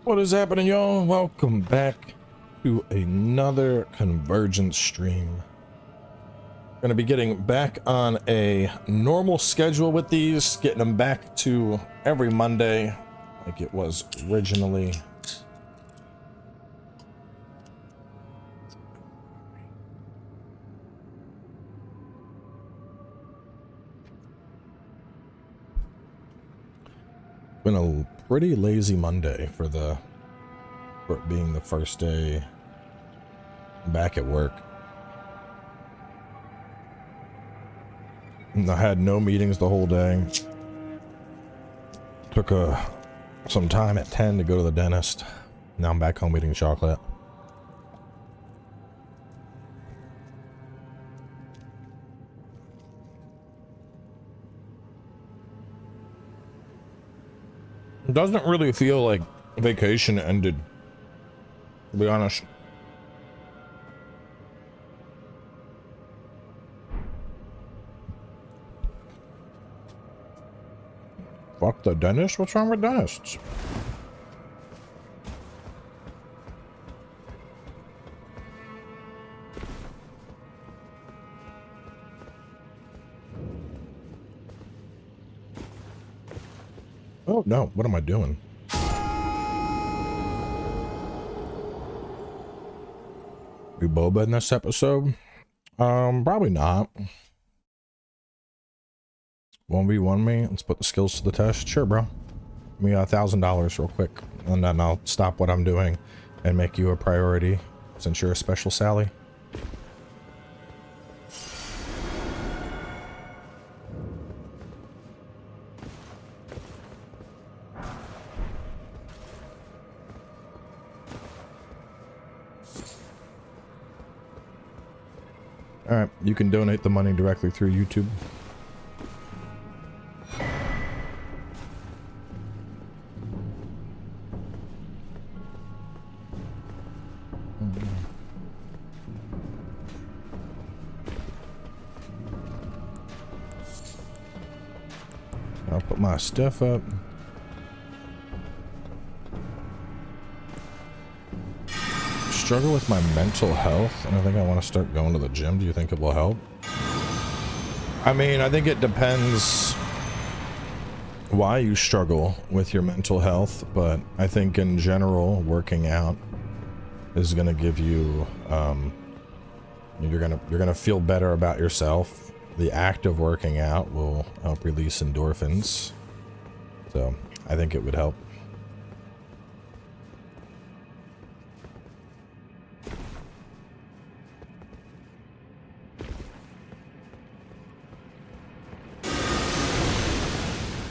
What is happening, y'all? Welcome back to another Convergence stream. Gonna be getting back on a normal schedule with these, getting them back to every Monday like it was originally. Been a pretty lazy Monday for it being the first day back at work. And I had no meetings the whole day. Took some time at 10 to go to the dentist. Now I'm back home eating chocolate. It doesn't really feel like vacation ended, to be honest. Fuck the dentist? What's wrong with dentists? Oh no, what am I doing? We boba in this episode? Probably not. 1v1 me? Let's put the skills to the test. Sure, bro. Give me $1,000 real quick, and then I'll stop what I'm doing and make you a priority since you're a special Sally. Alright, you can donate the money directly through YouTube. I'll put my stuff up. Struggle with my mental health, and I think I want to start going to the gym. Do you think it will help? I mean, I think it depends why you struggle with your mental health, but I think in general, working out is going to give you, you're gonna feel better about yourself. The act of working out will help release endorphins, so I think it would help.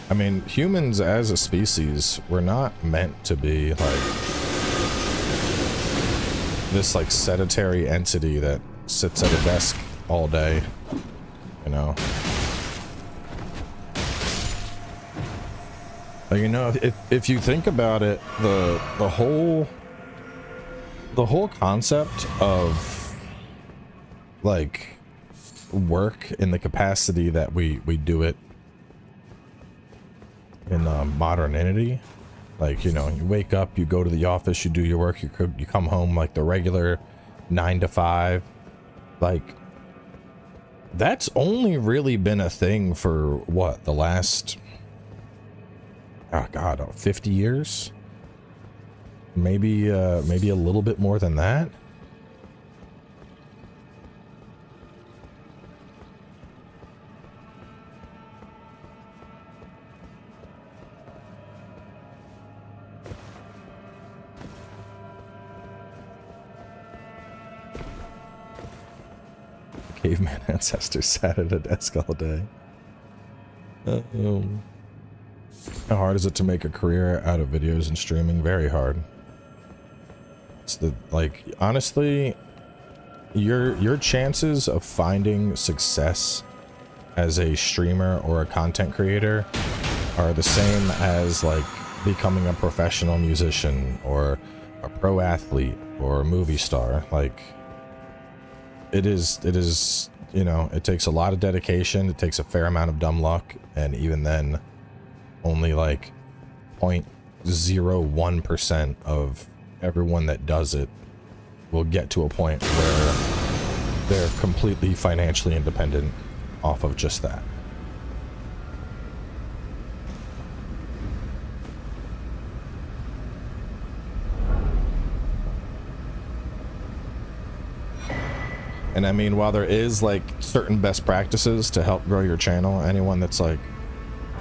I mean, humans as a species, we're not meant to be like this like sedentary entity that sits at a desk all day, you know. Like, you know, if you think about it, the whole concept of like work in the capacity that we do it in modernity, like, you know, you wake up, you go to the office, you do your work, you come home like the regular 9 to 5, like that's only really been a thing for what, the last, oh god, 50 years, maybe a little bit more than that. Caveman ancestors sat at a desk all day. How hard is it to make a career out of videos and streaming? Very hard. It's like, honestly, your chances of finding success as a streamer or a content creator are the same as like becoming a professional musician or a pro athlete or a movie star. Like, it is, you know, it takes a lot of dedication, it takes a fair amount of dumb luck, and even then, only like 0.01% of everyone that does it will get to a point where they're completely financially independent off of just that. And I mean, while there is like certain best practices to help grow your channel, anyone that's like,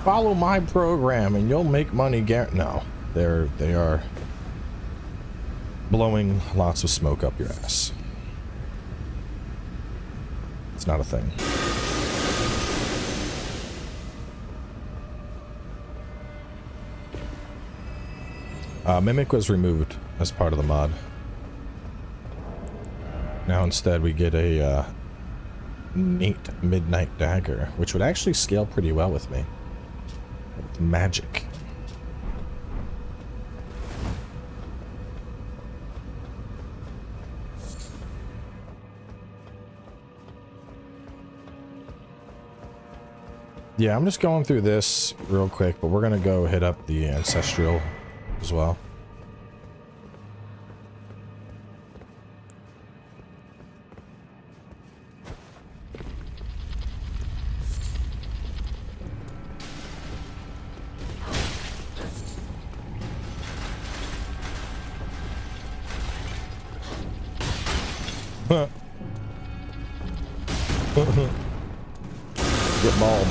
follow my program and you'll make money, no, they are blowing lots of smoke up your ass. It's not a thing. Mimic was removed as part of the mod. Now instead we get a neat midnight dagger, which would actually scale pretty well with me. With magic. Yeah, I'm just going through this real quick, but we're gonna go hit up the ancestral as well. Get mauled.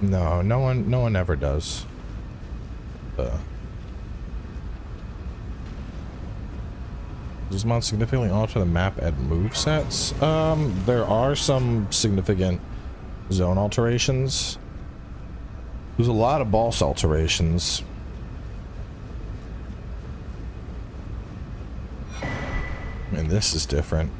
No, no one ever does. Does mod significantly alter the map at movesets? There are some significant zone alterations. There's a lot of boss alterations. And this is different.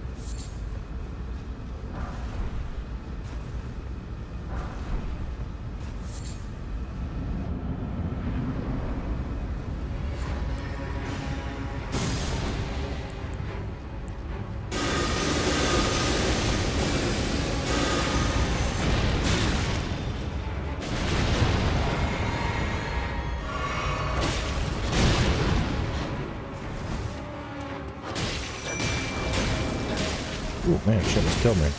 Ooh, man, shit just killed me.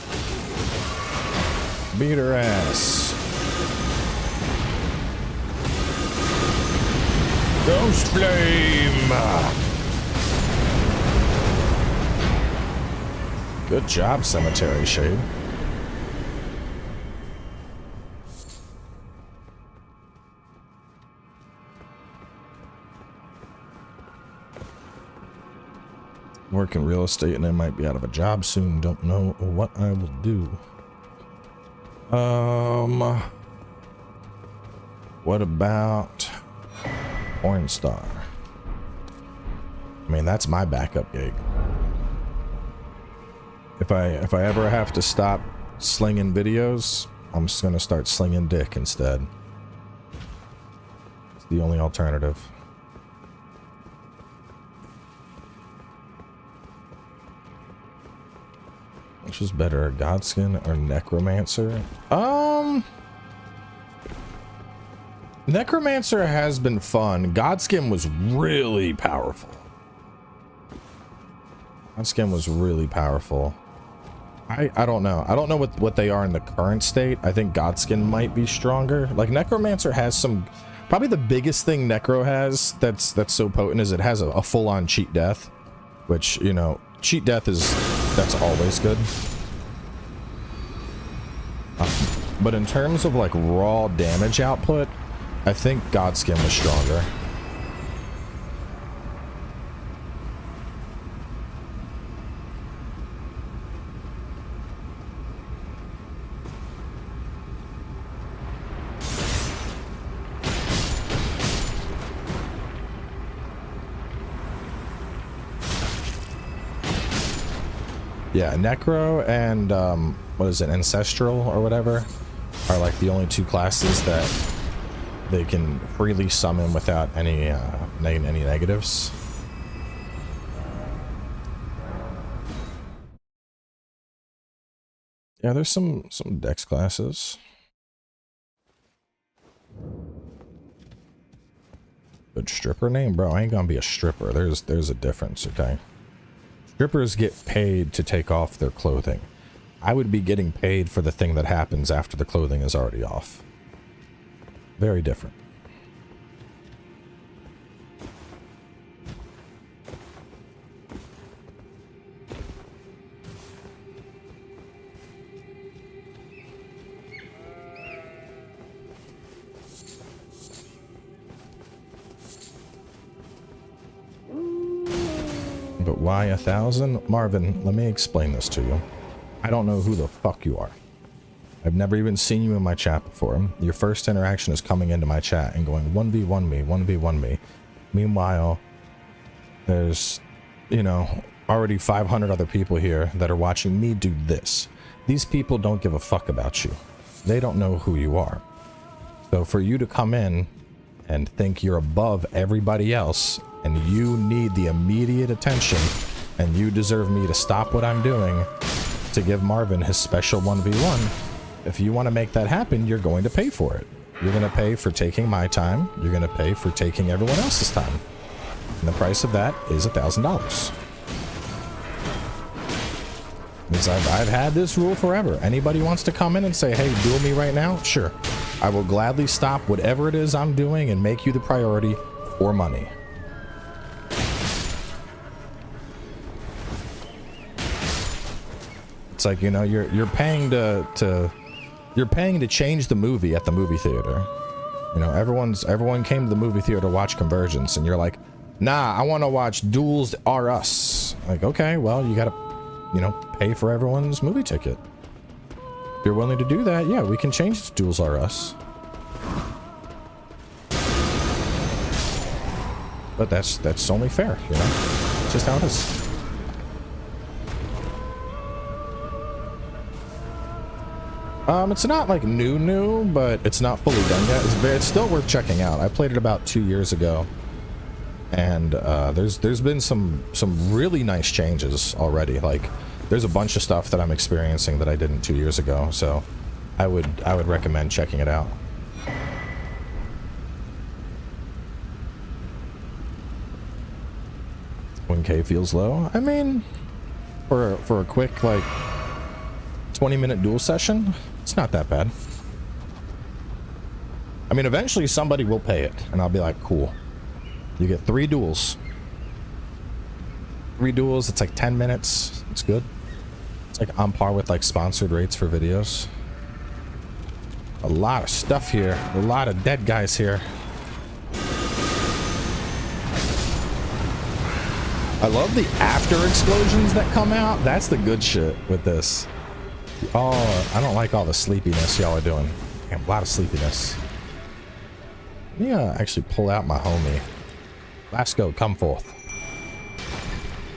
Beat her ass. Ghost Flame! Good job, Cemetery Shade. Work in real estate and I might be out of a job soon. Don't know what I will do. What about Porn Star? I mean, that's my backup gig. If I ever have to stop slinging videos, I'm just gonna start slinging dick instead. It's the only alternative. Which is better, Godskin or Necromancer? Necromancer has been fun. Godskin was really powerful. Godskin was really powerful. I don't know. I don't know what they are in the current state. I think Godskin might be stronger. Like Necromancer has some, probably the biggest thing Necro has that's so potent is it has a full-on cheat death, which, you know, cheat death that's always good. But in terms of like raw damage output, I think Godskin was stronger. Yeah, Necro and what is it, Ancestral or whatever, are like the only two classes that they can freely summon without any negatives. Yeah, there's some dex classes. Good stripper name, bro. I ain't gonna be a stripper. There's a difference, okay? Strippers get paid to take off their clothing. I would be getting paid for the thing that happens after the clothing is already off. Very different. But why 1,000? Marvin, let me explain this to you. I don't know who the fuck you are. I've never even seen you in my chat before. Your first interaction is coming into my chat and going 1v1 me, 1v1 me. Meanwhile, there's, you know, already 500 other people here that are watching me do this. These people don't give a fuck about you. They don't know who you are. So for you to come in and think you're above everybody else and you need the immediate attention and you deserve me to stop what I'm doing to give Marvin his special 1v1, if you want to make that happen, you're going to pay for it. You're going to pay for taking my time. You're going to pay for taking everyone else's time. And the price of that is $1,000. Because I've had this rule forever. Anybody wants to come in and say, hey, duel me right now? Sure. I will gladly stop whatever it is I'm doing and make you the priority for money. It's like, you know, you're paying you're paying to change the movie at the movie theater. You know, everyone came to the movie theater to watch Convergence, and you're like, nah, I want to watch Duels R Us. Like, okay, well, you gotta, you know, pay for everyone's movie ticket. If you're willing to do that, yeah, we can change it to Duels R Us. But that's only fair, you know? It's just how it is. It's not like new, but it's not fully done yet. It's still worth checking out. I played it about 2 years ago, and there's been some really nice changes already. Like, there's a bunch of stuff that I'm experiencing that I didn't 2 years ago, so I would recommend checking it out. When K feels low, I mean, for a quick like 20-minute duel session, it's not that bad. I mean, eventually somebody will pay it, and I'll be like, cool. You get 3 duels. 3 duels, it's like 10 minutes. It's good. It's like on par with like sponsored rates for videos. A lot of stuff here. A lot of dead guys here. I love the after explosions that come out. That's the good shit with this. Oh, I don't like all the sleepiness y'all are doing. Damn, a lot of sleepiness. Let me actually pull out my homie. Let's go, come forth.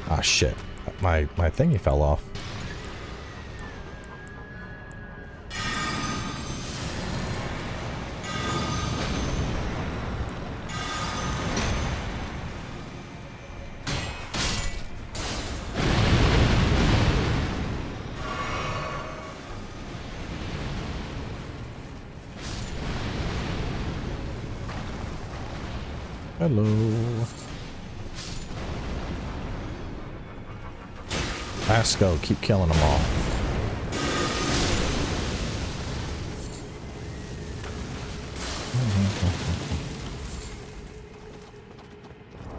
Ah, shit. My thingy fell off. Hello. Let's go. Keep killing them all.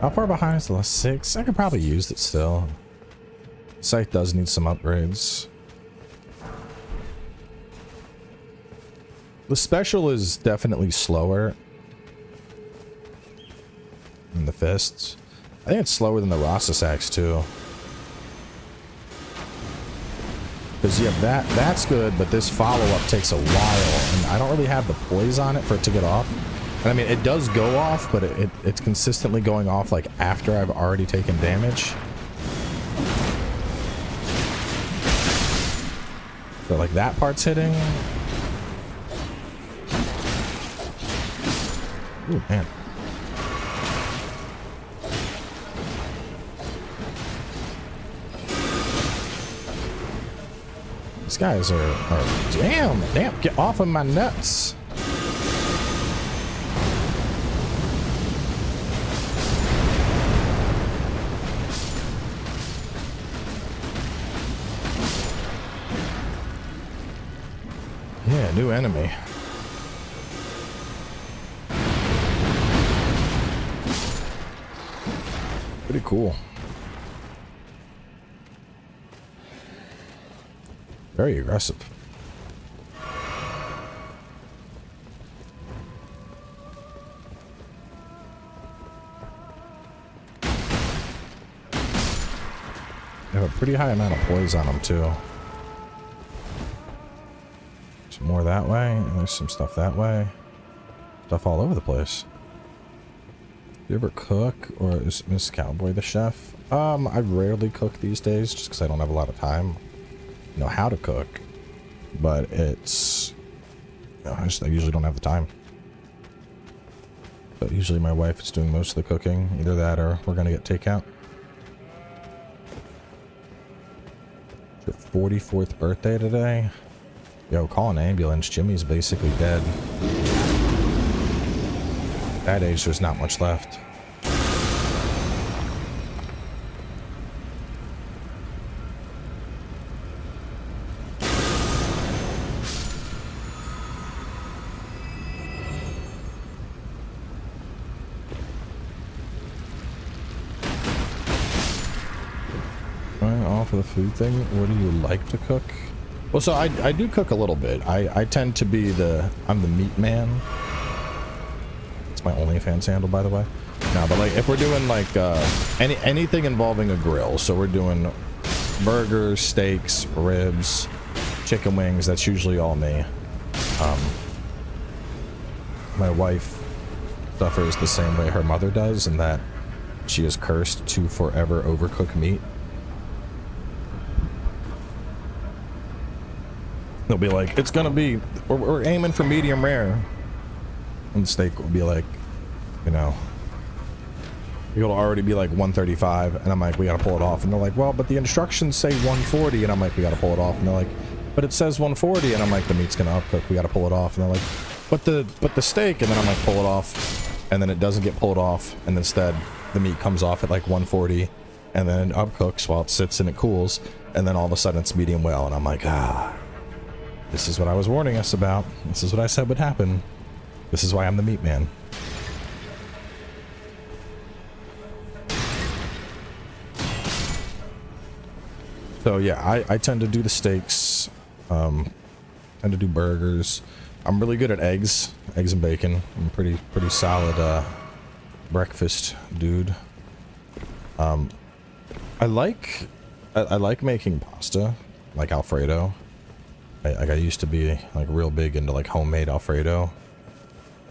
How far behind is the last 6? I could probably use it still. Site does need some upgrades. The special is definitely slower than the fists. I think it's slower than the Rossus axe too. Because yeah, that's good, but this follow-up takes a while, and I don't really have the poise on it for it to get off. And I mean, it does go off, but it's consistently going off like after I've already taken damage. So like that part's hitting. Ooh, man. These guys are damn, get off of my nuts. Yeah, new enemy. Pretty cool. Very aggressive. They have a pretty high amount of poise on them too. Some more that way, and there's some stuff that way. Stuff all over the place. Do you ever cook, or is Miss Cowboy the chef? I rarely cook these days, just because I don't have a lot of time. Know how to cook, but it's, you know, I usually don't have the time. But usually my wife is doing most of the cooking. Either that, or we're gonna get takeout. It's your 44th birthday today. Yo, call an ambulance. Jimmy's basically dead. At that age, there's not much left. For the food thing, what do you like to cook? Well, so I do cook a little bit. I tend to be I'm the meat man. It's my OnlyFans handle, by the way. No, but like if we're doing like anything involving a grill, so we're doing burgers, steaks, ribs, chicken wings, that's usually all me. My wife suffers the same way her mother does, in that she is cursed to forever overcook meat. They'll be like, it's gonna be, we're aiming for medium rare. And steak will be like, you know, it'll already be like 135. And I'm like, we gotta pull it off. And they're like, well, but the instructions say 140. And I'm like, we gotta pull it off. And they're like, but it says 140. And I'm like, the meat's gonna upcook. We gotta pull it off. And they're like, but the steak. And then I'm like, pull it off. And then it doesn't get pulled off. And instead, the meat comes off at like 140. And then it upcooks while it sits and it cools. And then all of a sudden it's medium well. And I'm like, this is what I was warning us about. This is what I said would happen. This is why I'm the meat man. So yeah, I tend to do the steaks. Tend to do burgers. I'm really good at eggs and bacon. I'm pretty solid breakfast dude. I like making pasta, like Alfredo. I used to be like real big into like homemade Alfredo,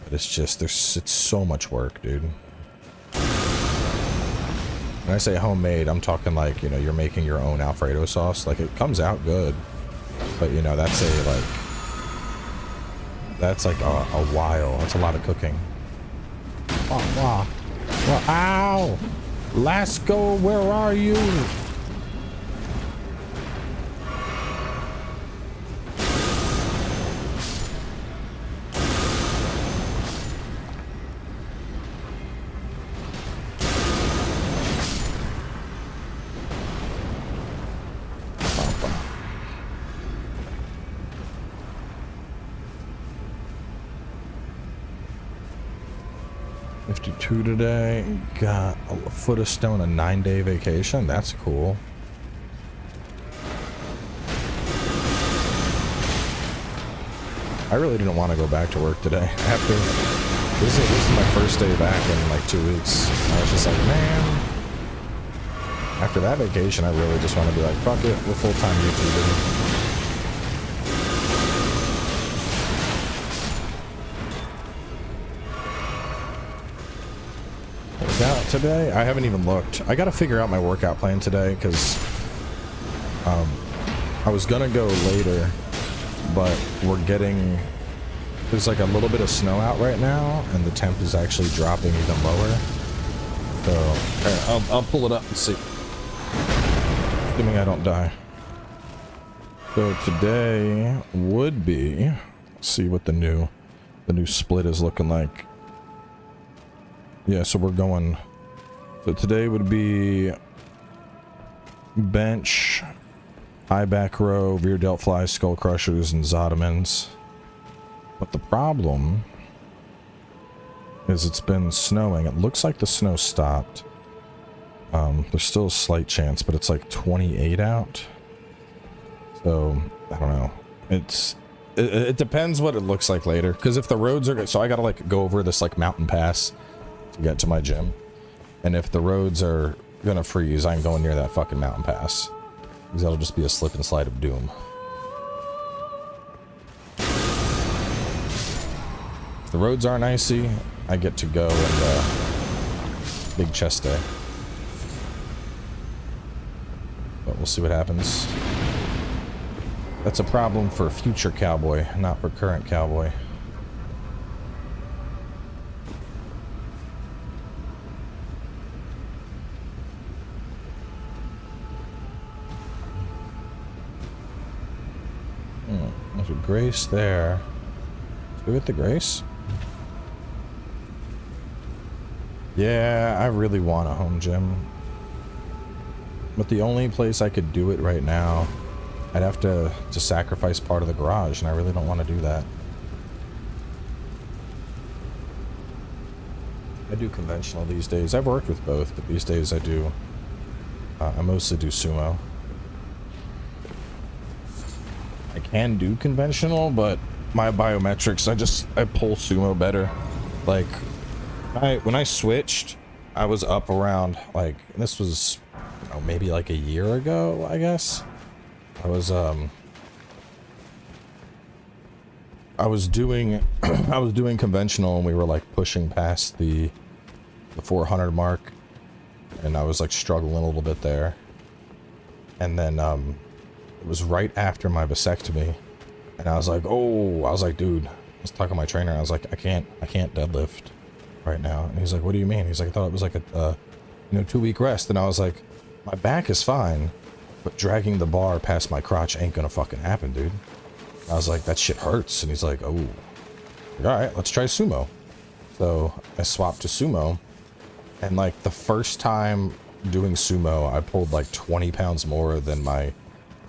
but it's just it's so much work, dude. When I say homemade, I'm talking like, you know, you're making your own Alfredo sauce. Like it comes out good, but you know, that's like a while. That's a lot of cooking. Oh, wow. Well, ow! Lasco, where are you? Today, got a foot of stone, a 9-day vacation. That's cool. I really didn't want to go back to work today. After this is my first day back in like 2 weeks. I was just like, man. After that vacation, I really just want to be like, fuck it, we're full-time YouTubers. Out today, I haven't even looked. I gotta figure out my workout plan today, because I was gonna go later, but we're getting There's like a little bit of snow out right now, and the temp is actually dropping even lower. So, I'll pull it up and see. Assuming I don't die. So today would be, let's see what the new split is looking like. Yeah, so we're going, so today would be bench, high back row, rear delt flies, skull crushers, and Zotomans. But the problem is it's been snowing. It looks like the snow stopped. There's still a slight chance, but it's like 28 out. So, I don't know. It depends what it looks like later. Because if the roads are good, so I gotta like go over this like mountain pass to get to my gym. And if the roads are gonna freeze, I'm going near that fucking mountain pass. Because that'll just be a slip and slide of doom. If the roads aren't icy, I get to go and big chest day. But we'll see what happens. That's a problem for future cowboy, not for current cowboy. There's a grace there. Let's go get the grace. Yeah, I really want a home gym. But the only place I could do it right now, I'd have to sacrifice part of the garage, and I really don't want to do that. I do conventional these days. I've worked with both, but these days I do. I mostly do sumo. I can do conventional, but my biometrics, I pull sumo better. Like, when I switched, I was up around, like, this was, you know, maybe like a year ago, I guess. I was doing I was doing conventional, and we were like pushing past the 400 mark, and I was like struggling a little bit there. And then it was right after my vasectomy, and I was like, dude, I was talking to my trainer, I was like, I can't deadlift right now. And he's like, what do you mean? He's like, I thought it was like a 2-week rest. And I was like, my back is fine, but dragging the bar past my crotch ain't gonna fucking happen, dude. I was like, that shit hurts. And he's like, oh, alright, let's try sumo. So I swapped to sumo, and like the first time doing sumo, I pulled like 20 pounds more than my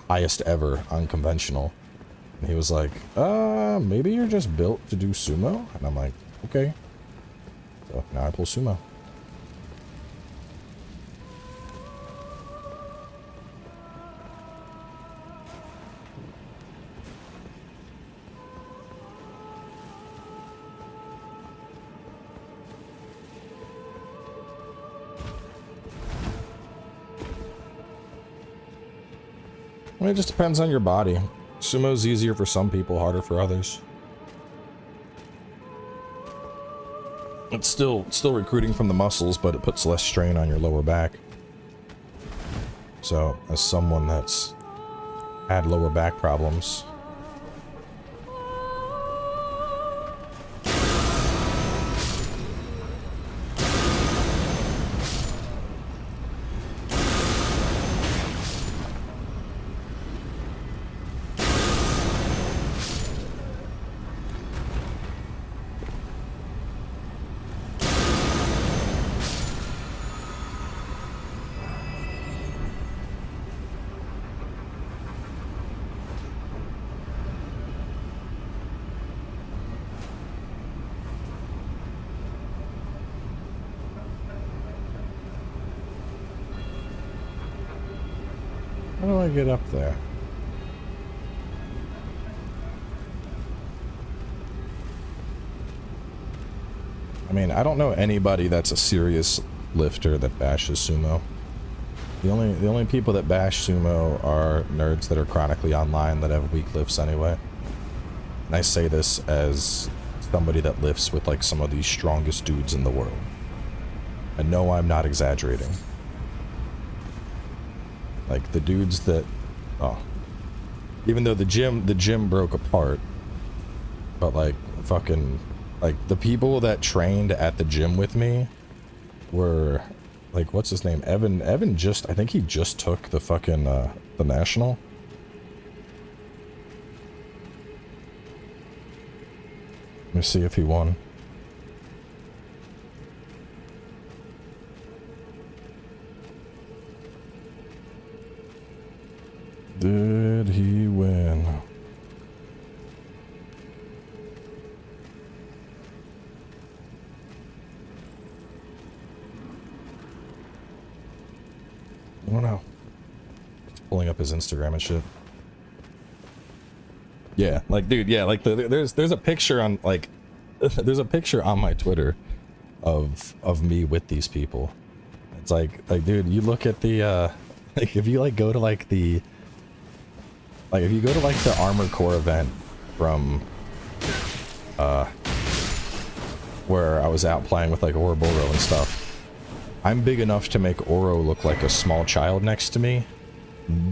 highest ever on conventional. And he was like, maybe you're just built to do sumo? And I'm like, okay. So now I pull sumo. I mean, it just depends on your body. Sumo's easier for some people, harder for others. It's still recruiting from the muscles, but it puts less strain on your lower back. So, as someone that's had lower back problems, how do I get up there? I mean, I don't know anybody that's a serious lifter that bashes sumo. The only people that bash sumo are nerds that are chronically online that have weak lifts anyway. And I say this as somebody that lifts with like some of the strongest dudes in the world. And no, I'm not exaggerating. Like the dudes that, even though the gym broke apart, but like fucking, like, the people that trained at the gym with me were, like, what's his name? Evan just, I think he just took the fucking, the national. Let me see if he won. Did he win? I don't know. It's pulling up his Instagram and shit. Yeah, like, dude, yeah, like, there's a picture on, like, there's a picture on my Twitter of me with these people. It's like, dude, you look at the, like, if you, like, go to, like, the, like, if you go to, like, the Armored Core event from, where I was out playing with, like, Ouroboros and stuff, I'm big enough to make Oro look like a small child next to me.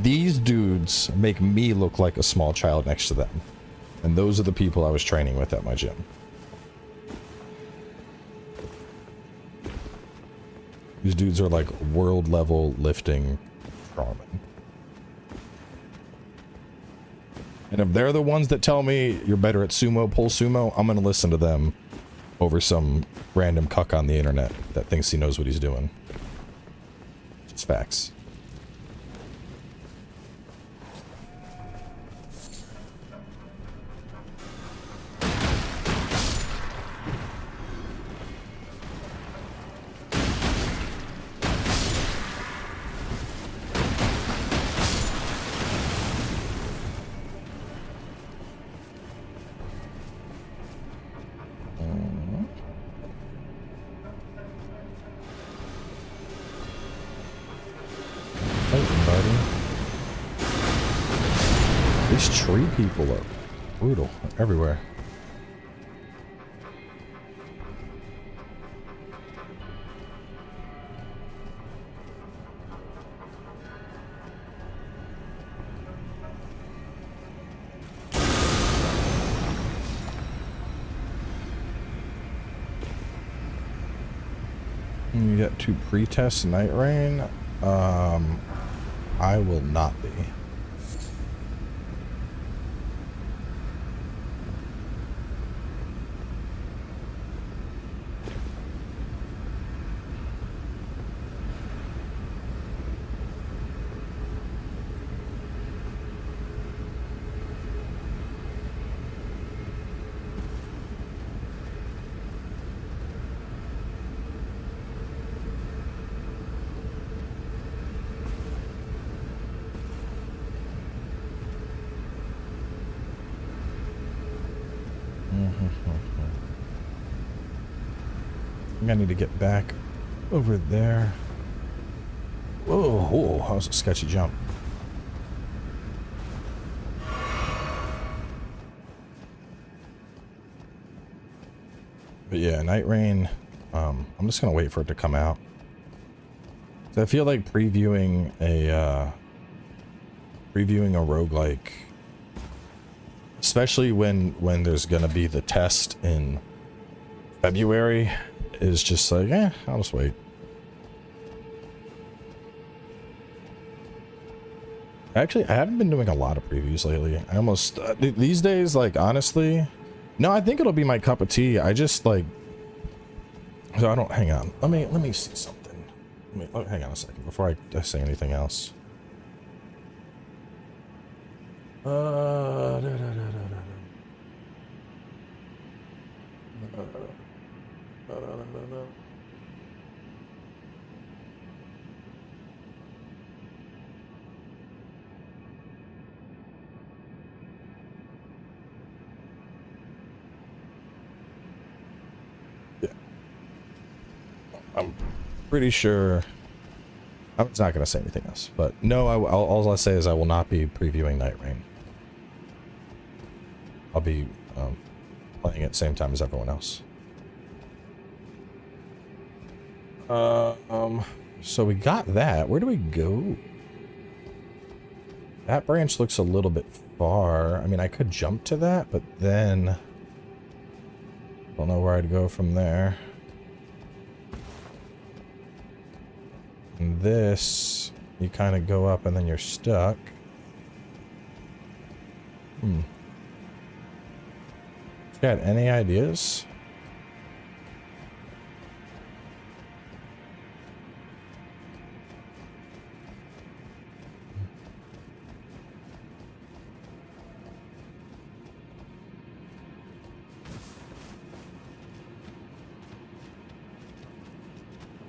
These dudes make me look like a small child next to them. And those are the people I was training with at my gym. These dudes are like world level lifting strongmen. And if they're the ones that tell me you're better at sumo, pull sumo, I'm gonna listen to them over some random cuck on the internet that thinks he knows what he's doing. It's facts. Tree people are brutal everywhere. You got to pre-test Night Rain. I will not be. I need to get back over there. Whoa, whoa, that was a sketchy jump. But yeah, Night Rain, I'm just gonna wait for it to come out. So I feel like previewing a roguelike, especially when there's gonna be the test in February, is just like, I'll just wait. Actually, I haven't been doing a lot of previews lately. I almost, these days, like, honestly, no, I think it'll be my cup of tea. I just, like, so I don't, hang on. Let me see something. Hang on a second before I say anything else. Yeah. I'm pretty sure I'm not going to say anything else, but no, all I'll say is I will not be previewing Night Rain. I'll be playing at the same time as everyone else. So we got that. Where do we go? That branch looks a little bit far. I mean, I could jump to that, but then Don't know where I'd go from there. And this, you kind of go up and then you're stuck. Got any ideas?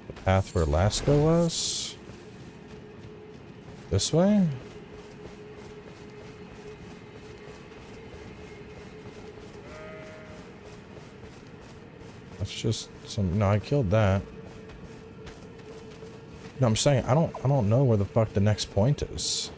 The path where Lasco was? This way? That's just some. No, I killed that. No, I'm saying I don't know where the fuck the next point is.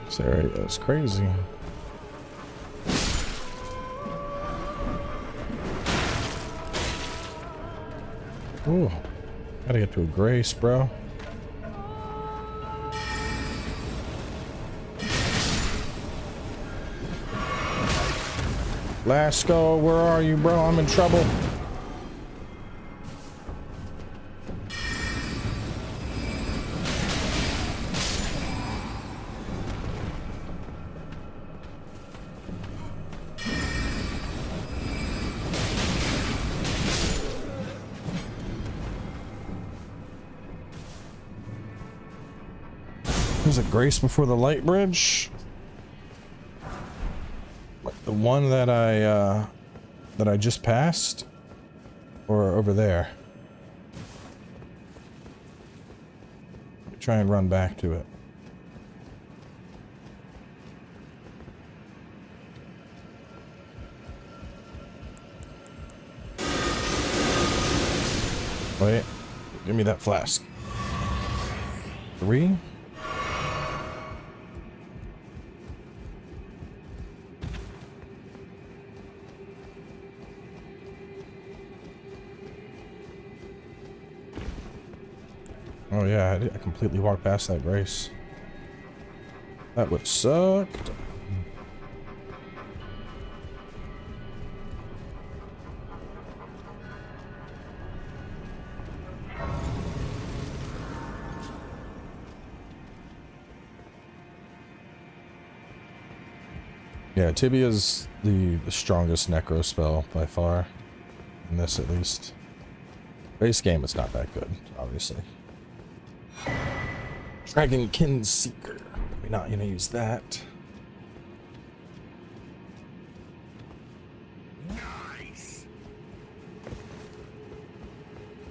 This area is crazy. Ooh, gotta get to a grace, bro. Lasco, where are you, bro? I'm in trouble. There's a grace before the light bridge. The one that I just passed, or over there. Try and run back to it. Wait, give me that flask. 3. Oh yeah, I completely walked past that grace. That would have sucked. Yeah, Tibia's the strongest necro spell by far. In this, at least. Base game, it's not that good, obviously. Dragonkin Seeker. We're not gonna use that. Nice.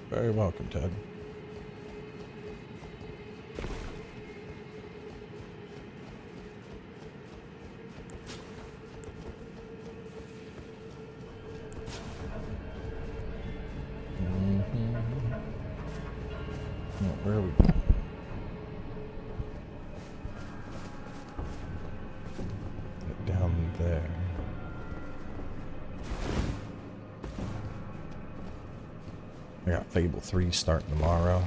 Very welcome, Ted. Where are we going? Down there. I got Fable 3 starting tomorrow.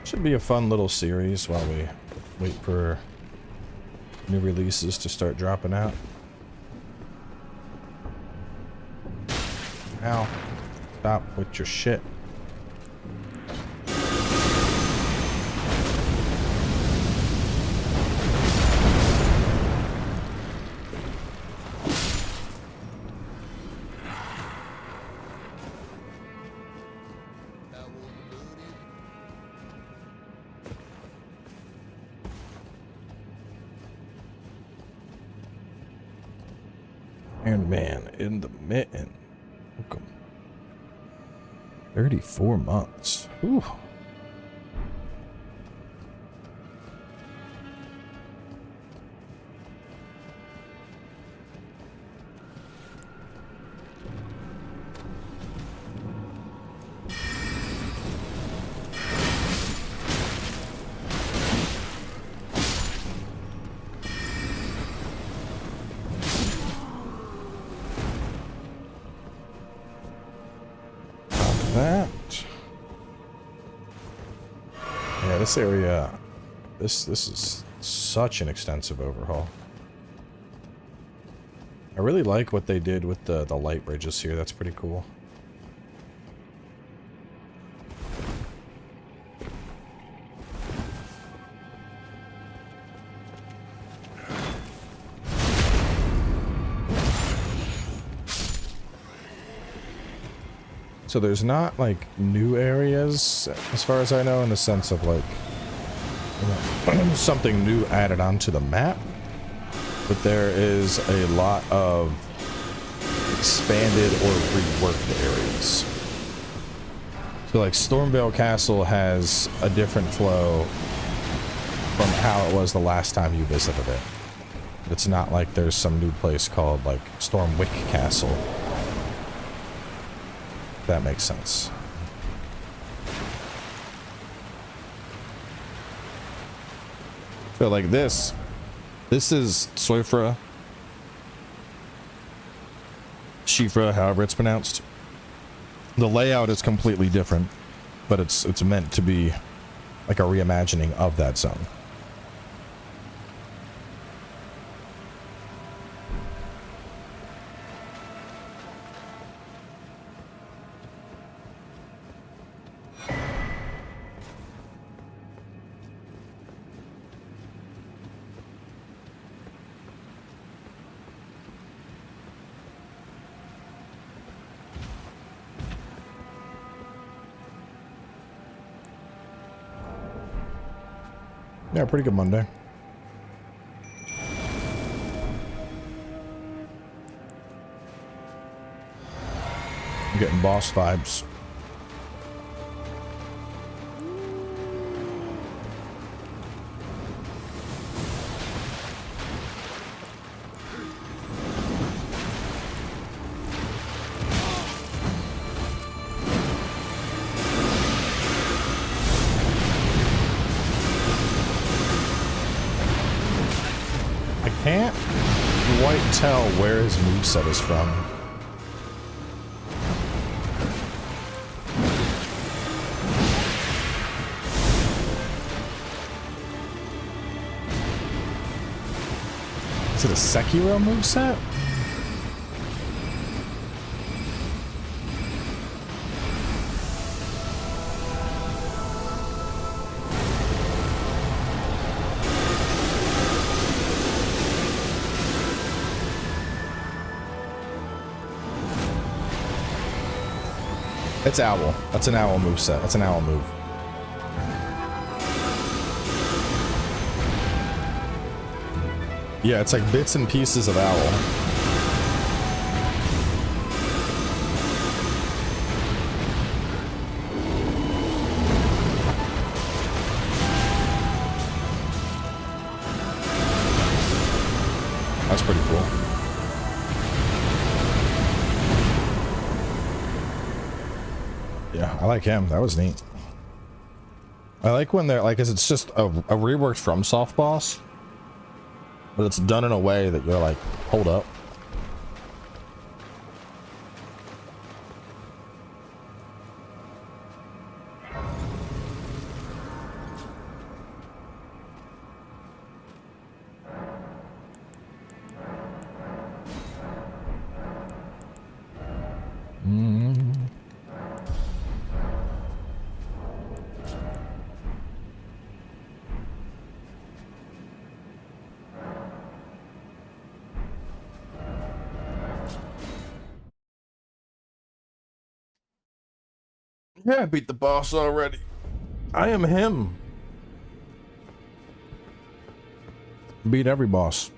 Should be a fun little series while we wait for new releases to start dropping out. Ow. Stop with your shit. Iron Man in the mitten. Welcome. 34 months. Ooh. This area, this is such an extensive overhaul. I really like what they did with the light bridges here. That's pretty cool. So there's not like new areas as far as I know, in the sense of like, you know, something new added onto the map, but there is a lot of expanded or reworked areas. So like Stormvale Castle has a different flow from how it was the last time you visited it. It's not like there's some new place called like Stormwick Castle. That makes sense. So like this is Soifra, Shifra, however it's pronounced. The layout is completely different, but it's meant to be like a reimagining of that zone. Yeah, pretty good Monday. I'm getting boss vibes. Can't quite tell where his moveset is from. Is it a Sekiro moveset? It's owl. That's an owl move set. That's an owl move. Yeah, it's like bits and pieces of owl. That's pretty cool. Yeah, I like him. That was neat. I like when they're like, it's just a reworked From Soft boss, but it's done in a way that you're like, hold up. Yeah, I beat the boss already. I am him. Beat every boss.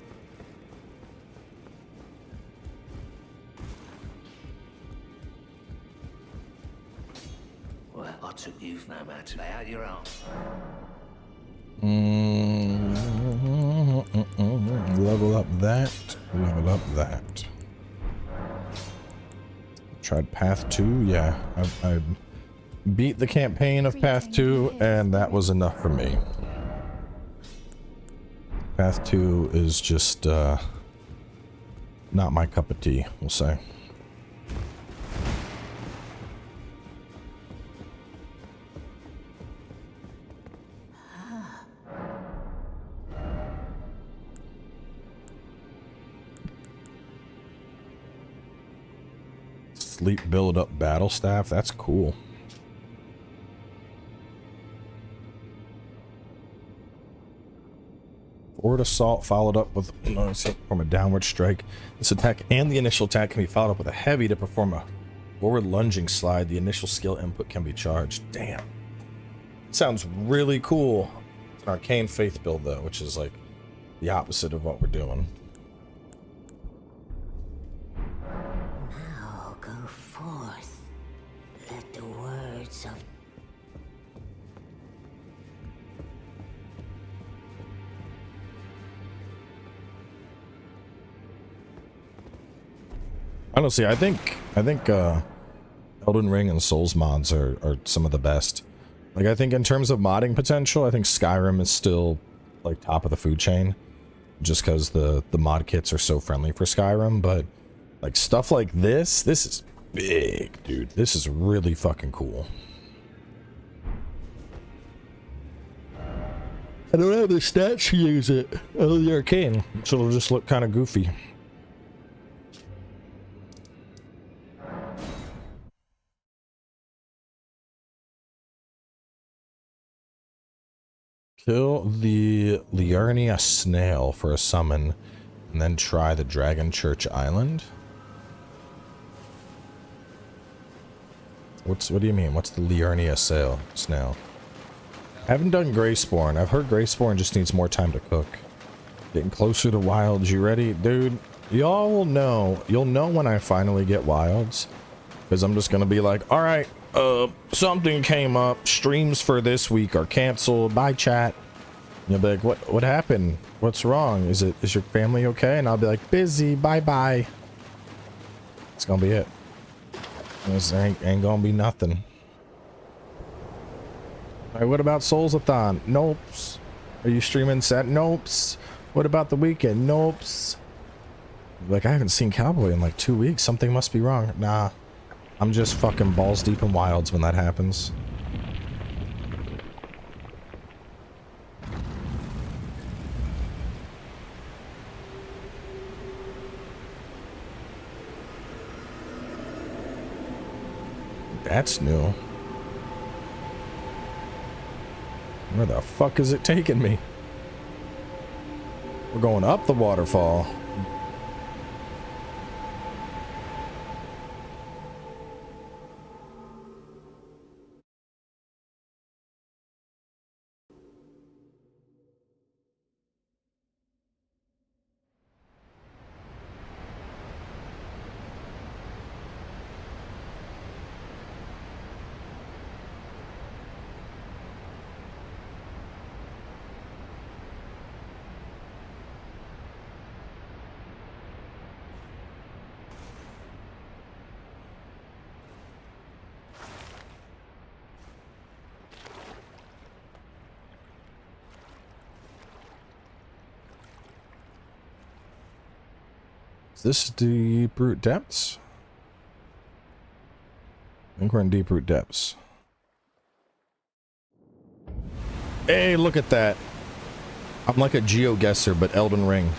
Well, I took you no matter to lay out your arms. Level up that. Level up that. Tried Path 2. Yeah, I beat the campaign of Path 2, and that was enough for me. Path 2 is just not my cup of tea, we'll say. Sleep build up battle staff, that's cool. Forward assault followed up with from a downward strike. This attack and the initial attack can be followed up with a heavy to perform a forward lunging slide. The initial skill input can be charged. Damn. Sounds really cool. It's an arcane faith build though, which is like the opposite of what we're doing. Now go forth. Let the words of Honestly, I think Elden Ring and Souls mods are some of the best. Like, I think in terms of modding potential, I think Skyrim is still like top of the food chain, just because the mod kits are so friendly for Skyrim. But like stuff like this is big, dude. This is really fucking cool. I don't have the stats to use it. Oh, the arcane, so it'll just look kind of goofy. Kill the Liurnia snail for a summon, and then try the Dragon Church Island. What do you mean? What's the Liurnia snail? I haven't done Greyspawn. I've heard Greyspawn just needs more time to cook. Getting closer to wilds. You ready? Dude, y'all will know. You'll know when I finally get wilds. Because I'm just going to be like, alright, something came up. Streams for this week are canceled. Bye, chat. And you'll be like, what happened? What's wrong? Is your family okay? And I'll be like, busy. Bye-bye. It's going to be it. This ain't going to be nothing. Alright, what about Soulsathon? Nopes. Are you streaming set? Nopes. What about the weekend? Nopes. Like, I haven't seen Cowboy in like 2 weeks. Something must be wrong. Nah. I'm just fucking balls deep in wilds when that happens. That's new. Where the fuck is it taking me? We're going up the waterfall. Is this deep root depths? I think we're in deep root depths. Hey, look at that. I'm like a GeoGuessr, but Elden Ring.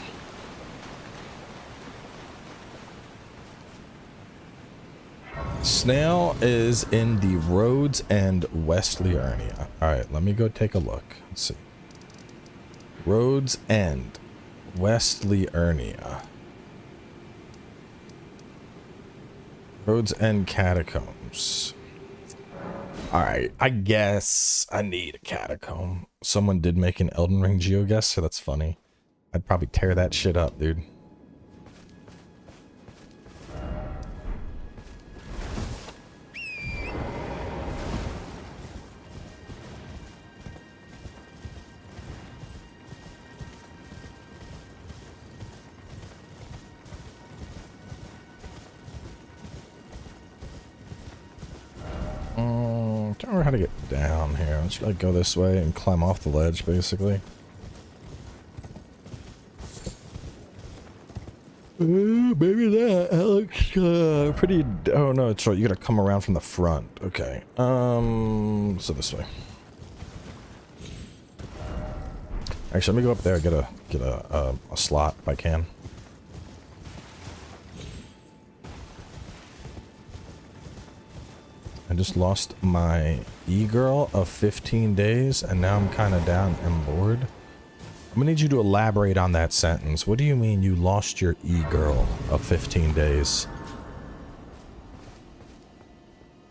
Snail is in the Rhodes and Westly Ernia. Alright, let me go take a look. Let's see. Rhodes and Westly Ernia. Rhodes End Catacombs. Alright, I guess I need a catacomb. Someone did make an Elden Ring GeoGuess, so that's funny. I'd probably tear that shit up, dude. Don't remember how to get down here. Let's like go this way and climb off the ledge, basically. Maybe that looks pretty. Oh no, it's right. You gotta come around from the front. Okay. So this way. Actually, let me go up there. Get a slot if I can. I just lost my e-girl of 15 days, and now I'm kind of down and bored. I'm gonna need you to elaborate on that sentence. What do you mean you lost your e-girl of 15 days?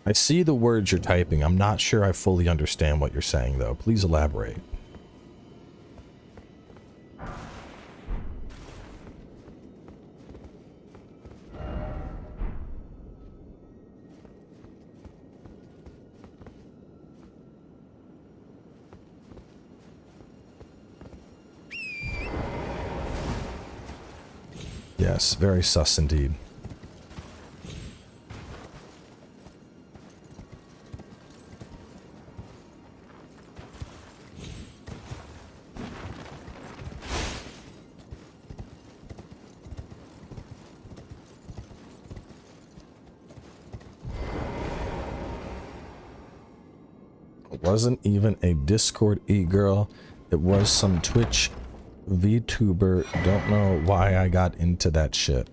I see the words you're typing. I'm not sure I fully understand what you're saying, though. Please elaborate. Yes, very sus indeed. It wasn't even a Discord e-girl. It was some Twitch VTuber. Don't know why I got into that shit.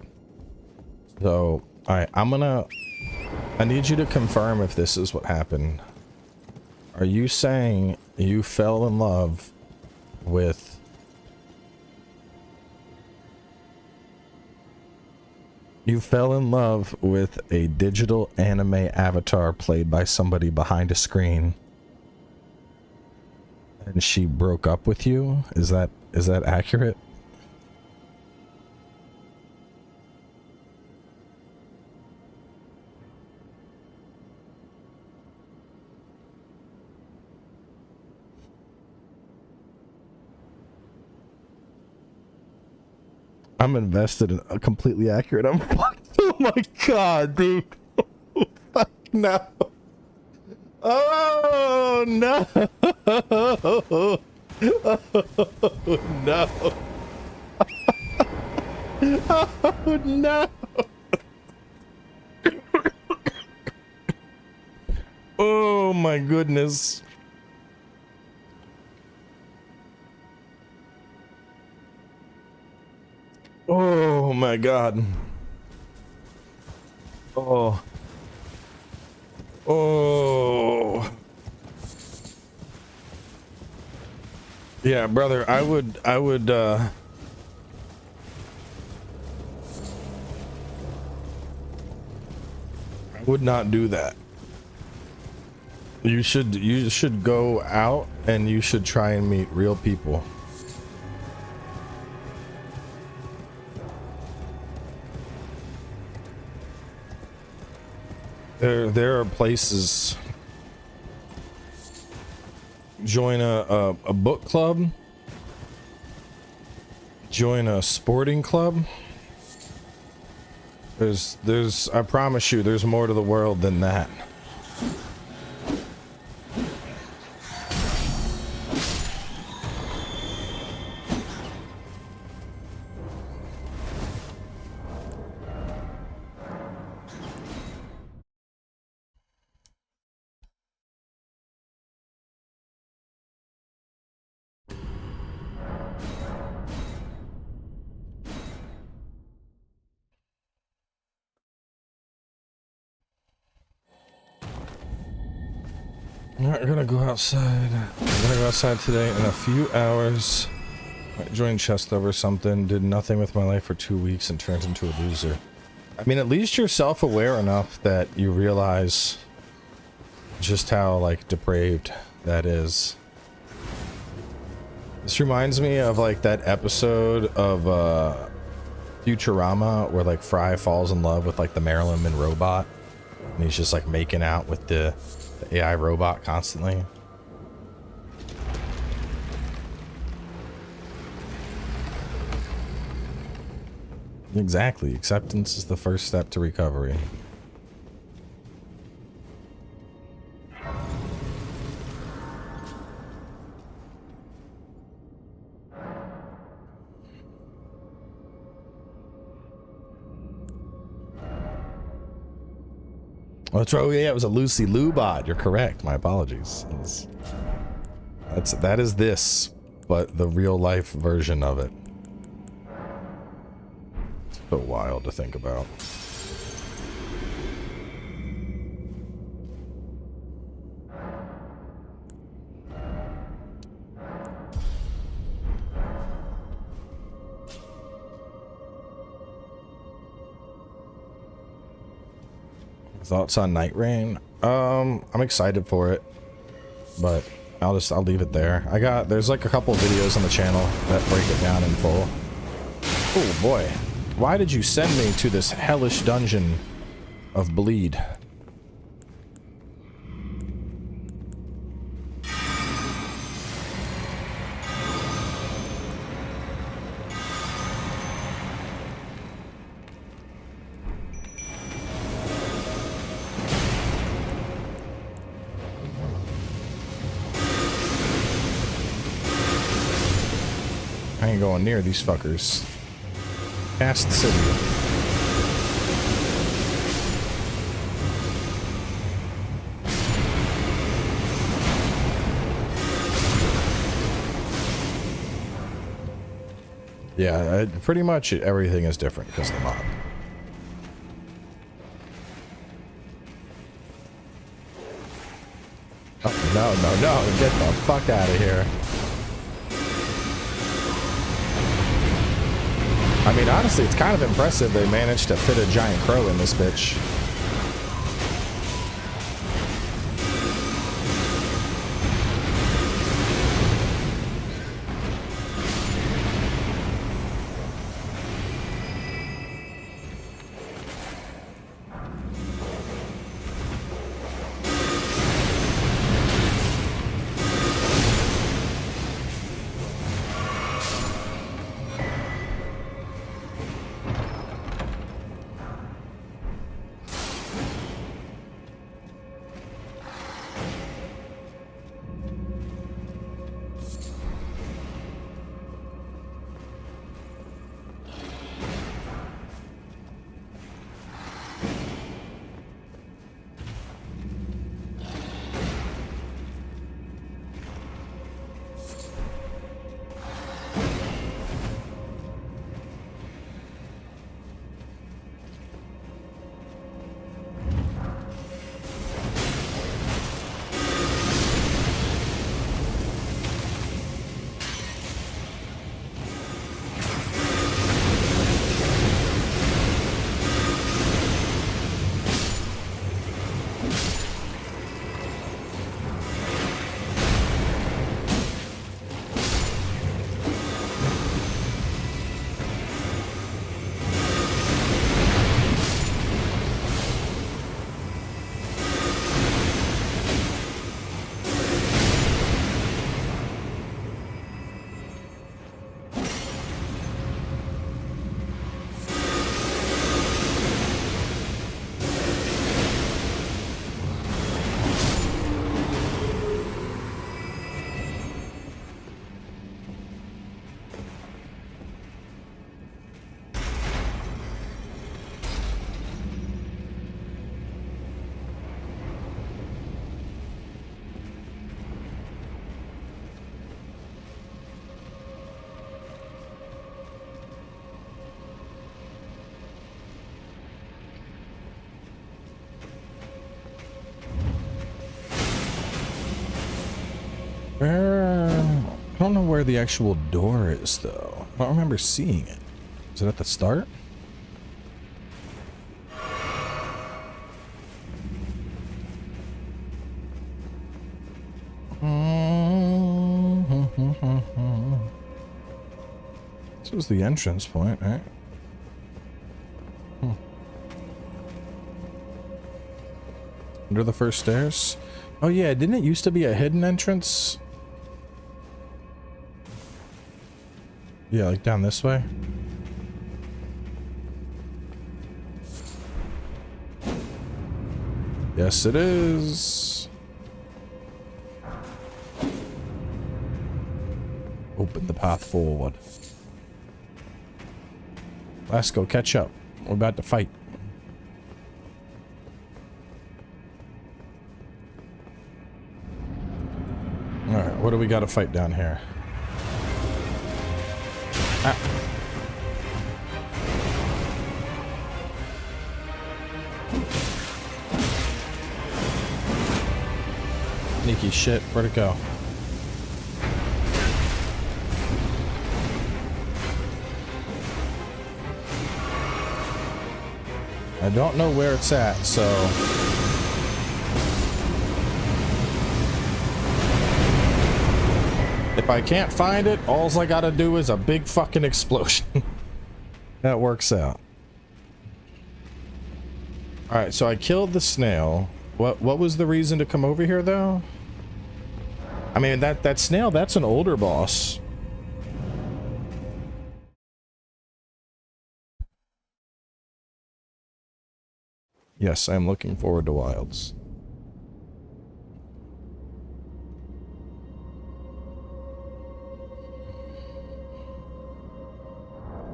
So, alright, I need you to confirm if this is what happened. Are you saying you fell in love with... You fell in love with a digital anime avatar played by somebody behind a screen, and she broke up with you? Is that accurate? I'm invested in a completely accurate. I'm oh my god, dude. Fuck no. Oh no. Oh no. Oh no. Oh my goodness. Oh my god. Oh. Oh. Yeah, brother, I would not do that. You should go out and you should try and meet real people. There are places. Join a book club. Join a sporting club. There's I promise you there's more to the world than that. We're gonna go outside. We're gonna go outside today in a few hours. I joined chest over something, did nothing with my life for 2 weeks and turned into a loser. I mean, at least you're self-aware enough that you realize just how, like, depraved that is. This reminds me of, like, that episode of, Futurama where, like, Fry falls in love with, like, the Marilyn Monroe bot. And he's just, like, making out with the AI robot constantly. Exactly. Acceptance is the first step to recovery. Oh, that's right. Oh, yeah, it was a Lucy Lou bot. You're correct. My apologies. That is this, but the real life version of it. It's so wild to think about. Thoughts on Night Rain? I'm excited for it, but I'll leave it there. There's like a couple videos on the channel that break it down in full. Oh boy, why did you send me to this hellish dungeon of bleed? I ain't going near these fuckers. Past the city. Yeah, pretty much everything is different because of the mob. Oh, no, get the fuck out of here. I mean, honestly, it's kind of impressive they managed to fit a giant crow in this bitch. Where? I don't know where the actual door is, though. I don't remember seeing it. Is it at the start? This was the entrance point, right? Under the first stairs? Oh yeah, didn't it used to be a hidden entrance? Yeah, like down this way. Yes, it is. Open the path forward. Let's go catch up. We're about to fight. Alright, what do we got to fight down here? Ah. Sneaky shit, where'd it go? I don't know where it's at, so... If I can't find it, all I gotta do is a big fucking explosion. That works out. Alright, so I killed the snail. What was the reason to come over here, though? I mean, that snail, that's an older boss. Yes, I'm looking forward to Wilds.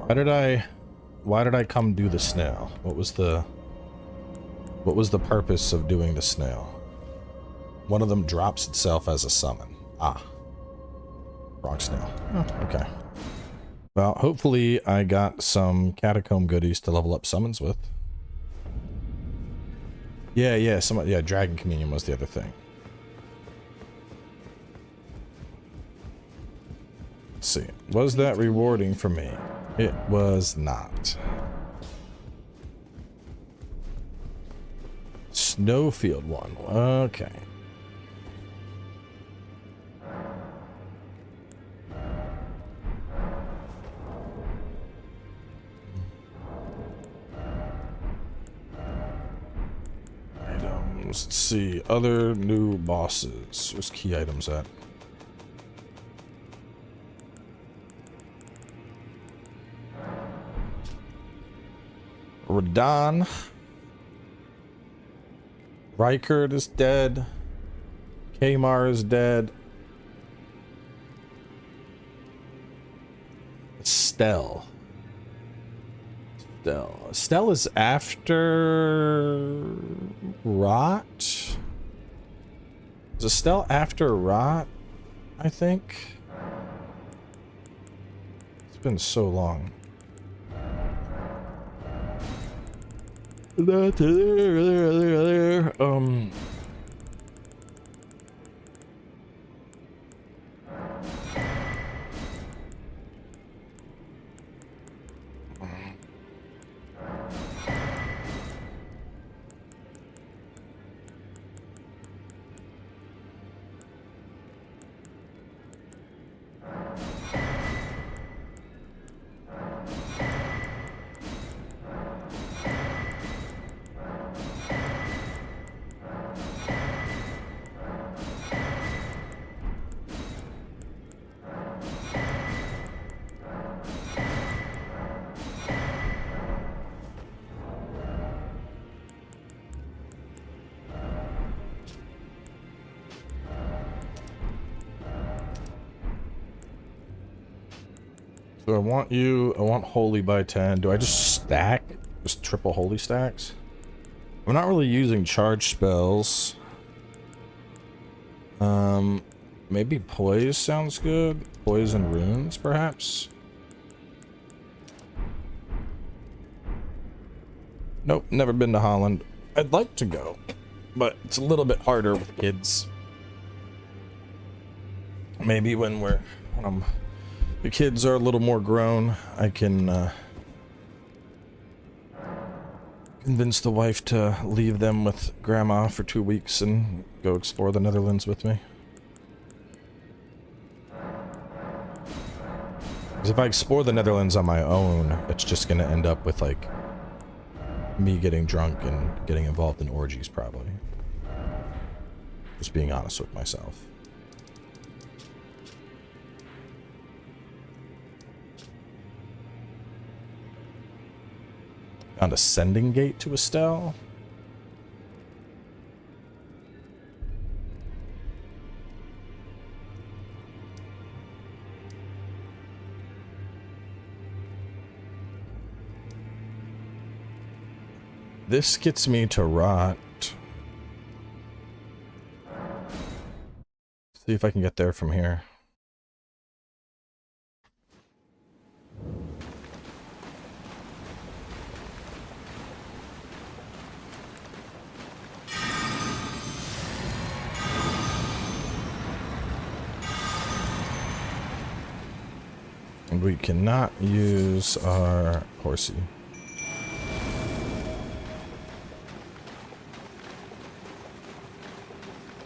Why did I come do the snail? What was the purpose of doing the snail? One of them drops itself as a summon. Ah. Wrong snail. Oh, okay. Well, hopefully I got some catacomb goodies to level up summons with. Yeah, Dragon Communion was the other thing. Let's see. Was that rewarding for me? It was not. Snowfield one. Okay. Let's see, other new bosses. Where's key items at? Radon. Rykard is dead. Kamar is dead. Stell. Stell is after Rot? Is Estelle after Rot? I think. It's been so long. So I want holy by 10. Do I just stack? Just triple holy stacks? I'm not really using charge spells. Maybe poise sounds good. Poise and runes, perhaps? Nope, never been to Holland. I'd like to go, but it's a little bit harder with kids. Maybe when the kids are a little more grown, I can convince the wife to leave them with grandma for 2 weeks and go explore the Netherlands with me. Because if I explore the Netherlands on my own, it's just gonna end up with, like, me getting drunk and getting involved in orgies, probably. Just being honest with myself. Found a sending gate to Estelle. This gets me to Rot. See if I can get there from here. And we cannot use our horsey.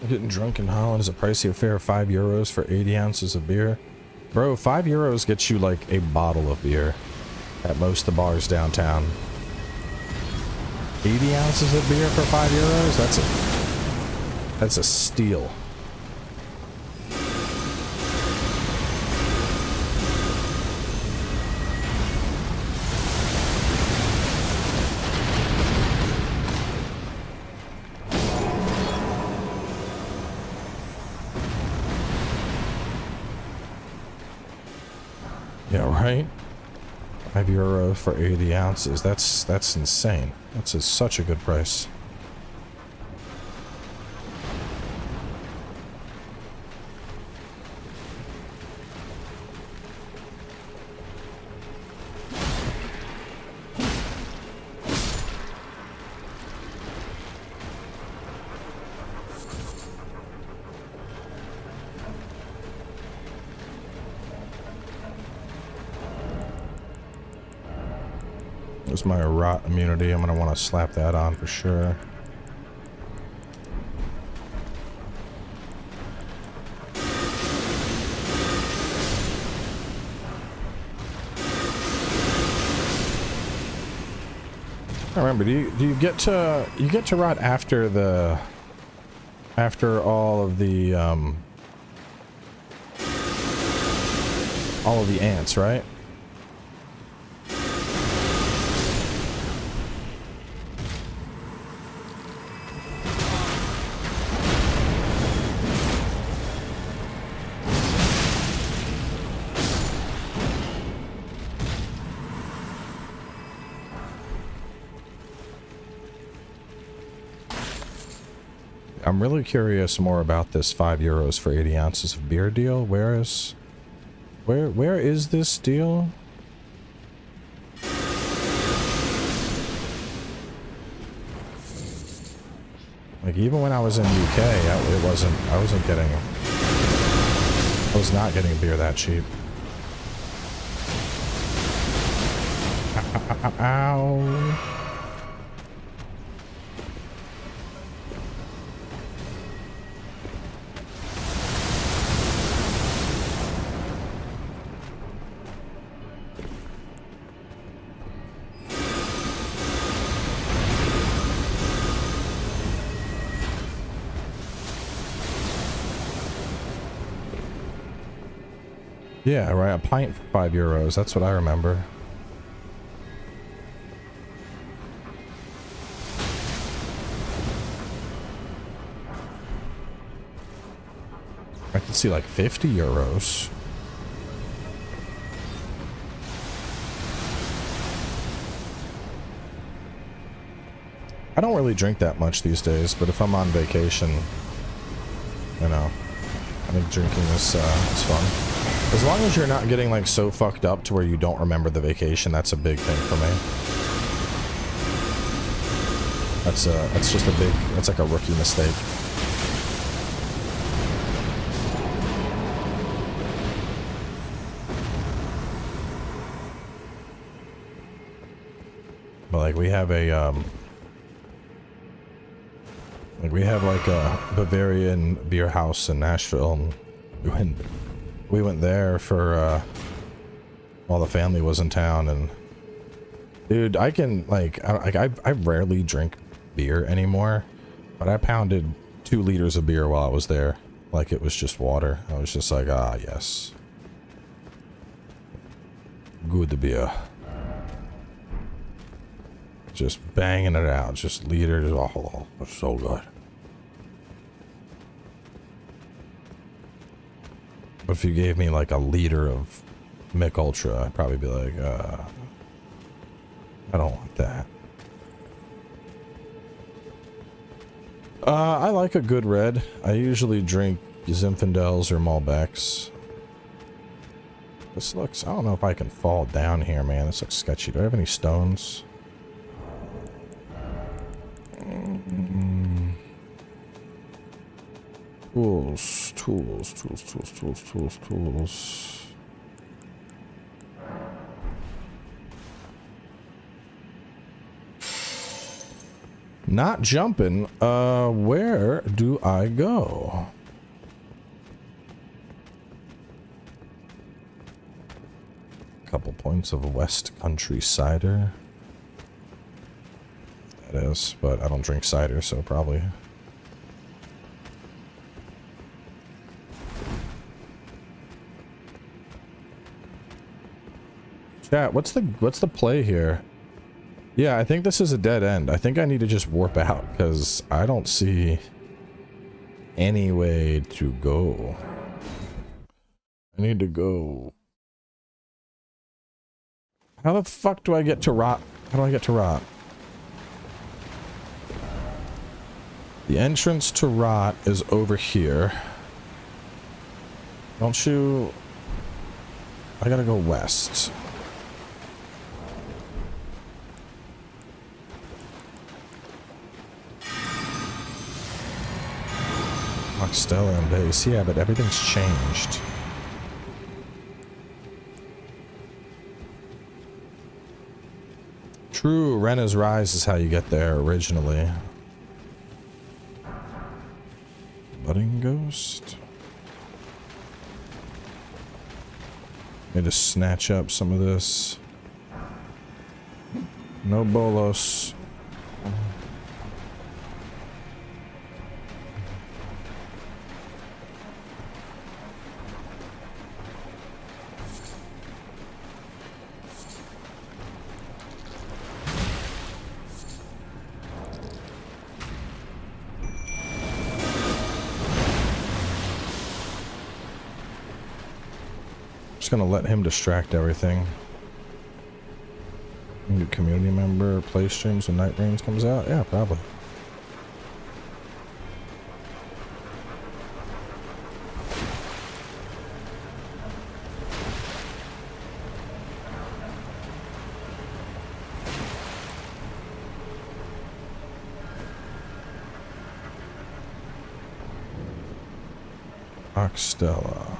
Getting drunk in Holland is a pricey affair. 5 euros for 80 ounces of beer. Bro, 5 euros gets you like a bottle of beer at most of the bars downtown. 80 ounces of beer for 5 euros? That's a steal. Yeah, right? 5 euro for 80 ounces. That's insane. That's such a good price. There's my rot immunity. I'm gonna want to slap that on for sure. I remember. Do you get to rot after all of the ants, right? I'm really curious more about this 5 euros for 80 ounces of beer deal. Where is this deal? Like, even when I was in UK, I was not getting beer that cheap. Ow. Yeah, right, a pint for 5 euros. That's what I remember. I can see like 50 euros. I don't really drink that much these days, but if I'm on vacation, you know, I think drinking is fun. As long as you're not getting like so fucked up to where you don't remember the vacation, that's a big thing for me. That's just a big, that's like a rookie mistake. Like we have a like a Bavarian beer house in Nashville, and we went there for while the family was in town. And dude, I can I rarely drink beer anymore, but I pounded 2 liters of beer while I was there like it was just water. I was just like, ah, yes, good beer. Just banging it out, just liters. Oh, so good. But if you gave me like a liter of Mick Ultra, I'd probably be like, I don't want that. I like a good red. I usually drink Zinfandels or Malbecs. This looks, I don't know if I can fall down here, man. This looks sketchy. Do I have any stones? Tools. Not jumping. Where do I go? Couple points of West Country cider. That is, but I don't drink cider, so probably. Chat, what's the play here? Yeah, I think this is a dead end. I think I need to just warp out because I don't see any way to go. I need to go. How the fuck do I get to Rot? How do I get to Rot? The entrance to Rot is over here. Don't you... I gotta go west. Stella and base, yeah, but everything's changed. True, Rena's Rise is how you get there originally. Budding Ghost. Let me just snatch up some of this. No bolos. Gonna let him distract everything. New community member play streams when Night Reigns comes out? Yeah, probably. Oxtella.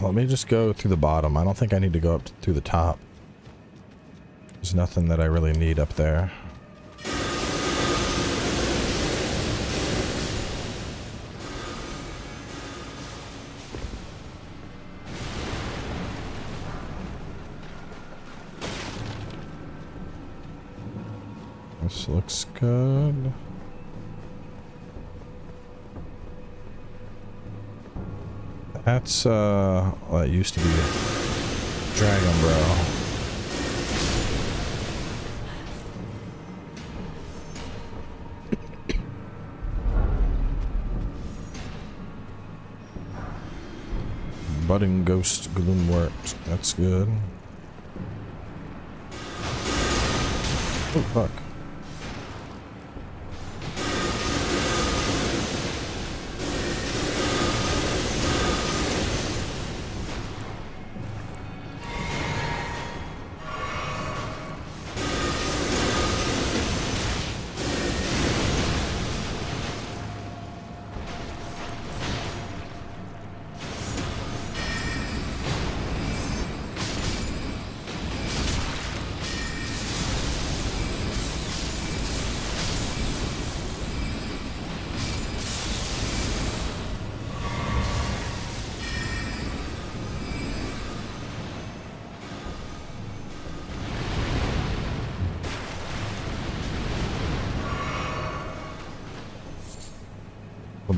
Let me just go through the bottom. I don't think I need to go up through the top. There's nothing that I really need up there. This looks good. That's, well, it used to be Dragon Bro. Budding Ghost Gloomwort. That's good. Oh, fuck.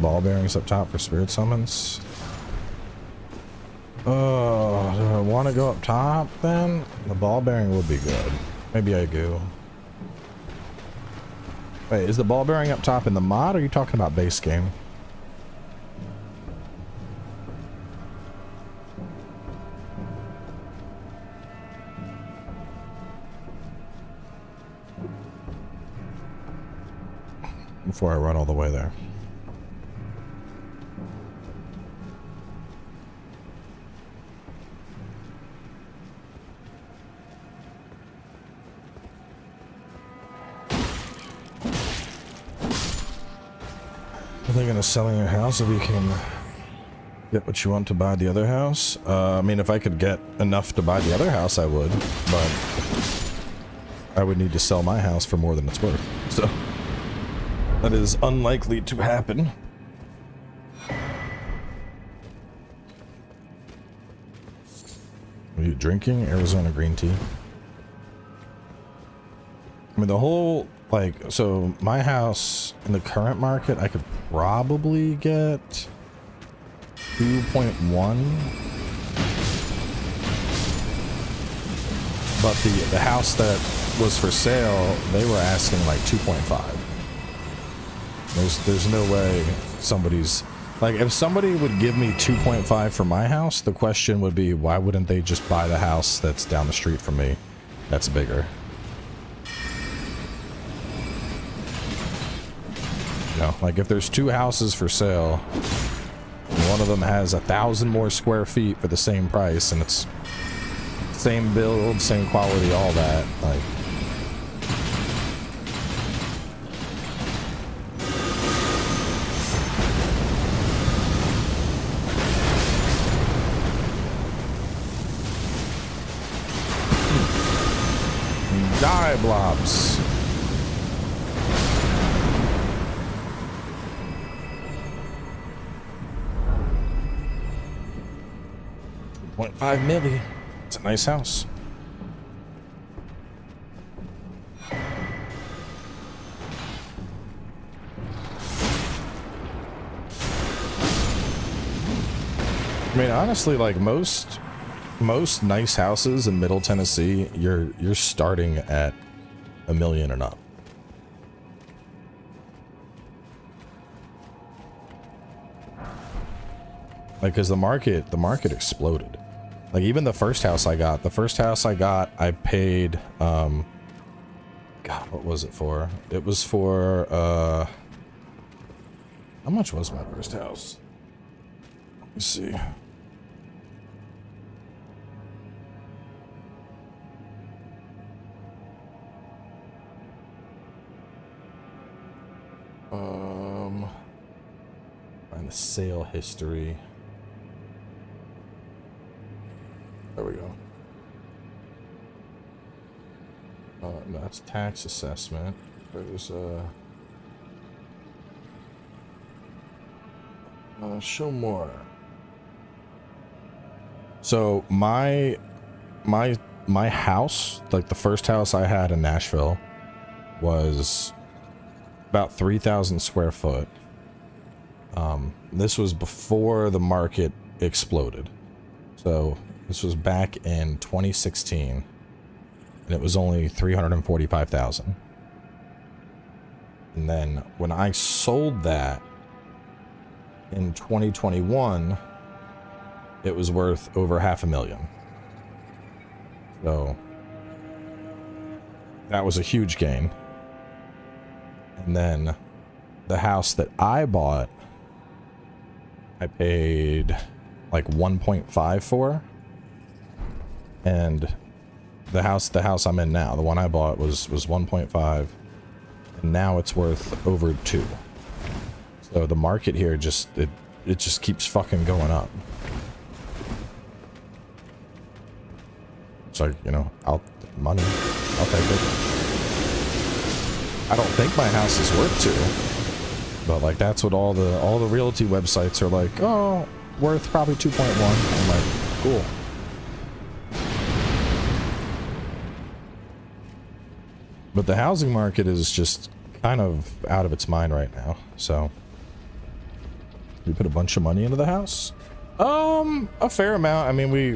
ball bearings up top for spirit summons. Oh, do I want to go up top then? The ball bearing would be good. Maybe I do. Wait, is the ball bearing up top in the mod, or are you talking about base game? Before I run all the way there. Are they gonna selling your house if you can get what you want to buy the other house? I mean, if I could get enough to buy the other house, I would, but I would need to sell my house for more than it's worth. So that is unlikely to happen. Are you drinking Arizona green tea? I mean, the whole, like, so my house in the current market, I could probably get 2.1. But the house that was for sale, they were asking like 2.5. There's no way somebody's, like, if somebody would give me 2.5 for my house, the question would be, why wouldn't they just buy the house that's down the street from me that's bigger? You know, like, if there's two houses for sale, and one of them has 1,000 more square feet for the same price, and it's same build, same quality, all that, like, die blobs. $0.5 million. It's a nice house. I mean, honestly, like most nice houses in Middle Tennessee, you're starting at $1 million and up. Like, because the market exploded. Like, even the first house I got, I paid, God, what was it for? It was for, how much was my first house? Let me see. Find the sale history. There we go. No, that's tax assessment. There's show more. So my house, like the first house I had in Nashville, was about 3,000 square foot. This was before the market exploded. So this was back in 2016, and it was only 345,000. And then when I sold that in 2021, it was worth over $500,000. So that was a huge gain. And then the house that I bought, I paid like 1.5 for. And the house I'm in now, the one I bought was 1.5, and now it's worth over 2. So the market here just it just keeps fucking going up. It's like, you know, I'll take it. I don't think my house is worth 2, but like that's what all the realty websites are like. Oh, worth probably 2.1. I'm like, cool. But the housing market is just kind of out of its mind right now, so We put a bunch of money into the house. A fair amount. I mean, we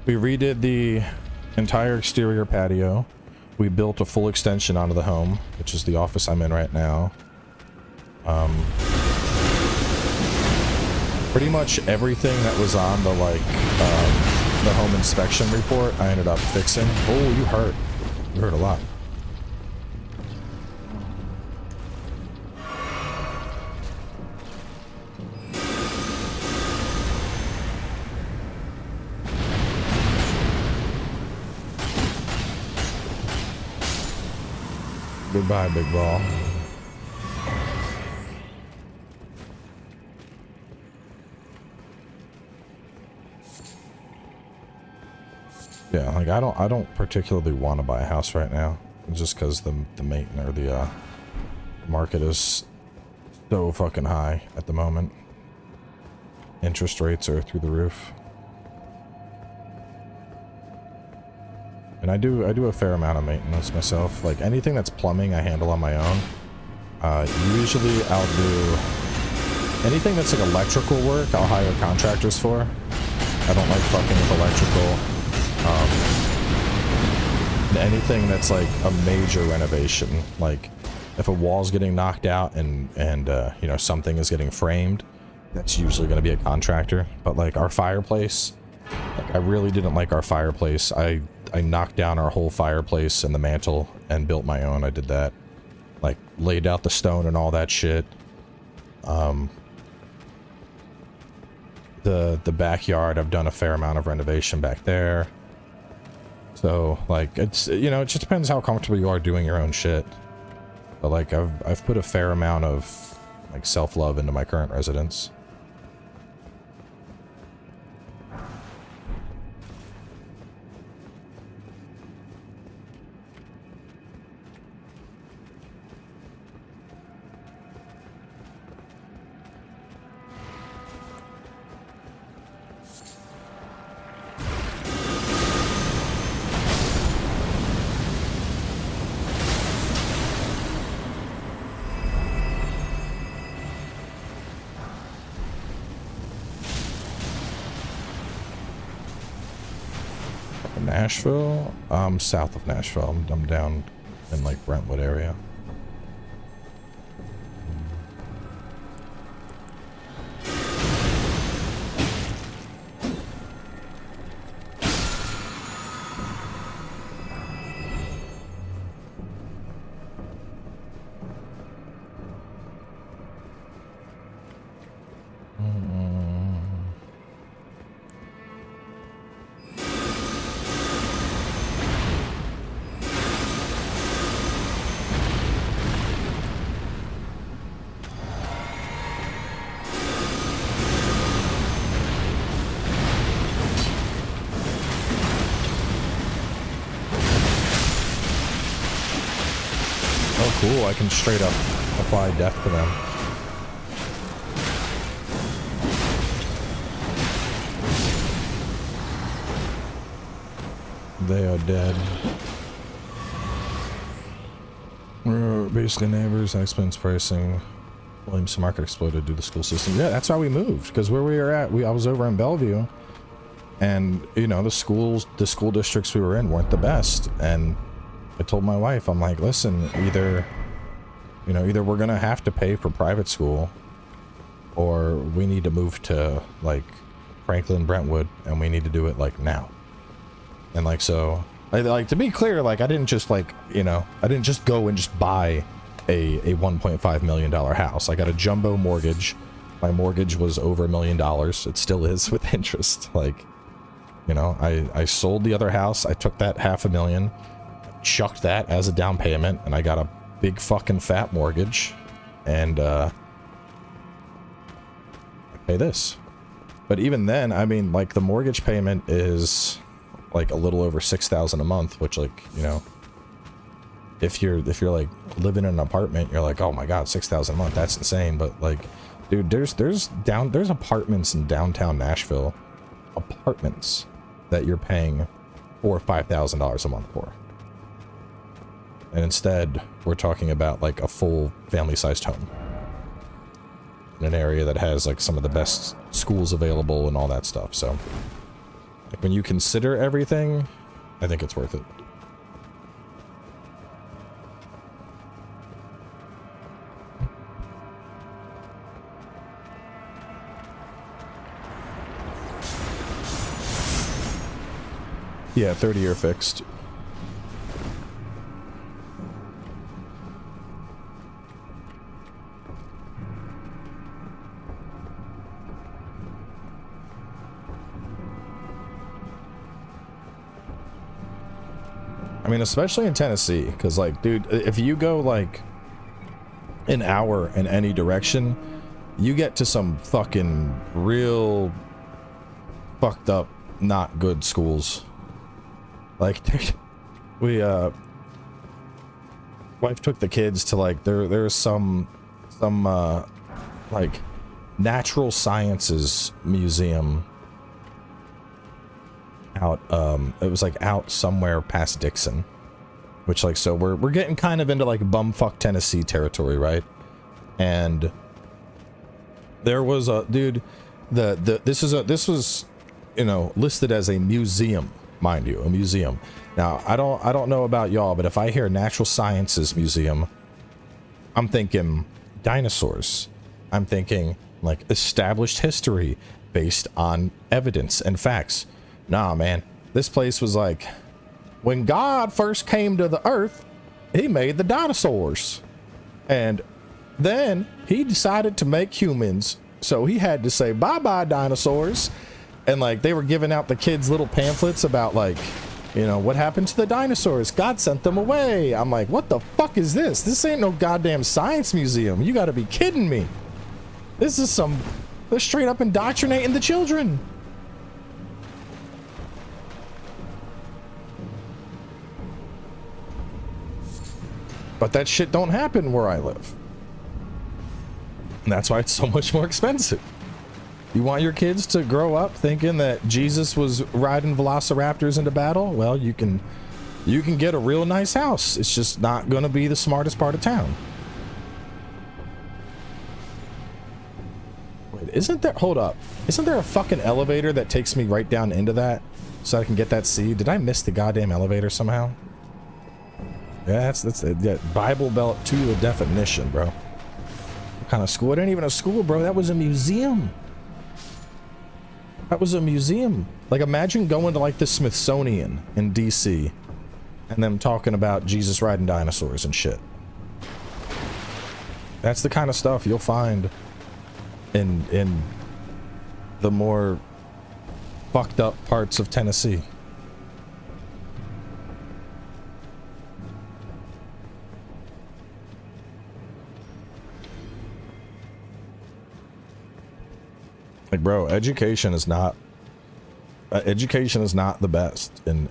redid the entire exterior patio. We built a full extension onto the home, which is the office I'm in right now. Pretty much everything that was on the the home inspection report, I ended up fixing. Oh, you hurt. You hurt a lot. Goodbye, big ball. Yeah, like I don't particularly want to buy a house right now, just because the maintenance or the market is so fucking high at the moment. Interest rates are through the roof, and I do a fair amount of maintenance myself. Like anything that's plumbing, I handle on my own. Usually, I'll do anything that's like electrical work. I'll hire contractors for. I don't like fucking with electrical. Anything that's like a major renovation, like if a wall's getting knocked out and you know, something is getting framed, that's usually going to be a contractor. But like our fireplace, like I really didn't like our fireplace. I knocked down our whole fireplace and the mantle and built my own. I did that, like laid out the stone and all that shit. The backyard, I've done a fair amount of renovation back there. So, like, it's, you know, it just depends how comfortable you are doing your own shit. But, like, I've put a fair amount of, like, self-love into my current residence. Nashville? South of Nashville. I'm down in like Brentwood area. Cool, I can straight up apply death to them. They are dead. We're basically neighbors. That explains pricing. Williamson Market exploded due to the school system. Yeah, that's why we moved. Because where we were at, I was over in Bellevue, and you know the school districts we were in weren't the best. And I told my wife, I'm like, listen, either we're gonna have to pay for private school, or we need to move to like Franklin, Brentwood, and we need to do it like now. And like, so like to be clear, like I didn't just like, you know, I didn't just go and just buy a $1.5 million house. I got a jumbo mortgage. My mortgage was over $1 million. It still is with interest. Like, you know, I sold the other house. I took that $500,000, chucked that as a down payment, and I got a big fucking fat mortgage, and I pay this. But even then, I mean, like the mortgage payment is like a little over $6,000 a month, which, like, you know, if you're like living in an apartment, you're like, oh my god, $6,000 a month, that's insane. But like, dude, there's apartments in downtown Nashville, apartments that you're paying $4,000 or $5,000 a month for. And instead, we're talking about like a full family-sized home. in an area that has like some of the best schools available and all that stuff. So like, when you consider everything, I think it's worth it. Yeah, 30-year fixed. I mean, especially in Tennessee, because, like, dude, if you go, like, an hour in any direction, you get to some fucking real fucked up, not good schools. Like, we, wife took the kids to, like, there's some, like, natural sciences museum out, it was, like, out somewhere past Dixon. Which, like, so we're getting kind of into, like, bumfuck Tennessee territory, right? And there was a, dude, this was, you know, listed as a museum. Mind you, a museum. Now, I don't know about y'all, but if I hear Natural Sciences Museum, I'm thinking dinosaurs. I'm thinking, like, established history based on evidence and facts. Nah, man. This place was like, when God first came to the earth, he made the dinosaurs. And then he decided to make humans, so he had to say bye-bye dinosaurs. And, like, they were giving out the kids little pamphlets about, like, you know, what happened to the dinosaurs? God sent them away. I'm like, what the fuck is this? This ain't no goddamn science museum. You gotta be kidding me. This is some... They're straight up indoctrinating the children. But that shit don't happen where I live. And that's why it's so much more expensive. You want your kids to grow up thinking that Jesus was riding velociraptors into battle? Well, you can get a real nice house. It's just not going to be the smartest part of town. Wait, isn't there... Hold up. Isn't there a fucking elevator that takes me right down into that so I can get that seed? Did I miss the goddamn elevator somehow? Yeah, that's yeah, Bible Belt to the definition, bro. What kind of school? It ain't even a school, bro. That was a museum. That was a museum. Like, imagine going to, like, the Smithsonian in DC and them talking about Jesus riding dinosaurs and shit. That's the kind of stuff you'll find in the more fucked up parts of Tennessee. Like, bro, education is not the best in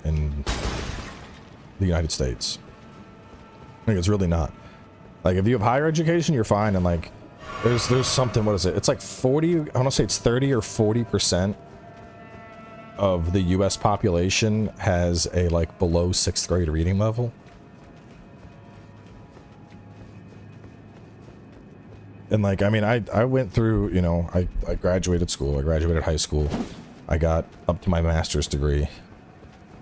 the United States. Like, it's really not. Like, if you have higher education, you're fine, and, like, there's something, what is it? It's like 40, I want to say it's 30 or 40% of the US population has a, like, below 6th grade reading level. And, like, I mean, I went through, you know, I graduated school, I graduated high school, I got up to my master's degree,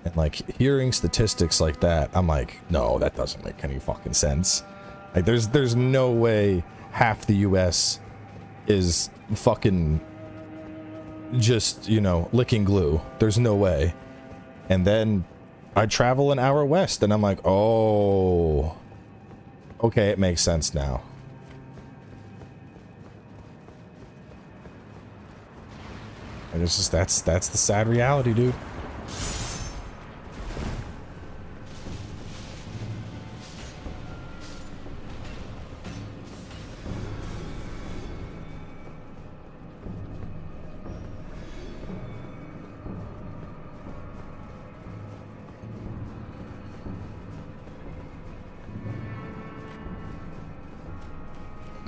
and, like, hearing statistics like that, I'm like, no, that doesn't make any fucking sense. Like, there's no way half the US is fucking just, you know, licking glue. There's no way. And then I travel an hour west, and I'm like, oh, okay, it makes sense now. And it's just, that's the sad reality, dude.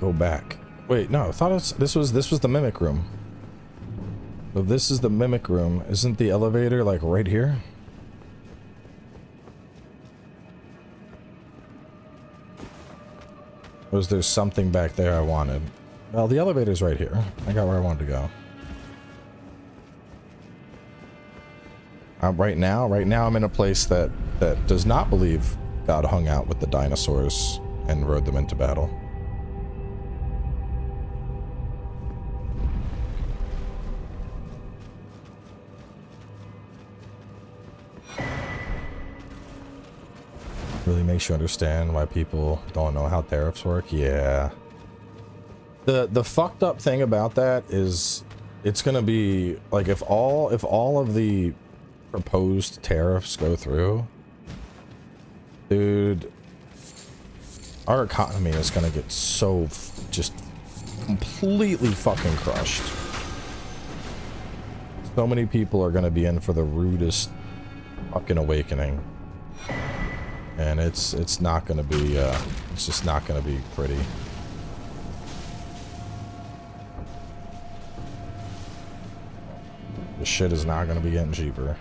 Go back. Wait, no, I thought this was the mimic room. So this is the mimic room. Isn't the elevator, like, right here? Or is there something back there I wanted? Well, the elevator's right here. I got where I wanted to go. Right now I'm in a place that does not believe God hung out with the dinosaurs and rode them into battle. Really makes you understand why people don't know how tariffs work. Yeah. The fucked up thing about that is it's gonna be like if all of the proposed tariffs go through, dude, our economy is gonna get so just completely fucking crushed. So many people are gonna be in for the rudest fucking awakening, and it's not gonna be it's just not gonna be pretty. This shit is not gonna be getting cheaper.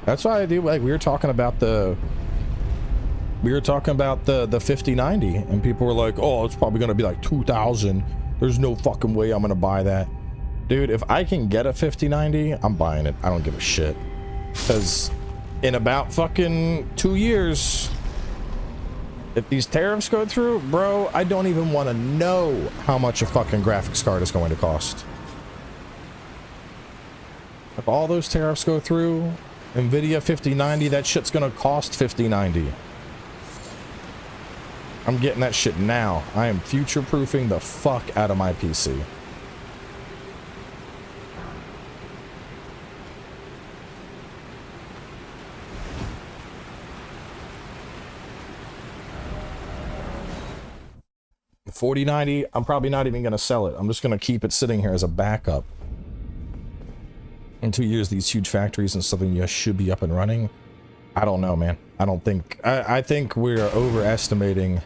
That's why I do, like, we were talking about the 5090, and people were like, oh, it's probably gonna be like 2,000. There's no fucking way I'm gonna buy that. Dude, if I can get a 5090, I'm buying it. I don't give a shit. Because in about fucking 2 years, if these tariffs go through, bro, I don't even want to know how much a fucking graphics card is going to cost. If all those tariffs go through, Nvidia 5090, that shit's gonna cost 5090. I'm getting that shit now. I am future-proofing the fuck out of my PC. The 4090, I'm probably not even gonna sell it. I'm just gonna keep it sitting here as a backup. In 2 years, these huge factories in Southern US should be up and running. I don't know, man. I don't think... I think we're overestimating...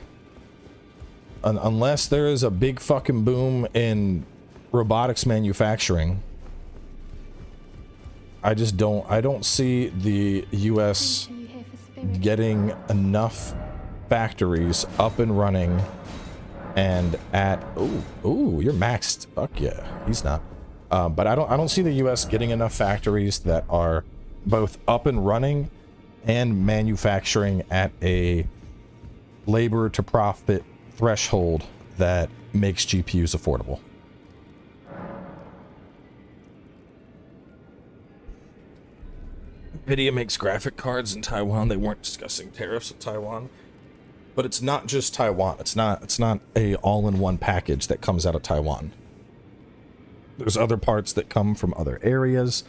Unless there is a big fucking boom in robotics manufacturing, I just don't... I don't see the US getting enough factories up and running and at... Ooh, you're maxed. Fuck yeah. He's not. But I don't see the US getting enough factories that are both up and running and manufacturing at a labor to profit threshold that makes GPUs affordable. Nvidia makes graphic cards in Taiwan. They weren't discussing tariffs with Taiwan, but it's not just Taiwan. It's not a all-in-one package that comes out of Taiwan. There's other parts that come from other areas,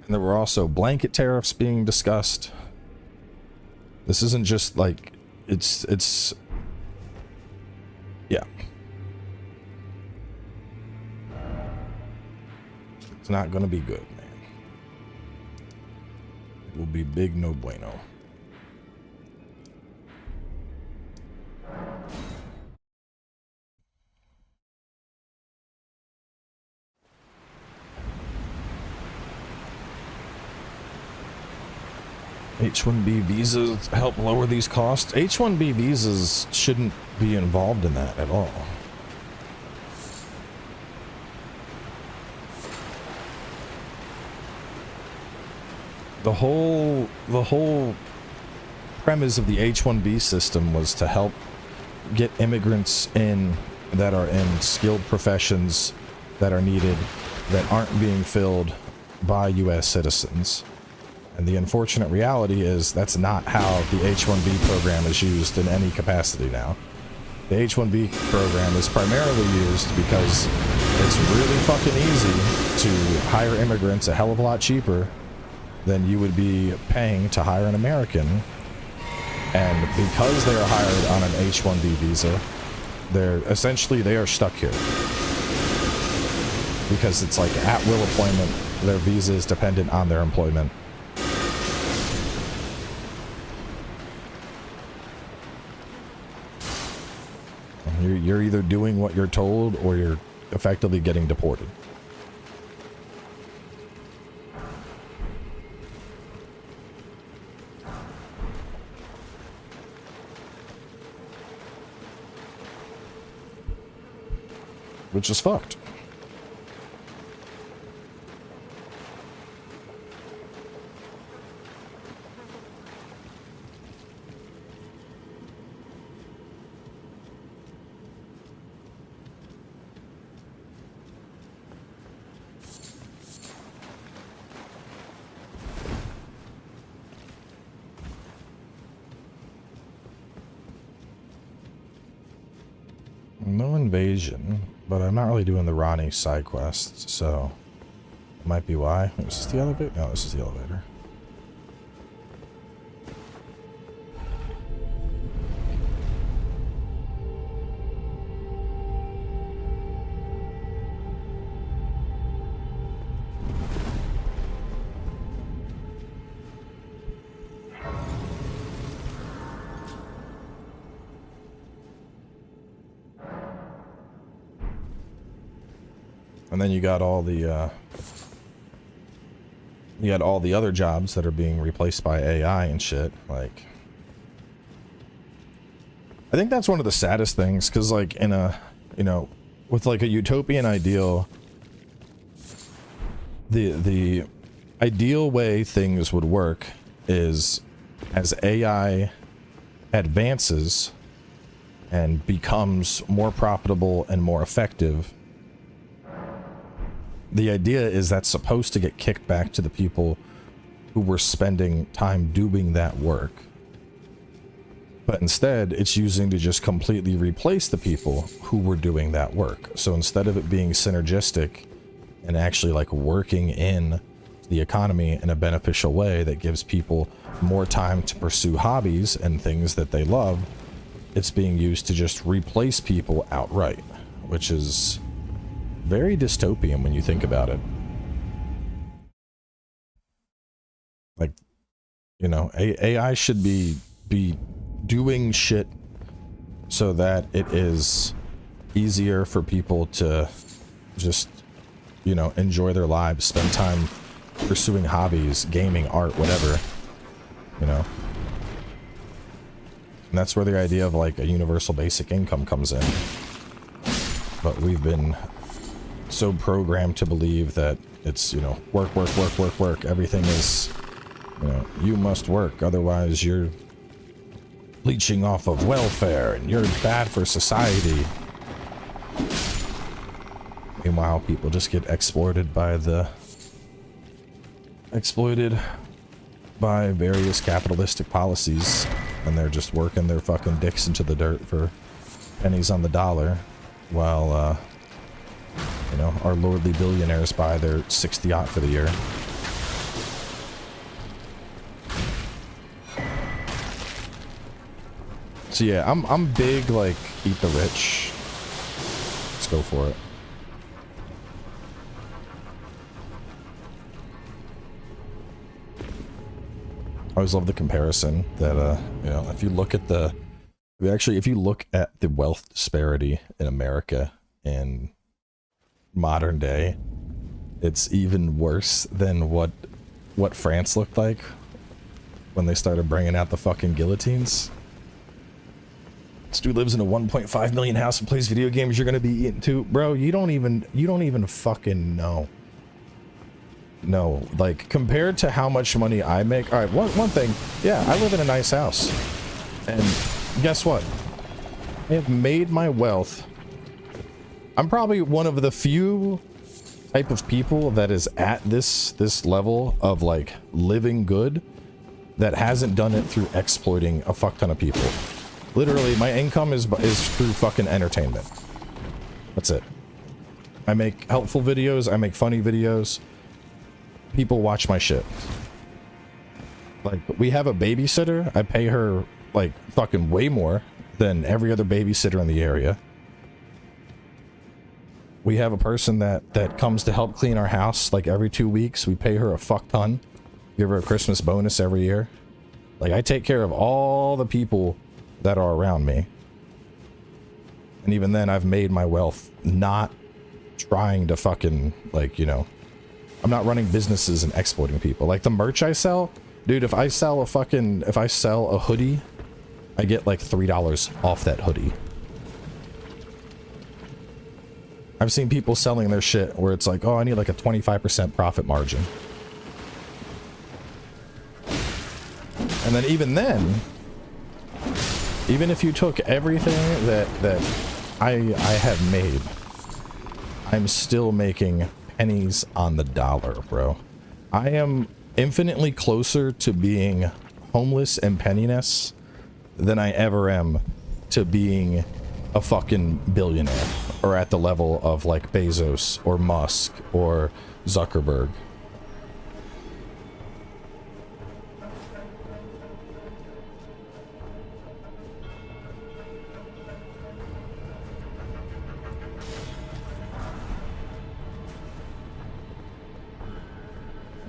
and there were also blanket tariffs being discussed. This isn't just like it's yeah. It's not gonna be good, man. It will be big no bueno. H-1B visas help lower these costs. H-1B visas shouldn't be involved in that at all. The whole premise of the H-1B system was to help get immigrants in that are in skilled professions that are needed, that aren't being filled by US citizens. And the unfortunate reality is that's not how the H-1B program is used in any capacity now. The H-1B program is primarily used because it's really fucking easy to hire immigrants a hell of a lot cheaper than you would be paying to hire an American. And because they are hired on an H-1B visa, they are stuck here. Because it's like at-will employment, their visa is dependent on their employment. You're either doing what you're told or you're effectively getting deported. which is fucked. No invasion, but I'm not really doing the Ronnie side quests, so it might be why. Is this the elevator? No, this is the elevator. And then you got all the other jobs that are being replaced by AI and shit. Like, I think that's one of the saddest things, because like in a, you know, with like a utopian ideal, the ideal way things would work is as AI advances and becomes more profitable and more effective, the idea is that's supposed to get kicked back to the people who were spending time doing that work. But instead, it's using to just completely replace the people who were doing that work. So instead of it being synergistic and actually like working in the economy in a beneficial way that gives people more time to pursue hobbies and things that they love, it's being used to just replace people outright, which is very dystopian when you think about it. Like, you know, AI should be doing shit so that it is easier for people to just, you know, enjoy their lives, spend time pursuing hobbies, gaming, art, whatever, you know. And that's where the idea of like a universal basic income comes in. But we've been so programmed to believe that it's, you know, work, everything is, you know, you must work, otherwise you're leeching off of welfare and you're bad for society. Meanwhile, people just get exploited by various capitalistic policies, and they're just working their fucking dicks into the dirt for pennies on the dollar, while you know, our lordly billionaires buy their 6th yacht for the year. So yeah, I'm big like eat the rich. Let's go for it. I always love the comparison that you know, if you look at the wealth disparity in America in modern day, it's even worse than what France looked like when they started bringing out the fucking guillotines. This dude lives in a 1.5 million house and plays video games. You're gonna be eating too, bro. You don't even fucking know. No, like compared to how much money I make. All right, one thing. Yeah, I live in a nice house, and guess what? I have made my wealth. I'm probably one of the few type of people that is at this level of like living good that hasn't done it through exploiting a fuck ton of people. Literally, my income is through fucking entertainment. That's it. I make helpful videos, I make funny videos. People watch my shit. Like, we have a babysitter. I pay her like fucking way more than every other babysitter in the area. We have a person that comes to help clean our house like every 2 weeks. We pay her a fuck ton. Give her a Christmas bonus every year. Like, I take care of all the people that are around me. And even then, I've made my wealth not trying to fucking, like, you know, I'm not running businesses and exploiting people. Like the merch I sell, dude, if I sell a hoodie, I get like $3 off that hoodie. I've seen people selling their shit where it's like, oh, I need like a 25% profit margin. And then even if you took everything that I have made, I'm still making pennies on the dollar, bro. I am infinitely closer to being homeless and penniless than I ever am to being a fucking billionaire, or at the level of like Bezos or Musk or Zuckerberg.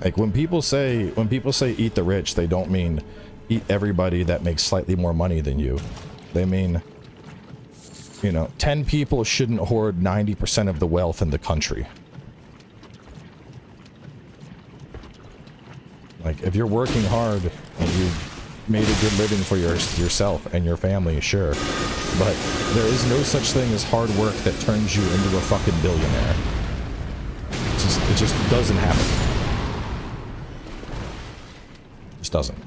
Like when people say eat the rich, they don't mean eat everybody that makes slightly more money than you. They mean, you know, 10 people shouldn't hoard 90% of the wealth in the country. Like if you're working hard and you've made a good living for yourself and your family, sure. But there is no such thing as hard work that turns you into a fucking billionaire. It just doesn't happen. Just doesn't.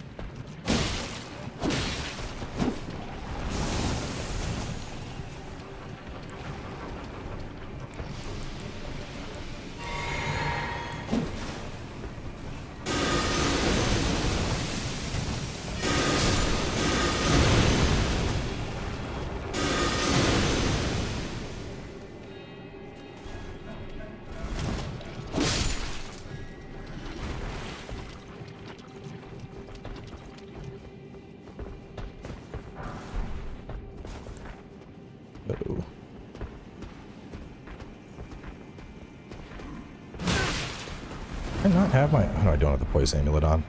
Have my... Oh, no, I don't have the poison amulet on.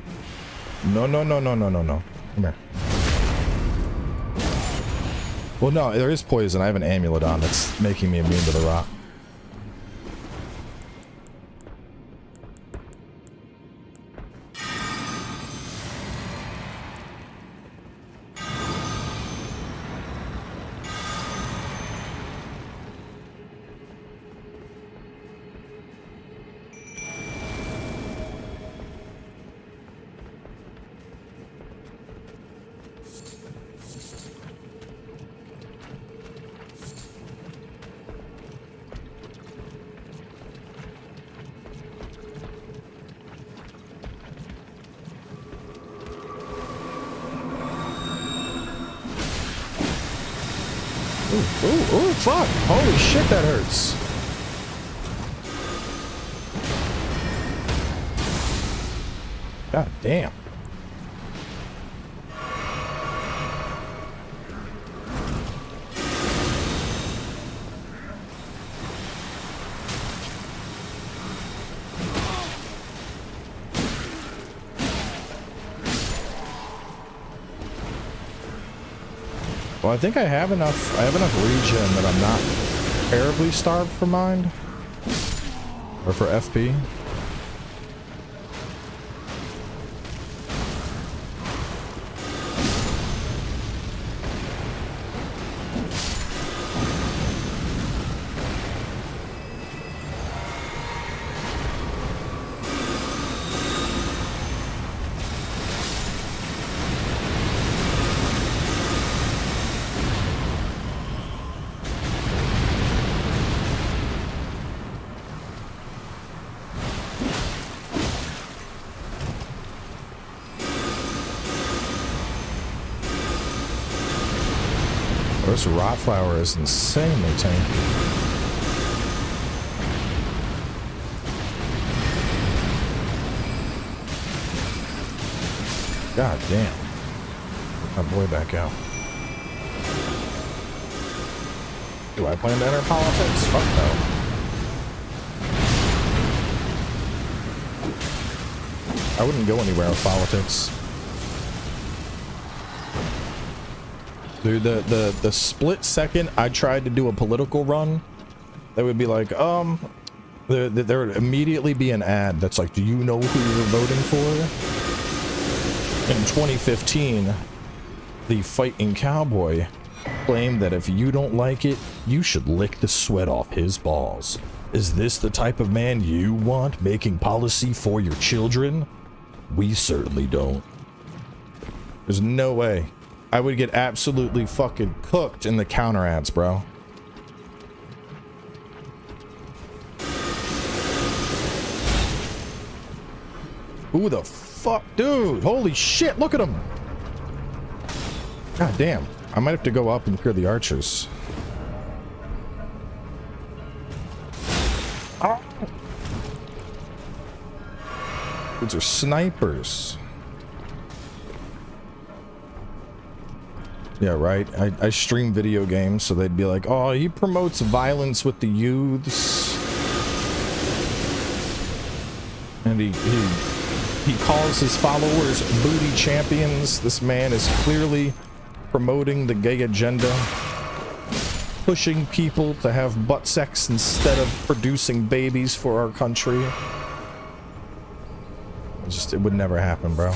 No. Come here. Well, no, there is poison. I have an amulet on that's making me immune to the rot. Ooh, fuck! Holy shit, that hurts! God damn. Well, I think I have enough regen that I'm not terribly starved for mind. Or for FP. This rot flower is insanely tanky. God damn. Get my boy back out. Do I plan to enter politics? Fuck no. I wouldn't go anywhere with politics. Dude, the split second I tried to do a political run, that would be like, there would immediately be an ad that's like, do you know who you're voting for? In 2015, the Fighting Cowboy claim that if you don't like it, you should lick the sweat off his balls. Is this the type of man you want making policy for your children? We certainly don't. There's no way. I would get absolutely fucking cooked in the counter ads, bro. Who the fuck? Dude, holy shit, look at him. God damn. I might have to go up and clear the archers. Oh. These are snipers. Yeah, right. I stream video games, so they'd be like, oh, he promotes violence with the youths. And he calls his followers booty champions. This man is clearly promoting the gay agenda, pushing people to have butt sex instead of producing babies for our country. It would never happen, bro.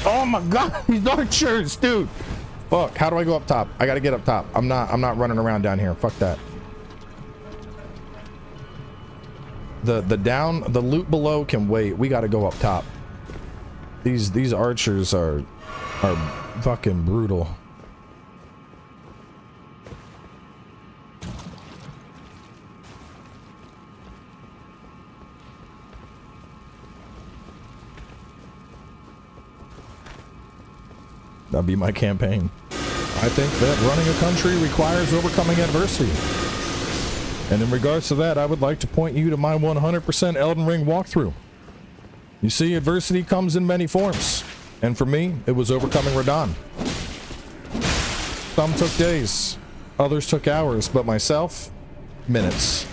Oh my god, these archers, dude. Fuck, how do I go up top? I gotta get up top. I'm not running around down here. Fuck that. The loot below can wait. We gotta go up top. These archers are fucking brutal. That'd be my campaign. I think that running a country requires overcoming adversity. And in regards to that, I would like to point you to my 100% Elden Ring walkthrough. You see, adversity comes in many forms. And for me, it was overcoming Radahn. Some took days, others took hours, but myself, minutes.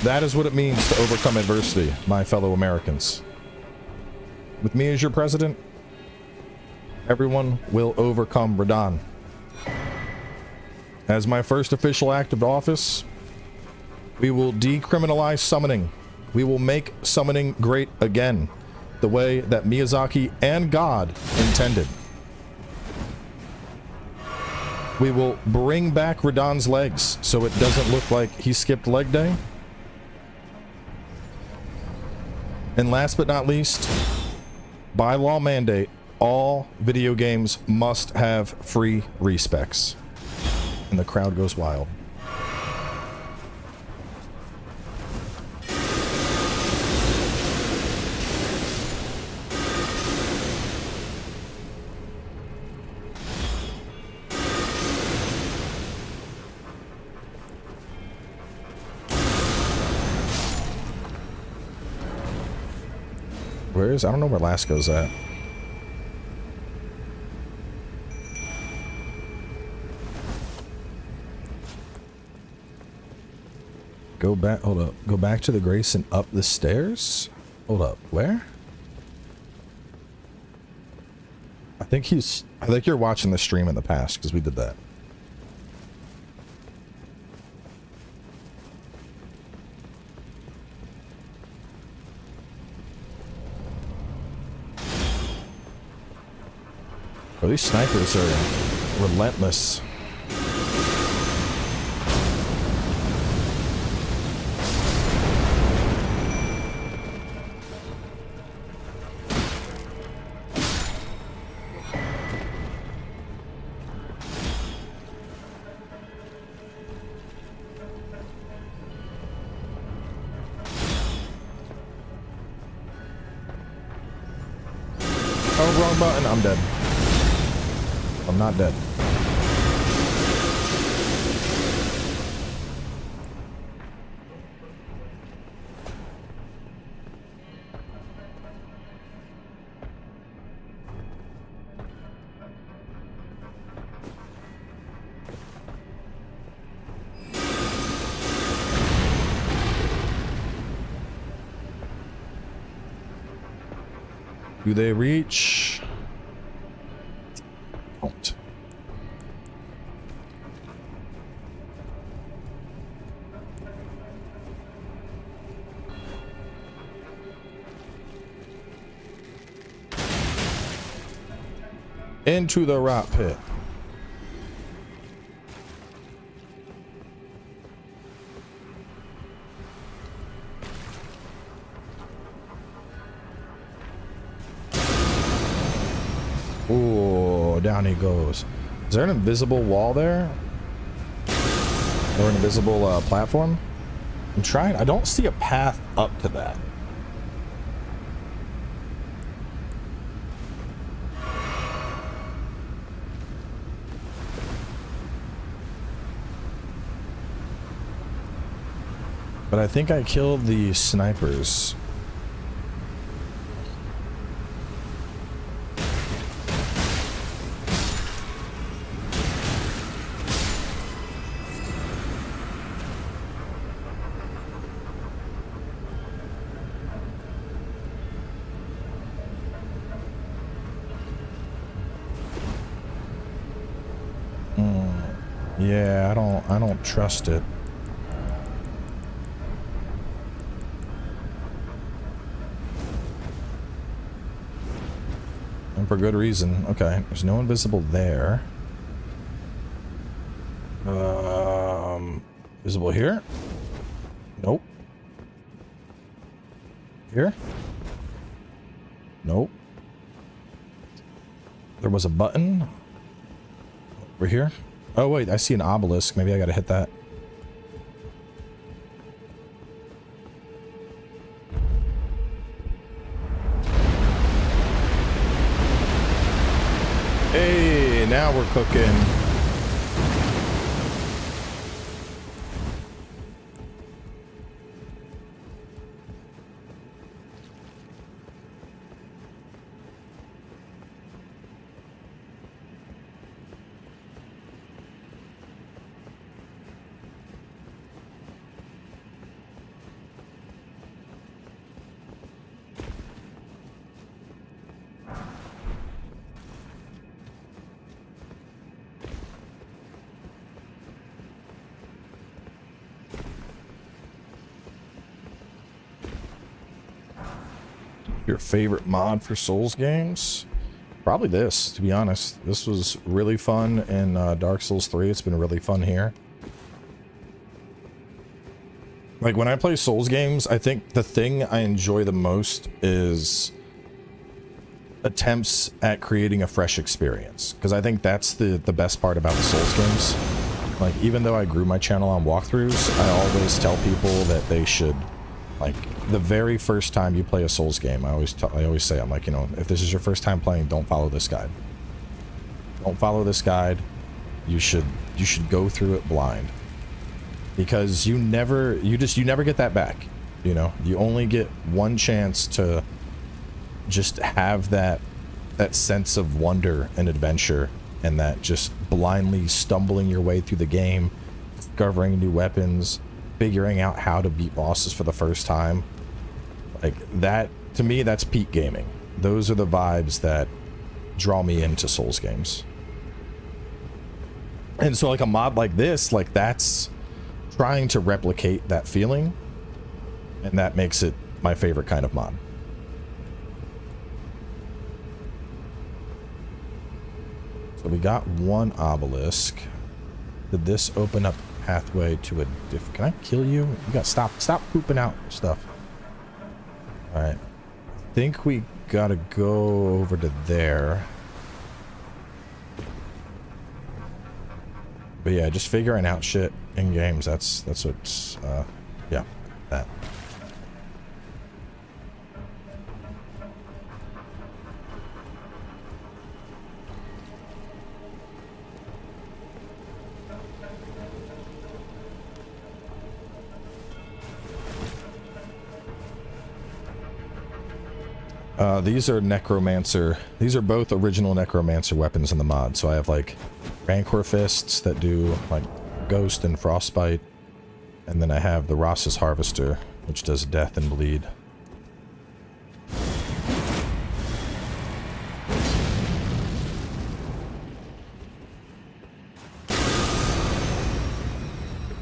That is what it means to overcome adversity, my fellow Americans. With me as your president, everyone will overcome Radahn. As my first official act of office, we will decriminalize summoning. We will make summoning great again, the way that Miyazaki and God intended. We will bring back Radahn's legs so it doesn't look like he skipped leg day. And last but not least, by law mandate, all video games must have free respecs. And the crowd goes wild. Where is? I don't know where Lasco's at. Go back, hold up. Go back to the Grace and up the stairs? Hold up, where? I think you're watching the stream in the past, because we did that. Oh, these snipers are relentless. Oh, wrong button. I'm dead. I'm not dead. Do they reach? Don't. Into the rot pit. Ooh, down he goes. Is there an invisible wall there? Or an invisible platform? I'm trying. I don't see a path up to that. But I think I killed the snipers. Yeah, I don't trust it. And for good reason. Okay, there's no invisible there. Visible here? Nope. Here? Nope. There was a button over here. Oh wait, I see an obelisk. Maybe I gotta hit that. Hey, now we're cooking. Your favorite mod for Souls games? Probably this, to be honest. This was really fun in Dark Souls 3. It's been really fun here. Like, when I play Souls games, I think the thing I enjoy the most is attempts at creating a fresh experience. Because I think that's the best part about the Souls games. Like, even though I grew my channel on walkthroughs, I always tell people that they should, like, the very first time you play a Souls game, I always say, I'm like, you know, if this is your first time playing, don't follow this guide. Don't follow this guide. You should go through it blind. Because you never get that back. You know, you only get one chance to just have that sense of wonder and adventure, and that just blindly stumbling your way through the game, discovering new weapons, figuring out how to beat bosses for the first time. Like, that, to me, that's peak gaming. Those are the vibes that draw me into Souls games. And so, like, a mod like this, like, that's trying to replicate that feeling, and that makes it my favorite kind of mod. So we got one obelisk. Did this open up a pathway to a can I kill you? You got stop pooping out stuff. All right, I think we gotta go over to there. But yeah, just figuring out shit in games, that's what's yeah, that. These are Necromancer. These are both original Necromancer weapons in the mod. So I have like Rancor Fists that do like Ghost and Frostbite. And then I have the Ross's Harvester, which does Death and Bleed.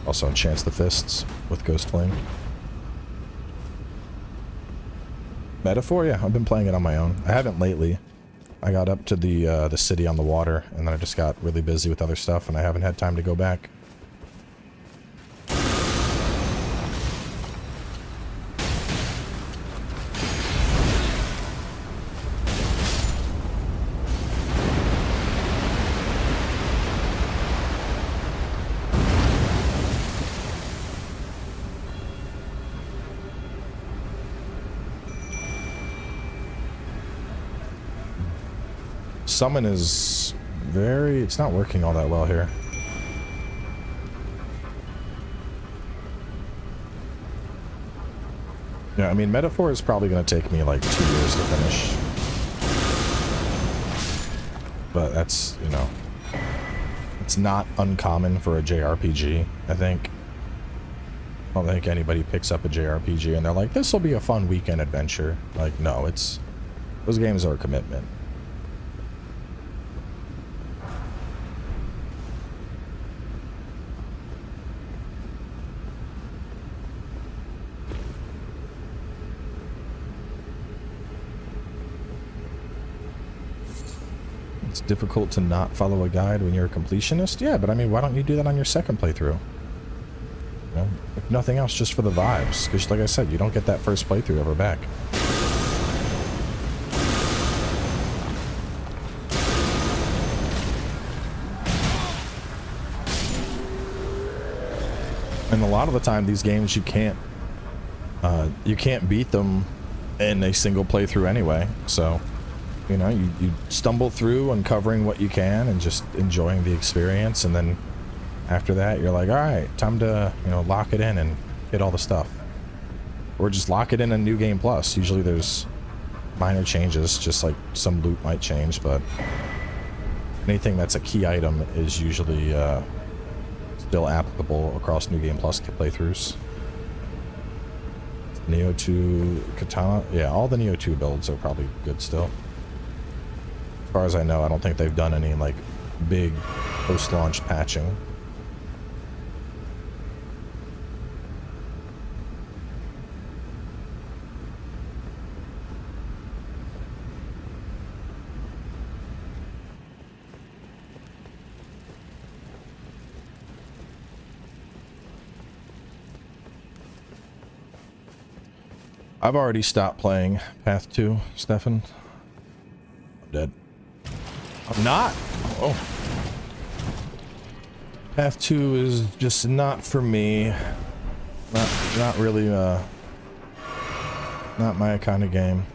Also enchants the fists with Ghost Flame. Metaphor, yeah, I've been playing it on my own. I haven't lately. I got up to the city on the water, and then I just got really busy with other stuff, and I haven't had time to go back. Summon is very... it's not working all that well here. Yeah, I mean, Metaphor is probably going to take me like 2 years to finish. But that's, you know... it's not uncommon for a JRPG, I think. I don't think anybody picks up a JRPG and they're like, this will be a fun weekend adventure. Like, no, it's... those games are a commitment. Difficult to not follow a guide when you're a completionist? Yeah, but I mean, why don't you do that on your second playthrough? You know, if nothing else, just for the vibes. Because like I said, you don't get that first playthrough ever back. And a lot of the time, these games, you can't beat them in a single playthrough anyway, so... you know, you stumble through uncovering what you can and just enjoying the experience, and then after that you're like, all right, time to, you know, lock it in and get all the stuff, or just lock it in a New Game Plus. Usually there's minor changes, just like some loot might change, but anything that's a key item is usually still applicable across New Game Plus playthroughs. Neo 2 Katana, yeah, all the Neo 2 builds are probably good still. As far as I know, I don't think they've done any, like, big post-launch patching. I've already stopped playing Path 2, Stefan. I'm dead. I'm not. Oh. Path 2 is just not for me. Not really, not my kind of game.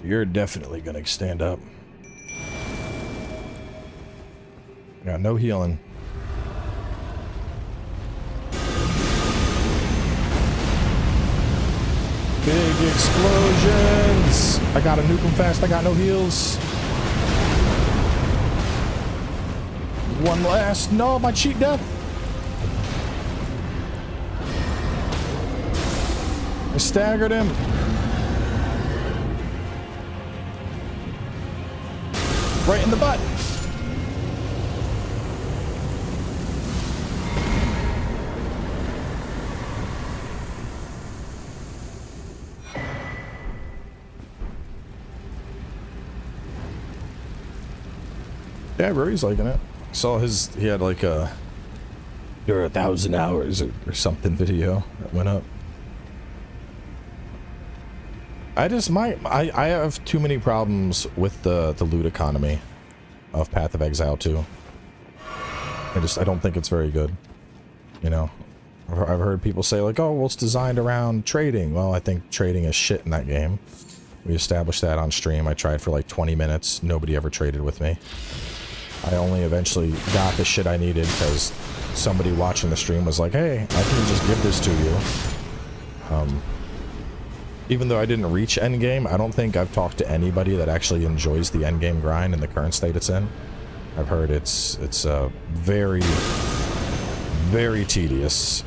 You're definitely gonna stand up. Got no healing. Big explosions! I gotta nuke them fast, I got no heals. One last, no, my cheat death. I staggered him. Right in the butt. Yeah, Rory's liking it. Saw he had like a, "You're 1,000 hours" or something video that went up. I have too many problems with the loot economy of Path of Exile 2. I don't think it's very good. You know, I've heard people say like, "Oh, well, it's designed around trading." Well, I think trading is shit in that game. We established that on stream. I tried for like 20 minutes. Nobody ever traded with me. I only eventually got the shit I needed because somebody watching the stream was like, "Hey, I can just give this to you." Even though I didn't reach endgame, I don't think I've talked to anybody that actually enjoys the endgame grind in the current state it's in. I've heard it's very, very tedious.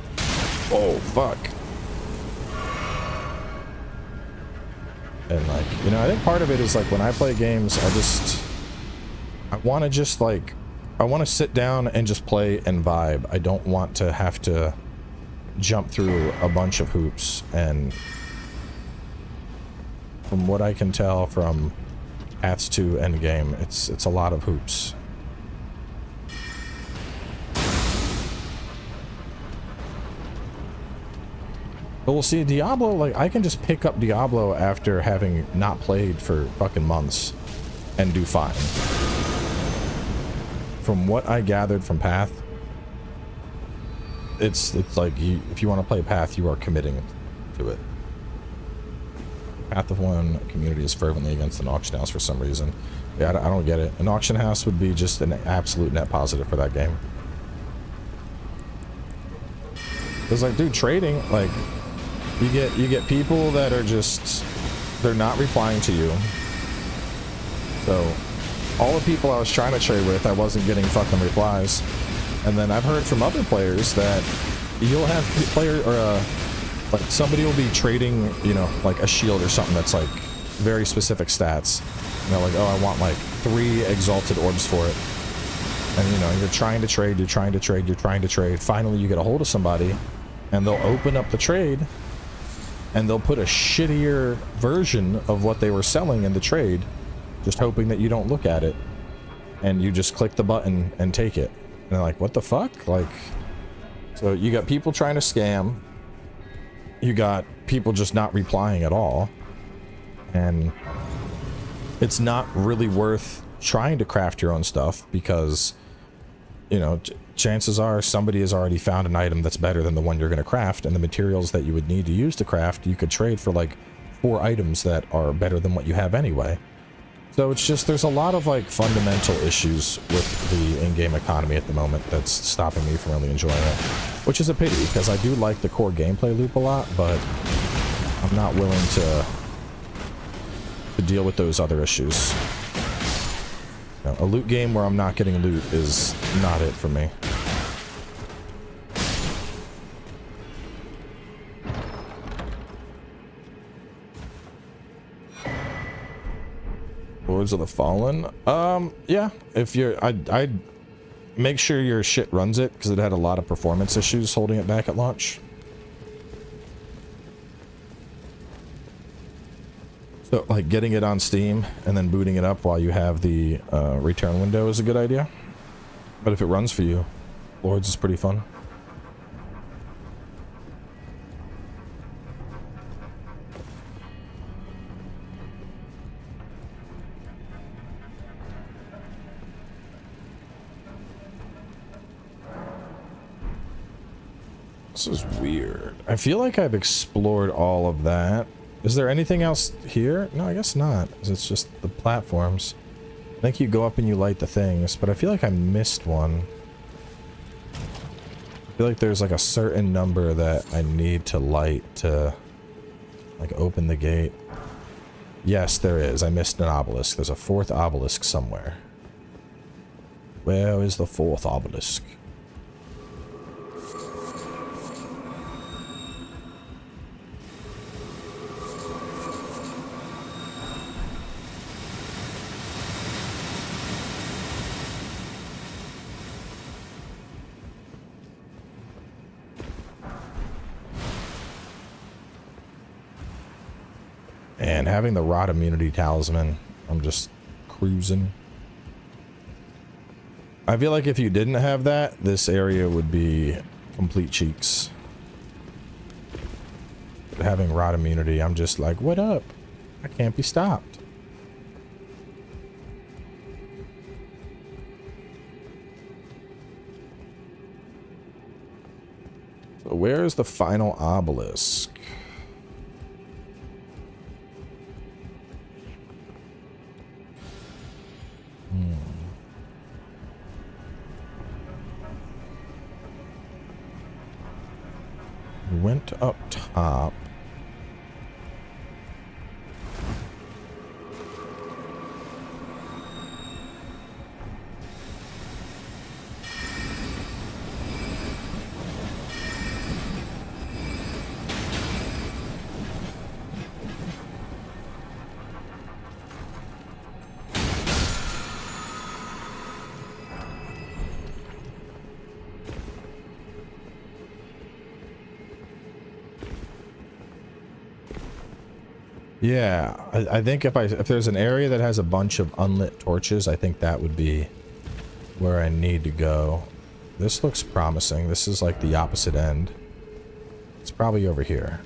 Oh, fuck. And like, you know, I think part of it is like when I play games, I want to just like, I want to sit down and just play and vibe. I don't want to have to jump through a bunch of hoops and from what I can tell from paths to endgame, it's a lot of hoops. But we'll see. Diablo, like, I can just pick up Diablo after having not played for fucking months and do fine. From what I gathered from Path, it's like if you want to play Path, you are committing to it. Path of One community is fervently against an auction house for some reason. Yeah, I don't get it. An auction house would be just an absolute net positive for that game. It's like, dude, trading, like, you get people that are just, they're not replying to you. So all the people I was trying to trade with, I wasn't getting fucking replies. And then I've heard from other players that you'll have like somebody will be trading, you know, like a shield or something that's like very specific stats. You know, like, oh, I want like 3 exalted orbs for it. And you know, you're trying to trade, you're trying to trade, you're trying to trade. Finally, you get a hold of somebody and they'll open up the trade and they'll put a shittier version of what they were selling in the trade, just hoping that you don't look at it. And you just click the button and take it. And they're like, what the fuck? Like, so you got people trying to scam. You got people just not replying at all. And it's not really worth trying to craft your own stuff because, you know, chances are somebody has already found an item that's better than the one you're going to craft, and the materials that you would need to use to craft, you could trade for like 4 items that are better than what you have anyway. So it's just, there's a lot of like fundamental issues with the in-game economy at the moment that's stopping me from really enjoying it, which is a pity because I do like the core gameplay loop a lot, but I'm not willing to deal with those other issues. You know, a loot game where I'm not getting loot is not it for me. Lords of the Fallen? Yeah. If you're... I'd make sure your shit runs it, because it had a lot of performance issues holding it back at launch. So, like, getting it on Steam and then booting it up while you have the return window is a good idea. But if it runs for you, Lords is pretty fun. This is weird. I feel like I've explored all of that. Is there anything else here? No, I guess not. It's just the platforms. I think you go up and you light the things, but I feel like I missed one. I feel like there's like a certain number that I need to light to like open the gate. Yes, there is. I missed an obelisk. There's a 4th obelisk somewhere. Where is the 4th obelisk? And having the rot immunity talisman, I'm just cruising. I feel like if you didn't have that, this area would be complete cheeks. But having rot immunity, I'm just like, what up? I can't be stopped. So where is the final obelisk? Went up top. Yeah, I think if there's an area that has a bunch of unlit torches, I think that would be where I need to go. This looks promising. This is like the opposite end. It's probably over here.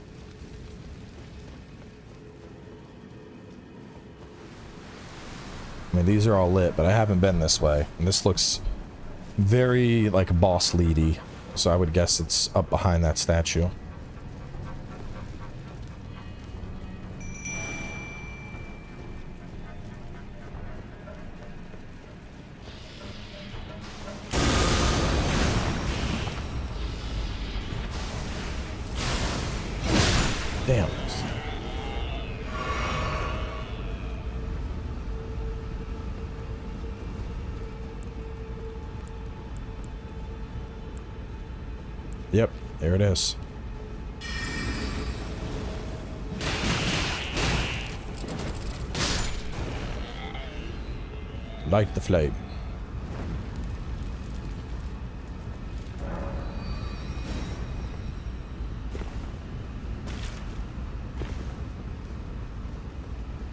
I mean, these are all lit, but I haven't been this way. And this looks very, like, boss leady. So I would guess it's up behind that statue. Damn. Yep, there it is. Light the flame.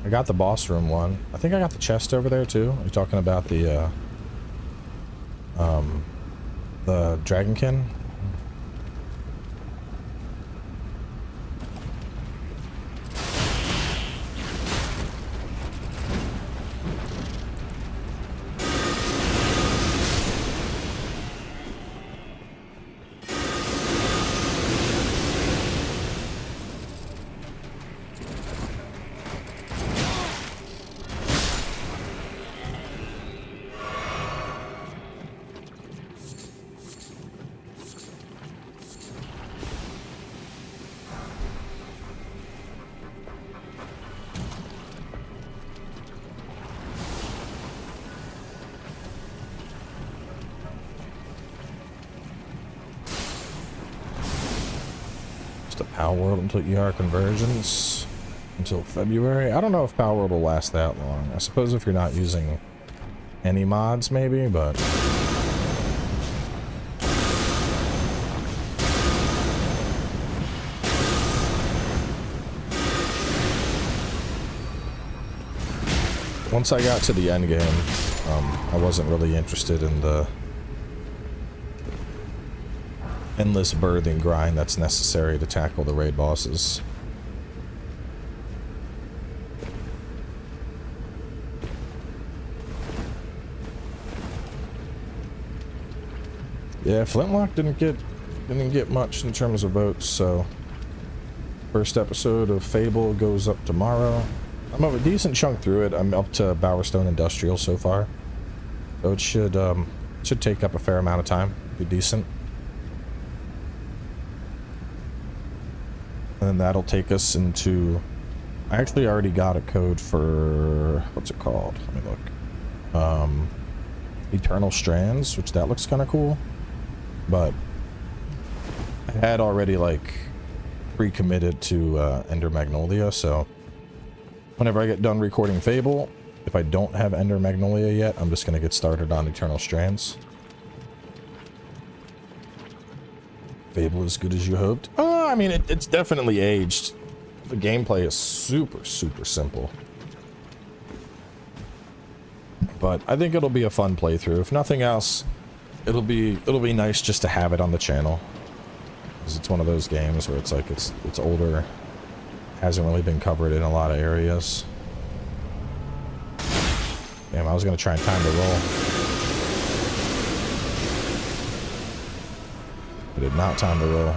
I got the boss room one. I think I got the chest over there too. Are you talking about the dragonkin? Power World until ER Convergence until February. I don't know if Power World will last that long. I suppose if you're not using any mods, maybe, but once I got to the end game, I wasn't really interested in the endless birthing grind that's necessary to tackle the raid bosses. Yeah, Flintlock didn't get much in terms of votes, so first episode of Fable goes up tomorrow. I'm a decent chunk through it. I'm up to Bowerstone Industrial so far, so it should take up a fair amount of time. Be decent. And that'll take us into... I actually already got a code for... what's it called? Let me look. Eternal Strands, which that looks kind of cool. But I had already, like, pre-committed to Ender Magnolia, so whenever I get done recording Fable, if I don't have Ender Magnolia yet, I'm just going to get started on Eternal Strands. Fable as good as you hoped? I mean, it's definitely aged. The gameplay is super, super simple. But I think it'll be a fun playthrough. If nothing else, it'll be nice just to have it on the channel. Because it's one of those games where it's like it's older, hasn't really been covered in a lot of areas. Damn, I was gonna try and time the roll. I did not time the roll.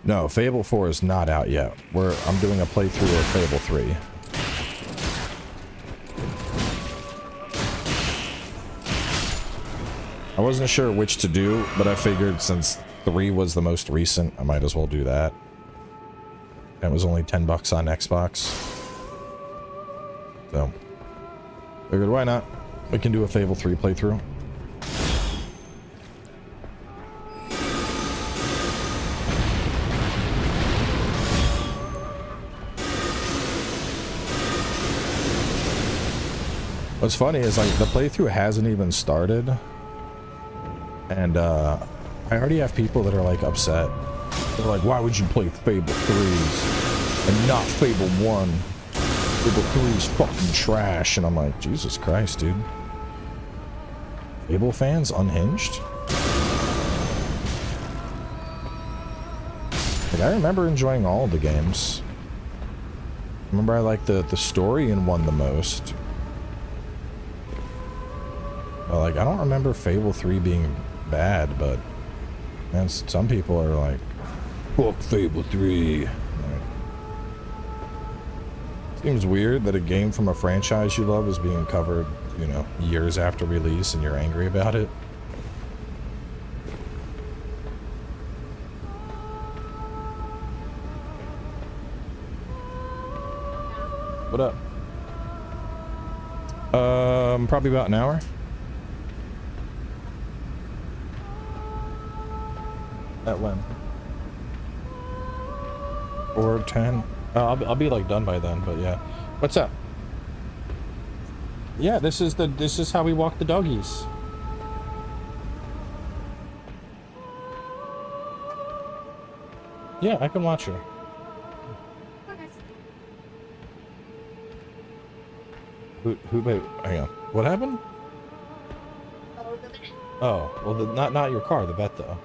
No, Fable 4 is not out yet. I'm doing a playthrough of Fable 3. I wasn't sure which to do, but I figured since 3 was the most recent, I might as well do that. And it was only $10 on Xbox. So, figured why not? We can do a Fable 3 playthrough. What's funny is, like, the playthrough hasn't even started, and I already have people that are, like, upset. They're like, why would you play Fable 3s? and not Fable 1. Fable 3 is fucking trash. And I'm like, Jesus Christ, dude. Fable fans unhinged? Like, I remember enjoying all of the games. I remember I liked the story in one the most. But like, I don't remember Fable 3 being bad, but man, some people are like, fuck Fable 3. Like, seems weird that a game from a franchise you love is being covered, you know, years after release and you're angry about it. What up? Probably about an hour. At when? Or 10? I'll be like done by then, but yeah. What's up? Yeah, this is how we walk the doggies. Yeah, I can watch her. Wait, hang on. What happened? Oh, well, not your car, the vet, though.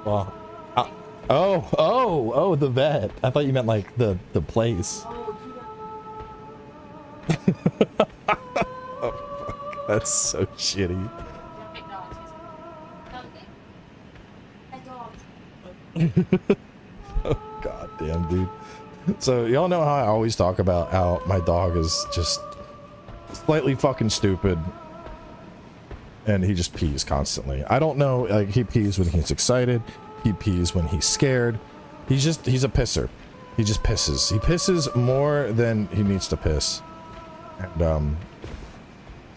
Well, oh, the vet. I thought you meant like the place. Oh, fuck. That's so shitty. Oh, goddamn, dude. So y'all know how I always talk about how my dog is just slightly fucking stupid and he just pees constantly. I don't know, like, he pees when he's excited, he pees when he's scared. He's a pisser. He just pisses. He pisses more than he needs to piss. And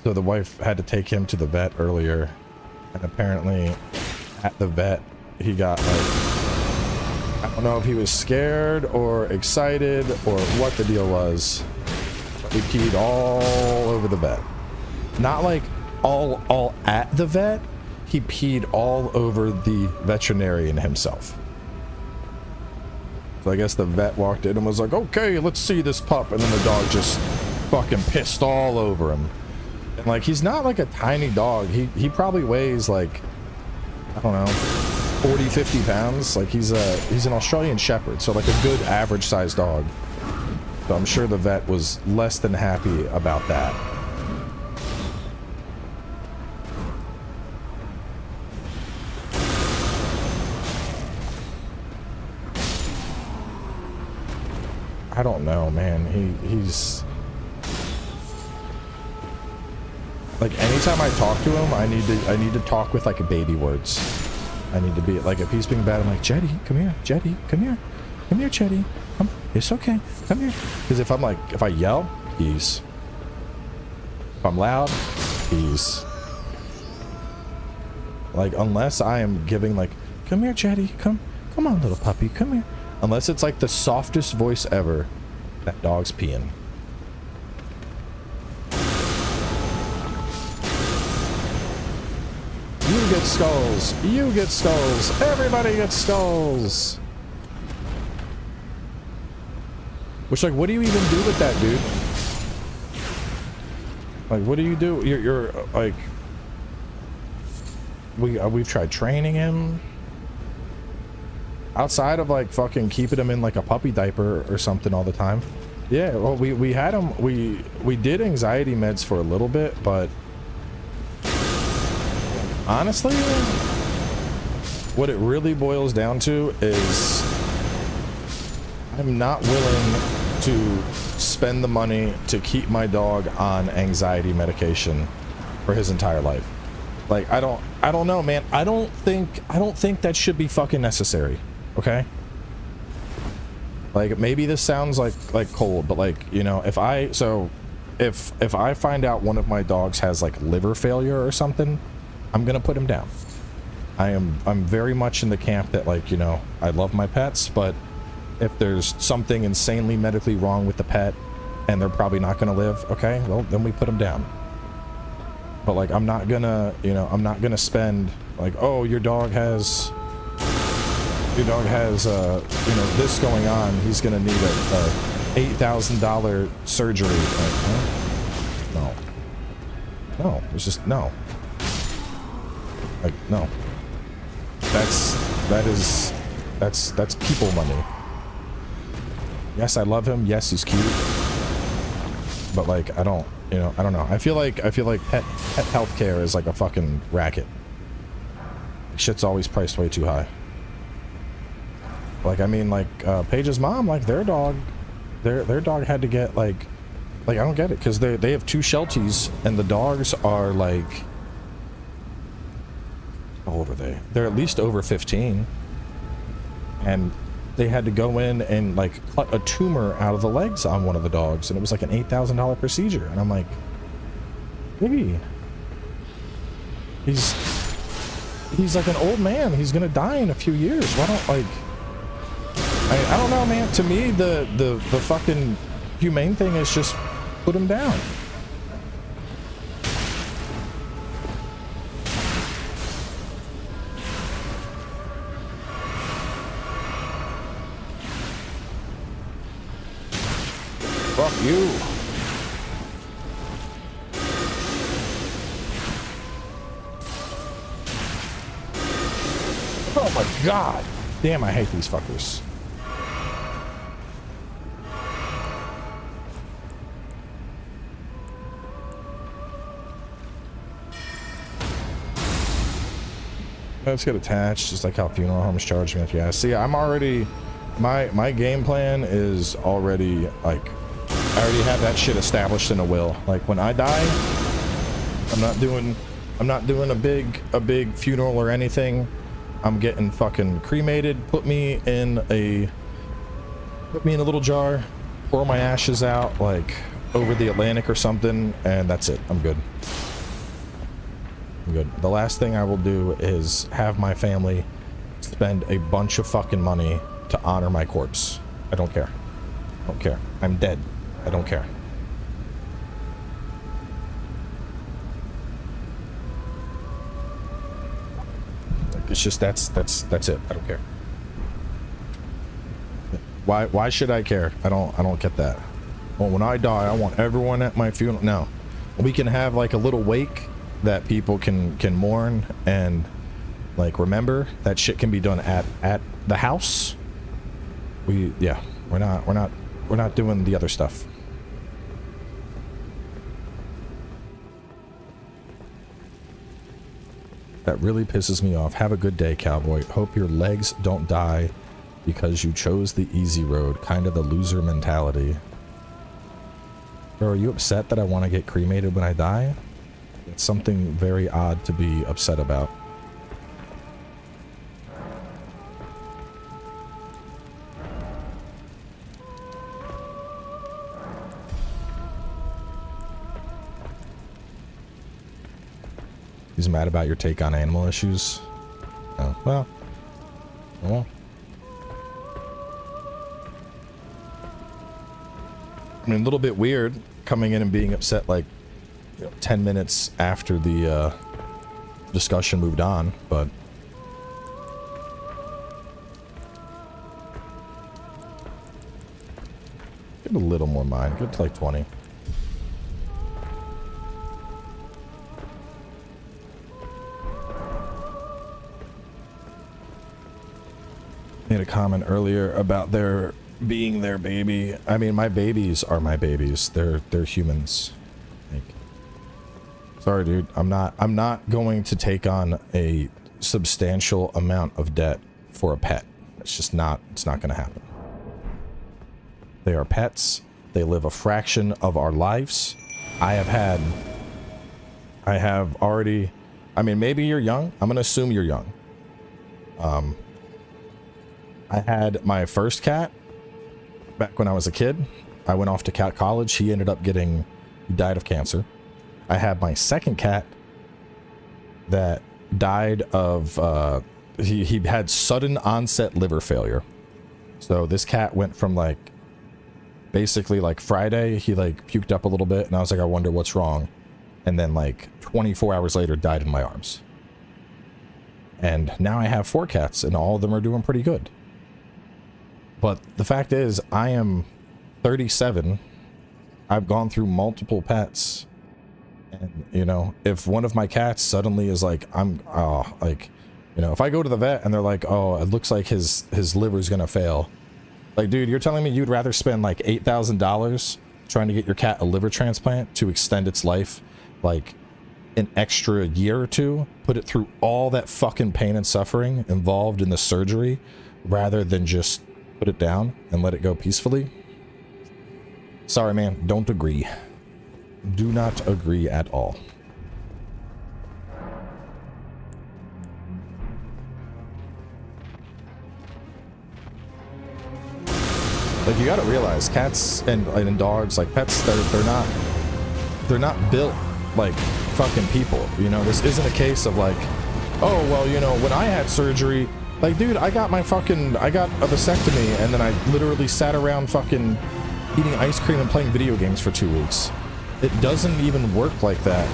so the wife had to take him to the vet earlier, and apparently at the vet he got like, I don't know if he was scared or excited or what the deal was. He peed all over the vet. Not like all at the vet. He peed all over the veterinarian himself. So I guess the vet walked in and was like, okay, let's see this pup. And then the dog just fucking pissed all over him. And like, he's not like a tiny dog. He probably weighs like, I don't know, 40, 50 pounds. Like he's an Australian Shepherd, so like a good average sized dog. So I'm sure the vet was less than happy about that. I don't know, man. He's like, anytime I talk to him, I need to talk with like baby words. I need to be like, if he's being bad, I'm like, Jetty, come here, Jetty, come here, Jetty, come, it's okay, come here. Because if I yell, he's. If I'm loud, he's. Like, unless I am giving like, come here, Jetty, come on, little puppy, come here. Unless it's like the softest voice ever, that dog's peeing. You get skulls. You get skulls. Everybody gets skulls. Which, like, what do you even do with that, dude? Like, what do you do? You're like, we've tried training him. Outside of like fucking keeping him in like a puppy diaper or something all the time. Yeah, well, we had him. We did anxiety meds for a little bit, but honestly, what it really boils down to is I'm not willing to spend the money to keep my dog on anxiety medication for his entire life. Like, I don't know, man. I don't think that should be fucking necessary. Okay? Like, maybe this sounds like cold, but like, you know, if I find out one of my dogs has like liver failure or something, I'm gonna put him down. I'm very much in the camp that, like, you know, I love my pets, but if there's something insanely medically wrong with the pet and they're probably not gonna live, okay, well, then we put them down. But like, I'm not gonna, you know, I'm not gonna spend like, oh, your dog has Your dog has, you know, this going on. He's gonna need a $8,000 surgery. Like, huh? No. No, it's just no. Like, no. That's people money. Yes, I love him. Yes, he's cute. But like, I don't know. I feel like pet healthcare is like a fucking racket. Shit's always priced way too high. Like, I mean, like, Paige's mom, like, their dog had to get, like, I don't get it, because they have 2 Shelties, and the dogs are, like, how old are they? They're at least over 15. And they had to go in and, like, cut a tumor out of the legs on one of the dogs, and it was, like, an $8,000 procedure. And I'm like, baby, he's like an old man. He's gonna die in a few years. Why don't, like... I don't know, man. To me, the fucking humane thing is just put him down. Fuck you. Oh my god. Damn, I hate these fuckers. Let's get attached, just like how funeral homes charge me. Yeah, see, I'm already, my game plan is already, like, I already have that shit established in a will. Like, when I die, I'm not doing a big funeral or anything. I'm getting fucking cremated. Put me in a little jar, pour my ashes out, like, over the Atlantic or something, and that's it. I'm good. Good. The last thing I will do is have my family spend a bunch of fucking money to honor my corpse. I don't care. I don't care. I'm dead. I don't care. It's just that's it. I don't care. Why should I care? I don't get that. Well, when I die, I want everyone at my funeral. No. We can have like a little wake that people can mourn and like remember. That shit can be done at the house. We're not doing the other stuff. That really pisses me off. Have a good day, cowboy. Hope your legs don't die because you chose the easy road. Kind of the loser mentality. Bro, are you upset that I want to get cremated when I die? It's something very odd to be upset about. He's mad about your take on animal issues? Oh, well. I mean, a little bit weird coming in and being upset like 10 minutes after the discussion moved on, but get a little more mind. Get to like 20. Made a comment earlier about their being their baby. I mean, my babies are my babies. They're humans. Like, sorry, dude. I'm not going to take on a substantial amount of debt for a pet. It's just not. It's not going to happen. They are pets. They live a fraction of our lives. I have already. I mean, maybe you're young. I'm going to assume you're young. I had my first cat back when I was a kid. I went off to cat college. He died of cancer. I had my second cat that died of, he had sudden onset liver failure. So this cat went from like, basically like Friday, he like puked up a little bit and I was like, I wonder what's wrong. And then like 24 hours later died in my arms. And now I have 4 cats, and all of them are doing pretty good. But the fact is, I am 37. I've gone through multiple pets. And, you know, if one of my cats suddenly is like, you know, if I go to the vet and they're like, oh, it looks like his liver's gonna fail. Like, dude, you're telling me you'd rather spend like $8,000 trying to get your cat a liver transplant to extend its life, like, an extra year or two, put it through all that fucking pain and suffering involved in the surgery, rather than just put it down and let it go peacefully? Sorry, man, don't agree. Do not agree at all. Like, you gotta realize, cats and dogs, like pets, they're not built like fucking people. You know, this isn't a case of like, oh, well, you know, when I had surgery, like, dude, I got a vasectomy, and then I literally sat around fucking eating ice cream and playing video games for 2 weeks. It doesn't even work like that.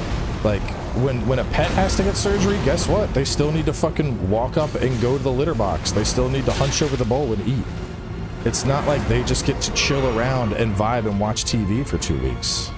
Like, when a pet has to get surgery, guess what? They still need to fucking walk up and go to the litter box. They still need to hunch over the bowl and eat. It's not like they just get to chill around and vibe and watch TV for 2 weeks.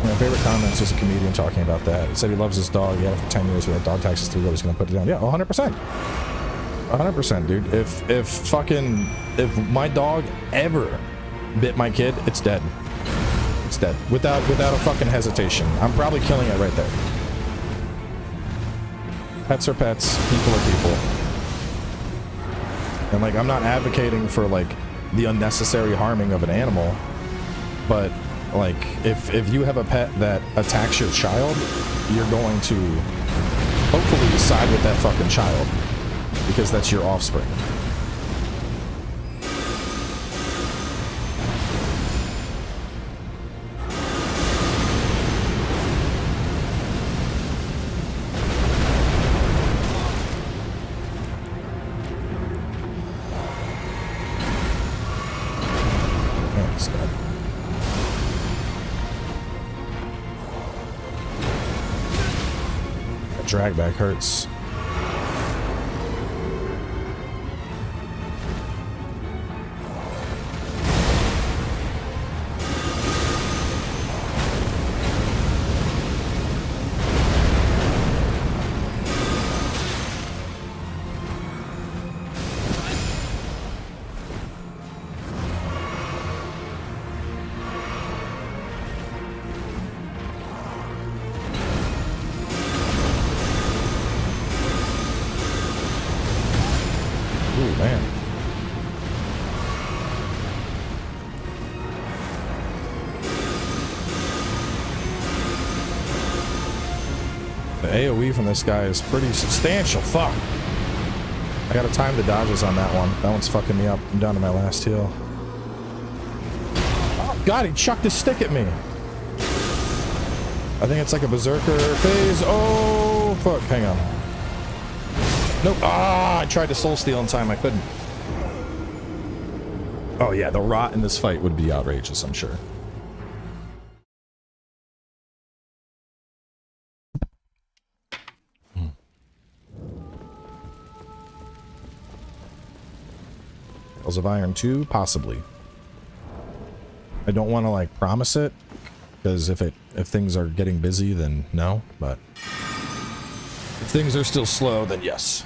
My favorite comments was a comedian talking about that. He said he loves his dog. He had it for 10 years. We had dog taxes 3 years. He's gonna put it down. Yeah, 100%. 100%, dude. If my dog ever bit my kid, it's dead. It's dead. Without a fucking hesitation. I'm probably killing it right there. Pets are pets. People are people. And, like, I'm not advocating for, like, the unnecessary harming of an animal, but, like, if you have a pet that attacks your child, you're going to hopefully side with that fucking child, because that's your offspring. Thanks, God. That drag back hurts. Ooh, man. The AoE from this guy is pretty substantial. Fuck. I gotta time the dodges on that one. That one's fucking me up. I'm down to my last heal. Oh, God, he chucked his stick at me. I think it's like a berserker phase. Oh, fuck. Hang on. Nope. Ah, I tried to soul steal in time. I couldn't. Oh, yeah. The rot in this fight would be outrageous, I'm sure. Tales of Iron 2? Possibly. I don't want to, like, promise it, because if things are getting busy, then no, but if things are still slow, then yes.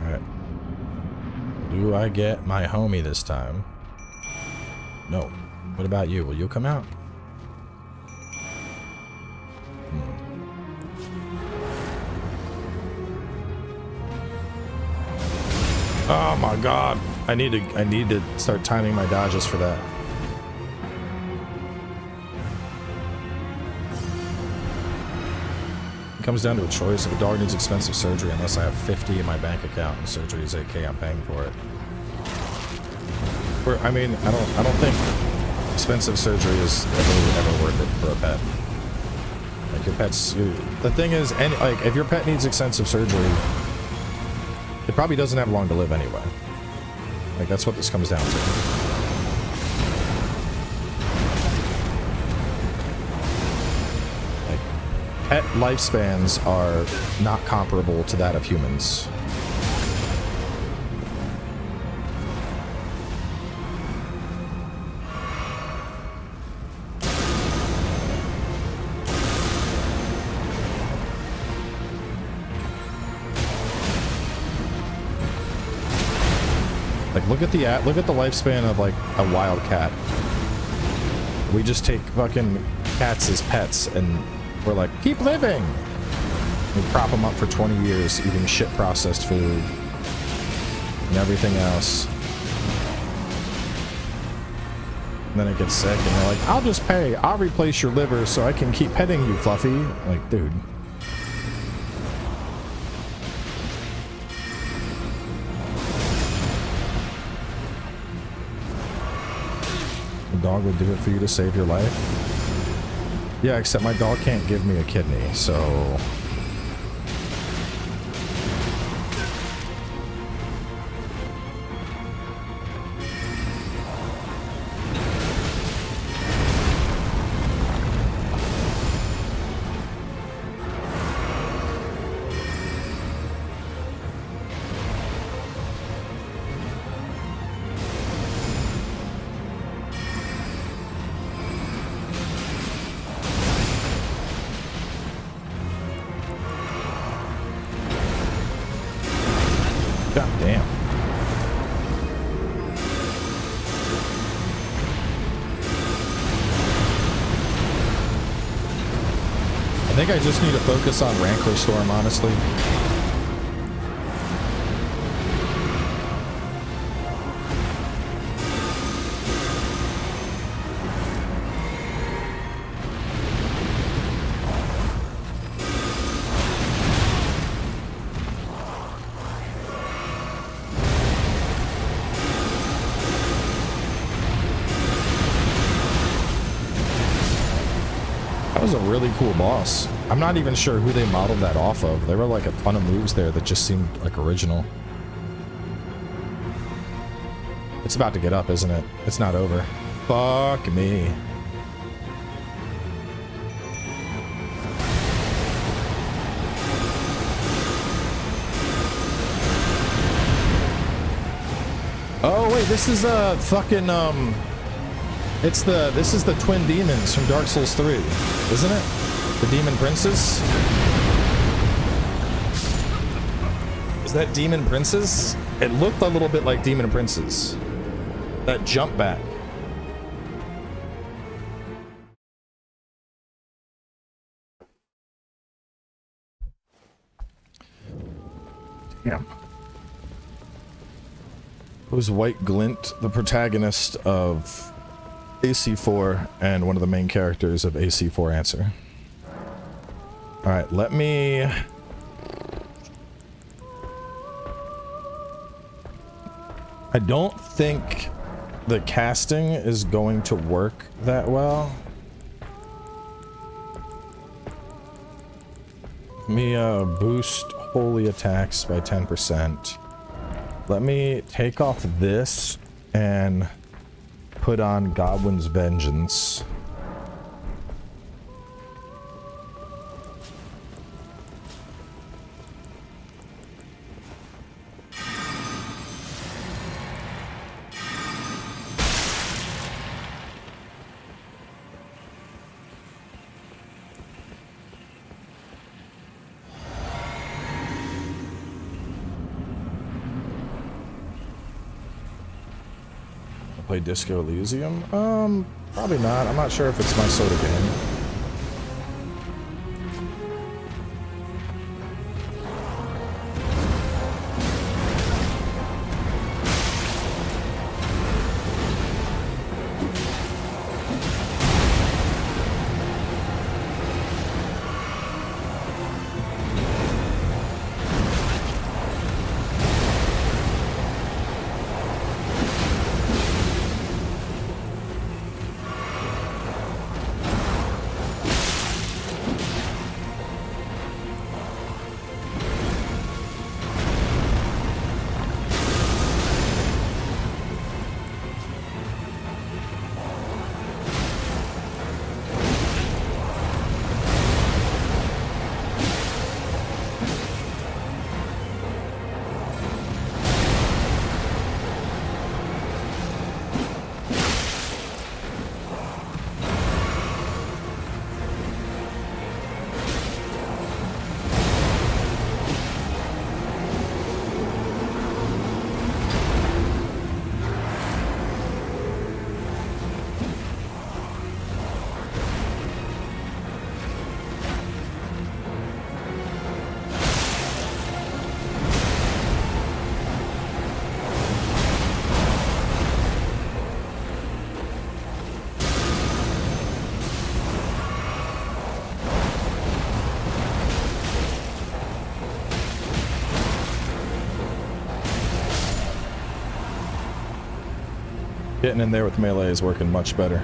Alright. Do I get my homie this time? No. What about you? Will you come out? Oh my God. I need to start timing my dodges for that. comes down to a choice. If a dog needs expensive surgery, unless I have 50 in my bank account and surgery is $8K, I'm paying for it. I mean, I don't think expensive surgery is ever worth it for a pet. Like your pet's, the thing is, like if your pet needs extensive surgery, it probably doesn't have long to live anyway. Like that's what this comes down to. Like pet lifespans are not comparable to that of humans. Look at the lifespan of like a wild cat. We just take fucking cats as pets and we're like, keep living. We prop them up for 20 years eating shit processed food and everything else. And then it gets sick and they're like, I'll just pay. I'll replace your liver so I can keep petting you, Fluffy. Like, dude. Dog would do it for you to save your life. Yeah, except my dog can't give me a kidney, so I think I just need to focus on Rancor Storm, honestly. Was a really cool boss. I'm not even sure who they modeled that off of. There were like a ton of moves there that just seemed like original. It's about to get up, isn't it? It's not over. Fuck me. Oh wait, this is a fucking this is the twin demons from Dark Souls 3, isn't it? The demon princes? Is that demon princes? It looked a little bit like demon princes. That jump back. Damn. Who's White Glint, the protagonist of AC4 and one of the main characters of AC4 Answer. Alright, let me... I don't think the casting is going to work that well. Let me boost holy attacks by 10%. Let me take off this and put on Godwin's Vengeance. Play Disco Elysium? Probably not. I'm not sure if it's my sort of game. Getting in there with melee is working much better.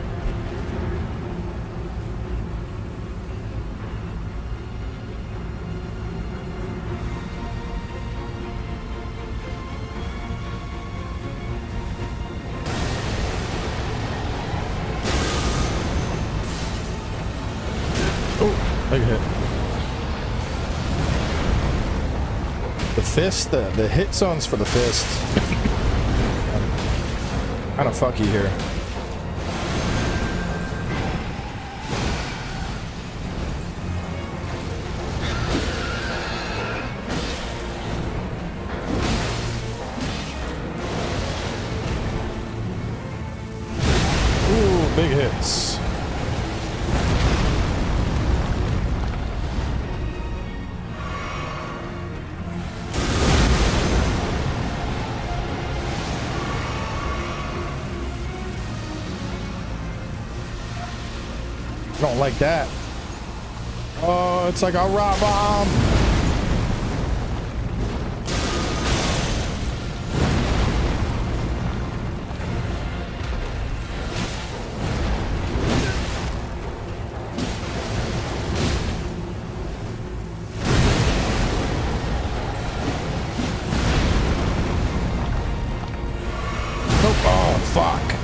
Oh, big hit. The fist, the hit zones for the fist. Kind of fucky here. Ooh, big hits. Don't like that. Oh, it's like a rock bomb. Nope. Oh, fuck.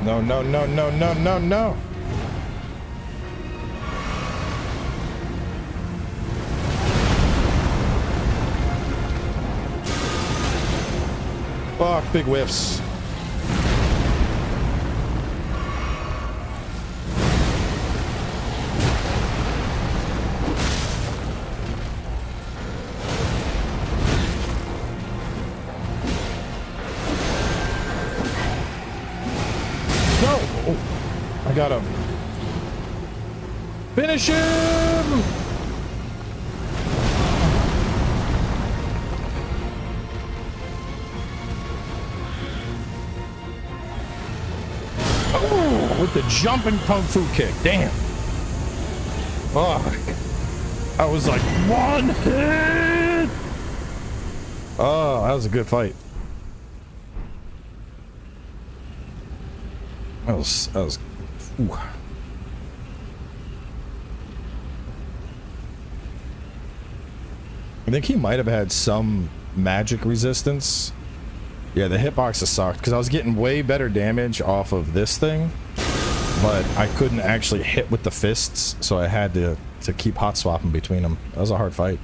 No, no, no, no, no, no, no. Fuck, big whiffs. I got him. Finish him! Oh, with the jumping kung fu kick. Damn. Fuck. I was like one hit. Oh, that was a good fight. That was ooh. I think he might have had some magic resistance. Yeah, the hitboxes sucked because I was getting way better damage off of this thing, but I couldn't actually hit with the fists, so I had to keep hot swapping between them. That was a hard fight.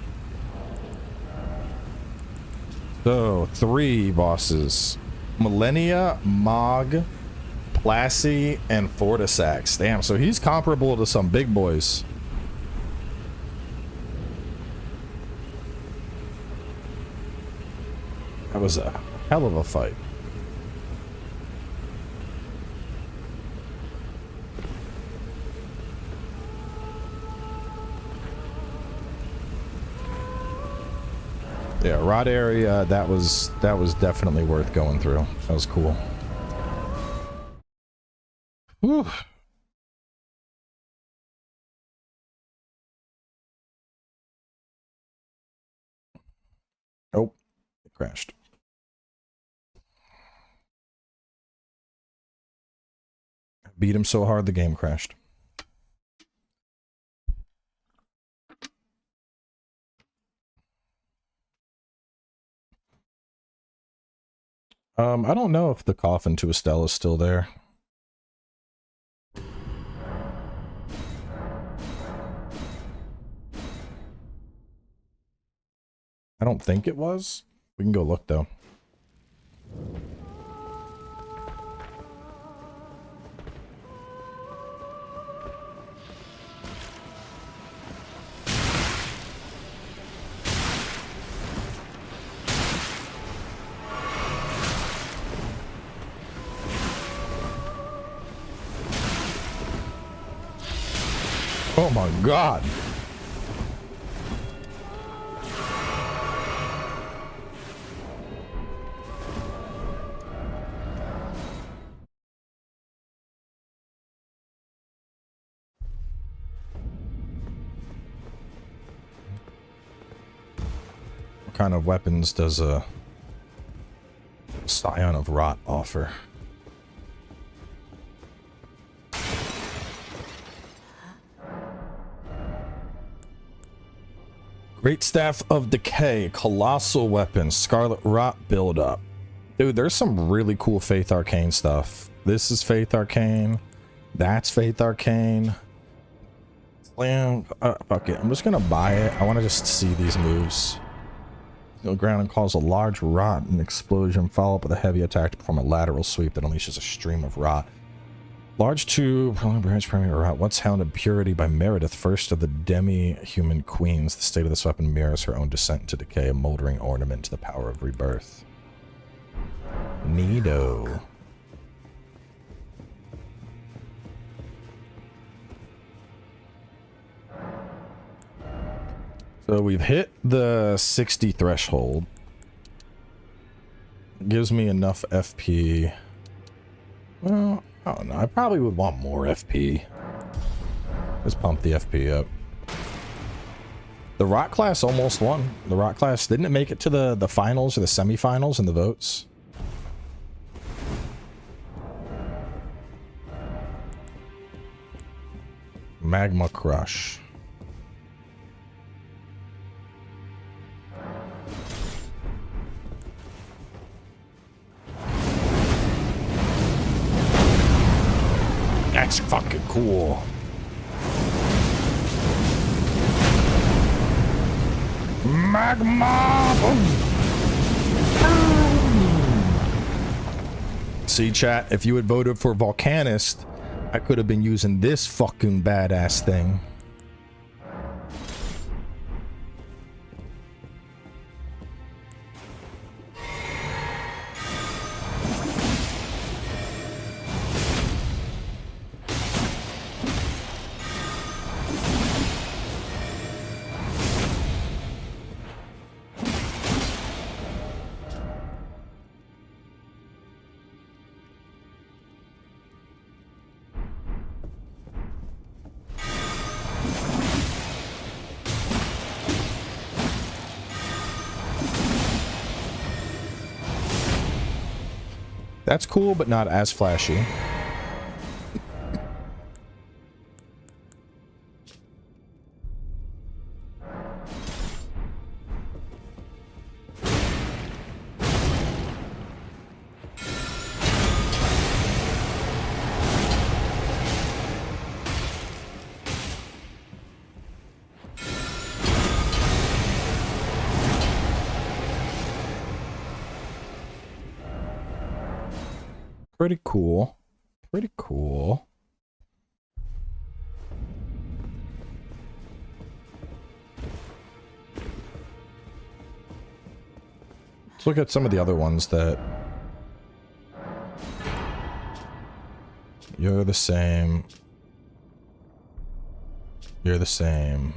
So 3 bosses: Millennia, Mog, Lassie, and Fortisax. Damn, so he's comparable to some big boys. That was a hell of a fight. Yeah, rod area, that was definitely worth going through. That was cool. Whew. Oh, it crashed. Beat him so hard the game crashed. I don't know if the coffin to Estelle is still there. I don't think it was. We can go look though. Oh my god. What kind of weapons does a Scion of Rot offer? Great Staff of Decay, Colossal Weapon, Scarlet Rot build-up. Dude, there's some really cool Faith Arcane stuff. This is Faith Arcane. That's Faith Arcane. Slam. Fuck it. I'm just gonna buy it. I want to just see these moves. Go ground and cause a large rot and explosion. Follow up with a heavy attack to perform a lateral sweep that unleashes a stream of rot. Large tube, branch premier rot. Once held in purity by Meredith, first of the demi-human queens. The state of this weapon mirrors her own descent into decay, a moldering ornament to the power of rebirth. Neato. So we've hit the 60 threshold. Gives me enough FP. Well, I don't know. I probably would want more FP. Let's pump the FP up. The Rot class almost won. The Rot class, didn't it make it to the finals or the semifinals in the votes? Magma Crush. That's fucking cool. Magma! Boom. See, chat, if you had voted for Volcanist, I could have been using this fucking badass thing. That's cool, but not as flashy. Pretty cool. Pretty cool. Let's look at some of the other ones that... You're the same. You're the same.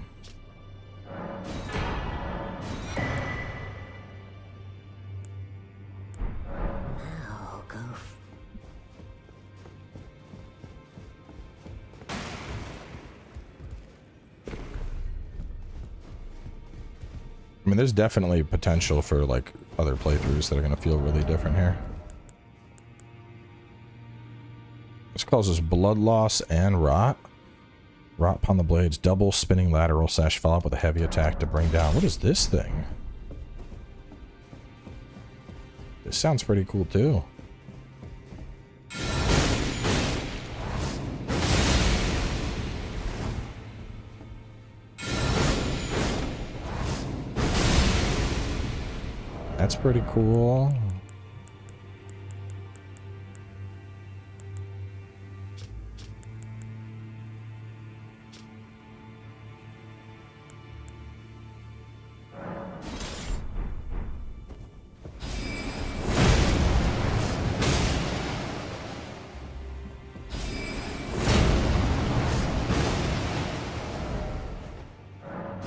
I mean, there's definitely potential for, like, other playthroughs that are going to feel really different here. This causes blood loss and rot. Rot upon the blades. Double spinning lateral sash. Follow up with a heavy attack to bring down. What is this thing? This sounds pretty cool, too. That's pretty cool.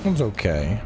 One's okay.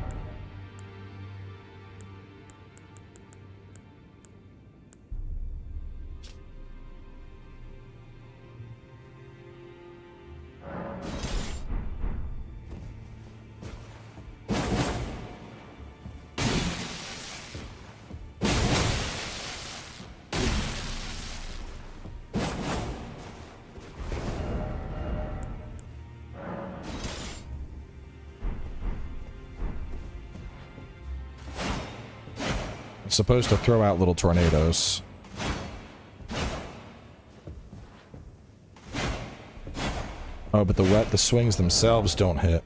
It's supposed to throw out little tornadoes. Oh, but the swings themselves don't hit.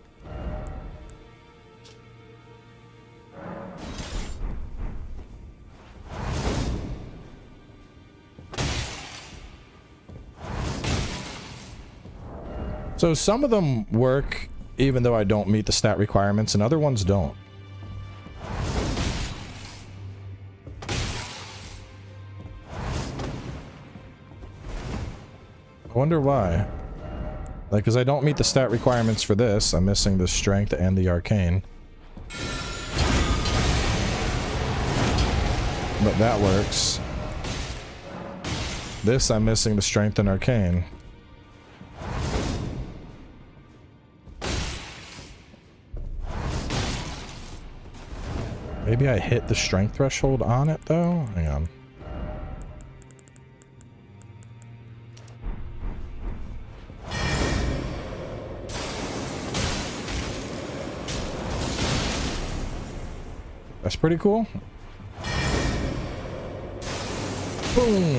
So some of them work even though I don't meet the stat requirements, and other ones don't. I wonder why. Like, because I don't meet the stat requirements for this. I'm missing the strength and the arcane. But that works. This, I'm missing the strength and arcane. Maybe I hit the strength threshold on it, though? Hang on. That's pretty cool. Boom.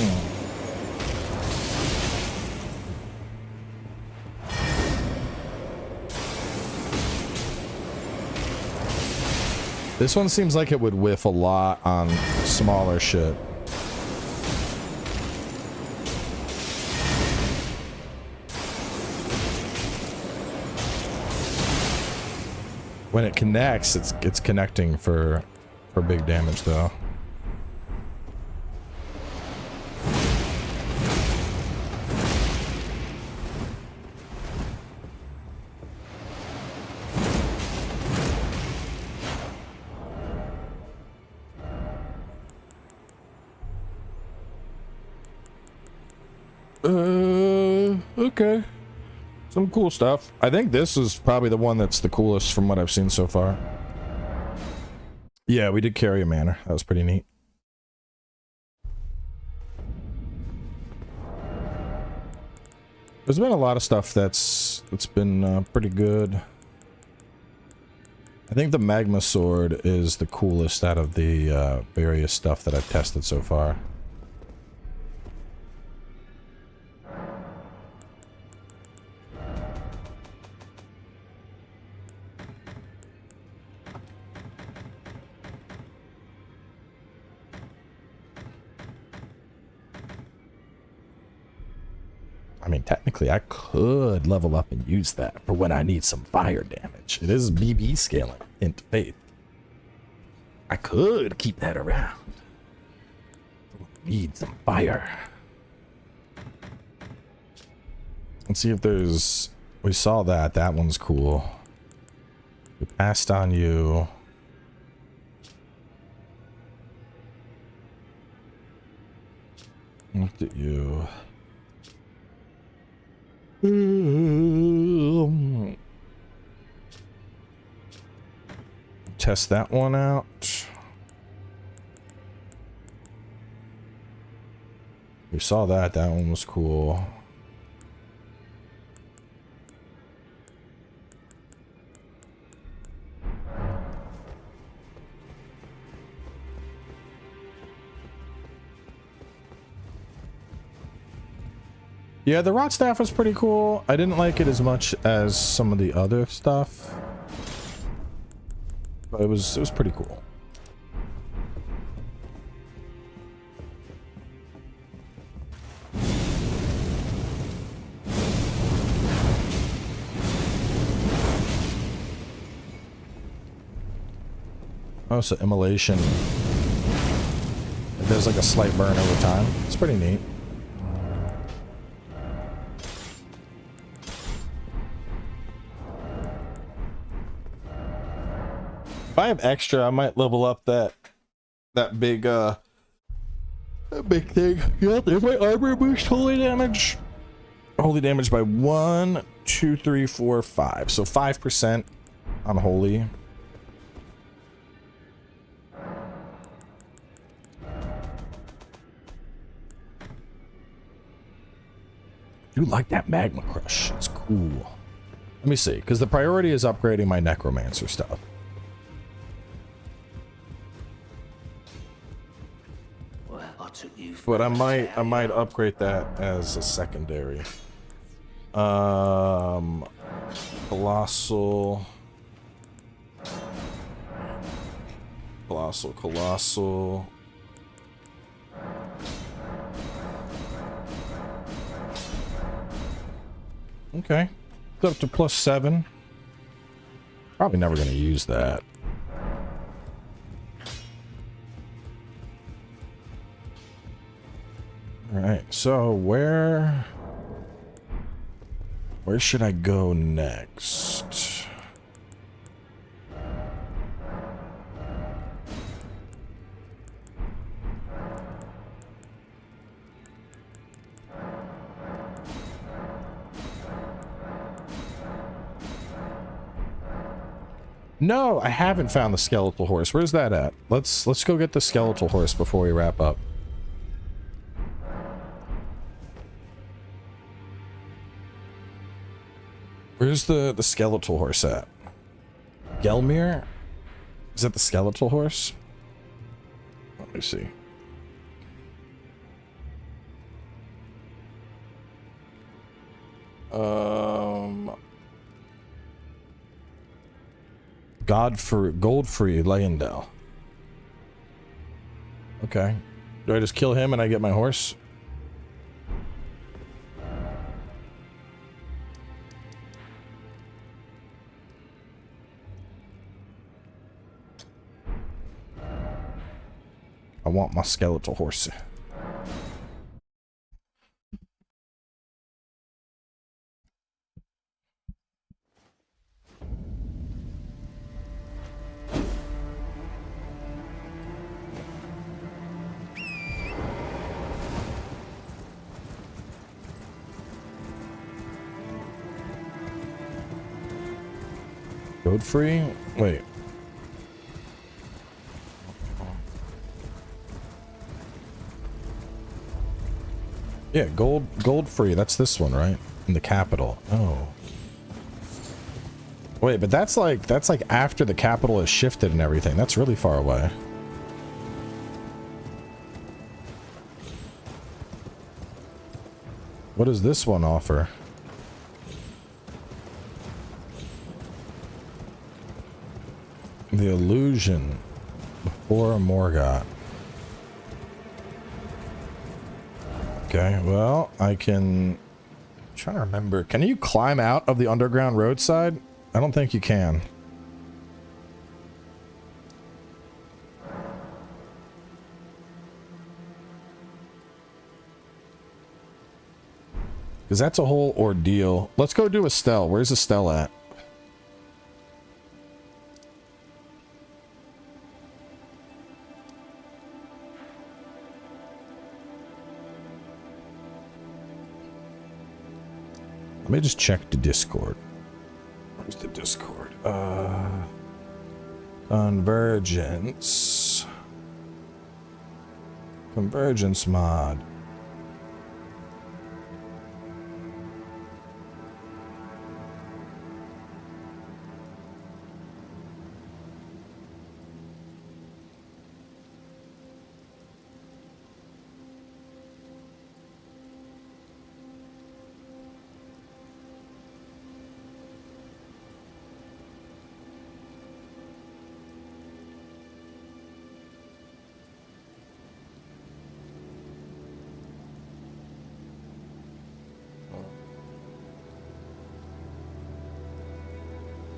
This one seems like it would whiff a lot on smaller shit. When it connects, it's connecting for big damage though. Okay. Some cool stuff. I think this is probably the one that's the coolest from what I've seen so far. Yeah, we did carry a manor. That was pretty neat. There's been a lot of stuff that's been pretty good. I think the magma sword is the coolest out of the various stuff that I've tested so far. I mean, technically, I could level up and use that for when I need some fire damage. It is BB scaling into faith. I could keep that around. Need some fire. Let's see if there's... We saw that. That one's cool. We passed on you. Looked at you. Test that one out. We saw that. That one was cool. Yeah, the rot staff was pretty cool. I didn't like it as much as some of the other stuff, but it was pretty cool. Oh, so immolation. There's like a slight burn over time. It's pretty neat. have extra, I might level up that big that big thing. Yep, there's my armor boost holy damage. Holy damage by 1, 2, 3, 4, 5. So 5% on holy. You like that magma crush? It's cool. Let me see, because the priority is upgrading my necromancer stuff. Well, I took you for But I might upgrade that as a secondary. Colossal. Okay. Up to +7. Probably never going to use that. Alright, so where should I go next? No, I haven't found the skeletal horse. Where's that at? Let's go get the skeletal horse before we wrap up. Where's the skeletal horse at? Gelmir? Is that the skeletal horse? Let me see. Goldfree Leyendell. Okay. Do I just kill him and I get my horse? I want my skeletal horse. Godfrey? Wait. Yeah, gold free. That's this one, right? In the capital. Oh. Wait, but that's like after the capital is shifted and everything. That's really far away. What does this one offer? The illusion before a Morgoth. Okay, well, I can... I'm trying to remember. Can you climb out of the underground roadside? I don't think you can. Because that's a whole ordeal. Let's go do Estelle. Where's Estelle at? Let me just check the Discord. Where's the Discord? Convergence. Convergence mod.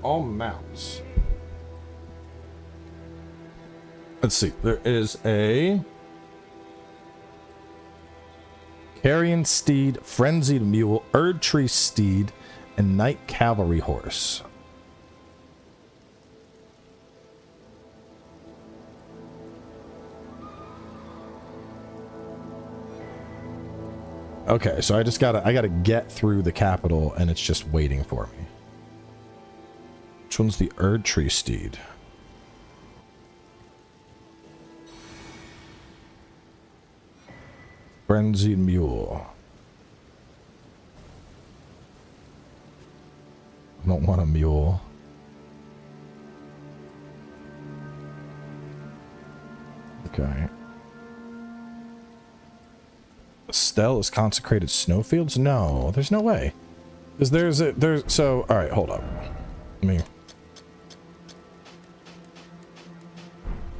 All mounts. Let's see. There is a carrion steed, frenzied mule, Erd tree steed, and night cavalry horse. Okay, so I gotta get through the capital, and it's just waiting for me. Which one's the Erd Tree Steed? Frenzied Mule. I don't want a mule. Okay. Estelle is consecrated snowfields? No, there's no way. Because so, alright, hold up.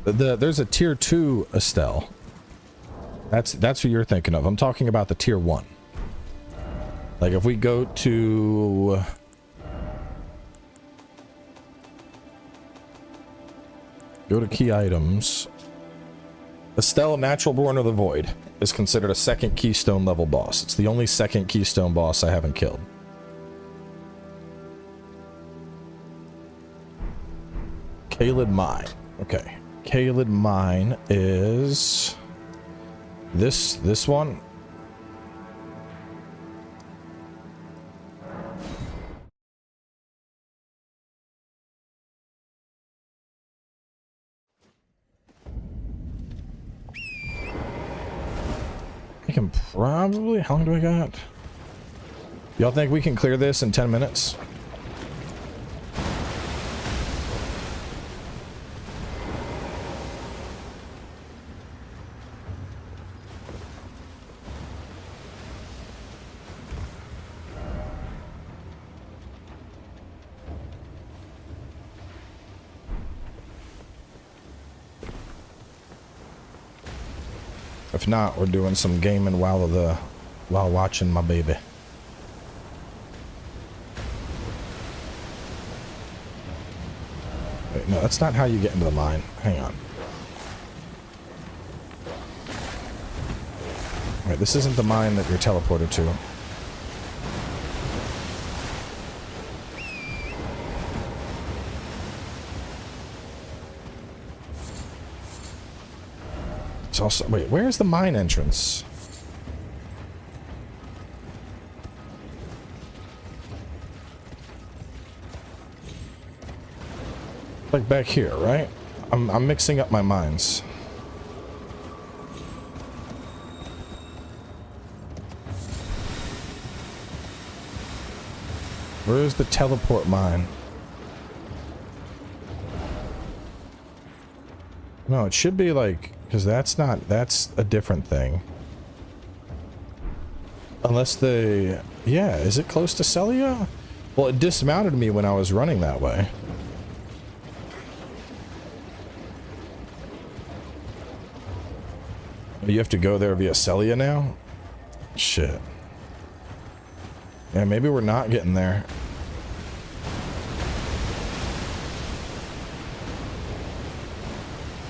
There's a tier 2 Estelle. That's what you're thinking of. I'm talking about the tier 1. Like if we go to key items. Estelle, Natural Born of the Void, is considered a second keystone level boss. It's the only second keystone boss I haven't killed. Caelid Mine. Okay. Caelid Mine is this one. I can probably... How long do I got? Y'all think we can clear this in 10 minutes? If not, we're doing some gaming while watching my baby. Wait, no, that's not how you get into the mine. Hang on. Wait, this isn't the mine that you're teleported to. It's also... Wait, where's the mine entrance? Like back here, right? I'm mixing up my mines. Where's the teleport mine? No, it should be like... Because that's not... That's a different thing. Unless they... Yeah, is it close to Celia? Well, it dismounted me when I was running that way. You have to go there via Celia now? Shit. Yeah, maybe we're not getting there.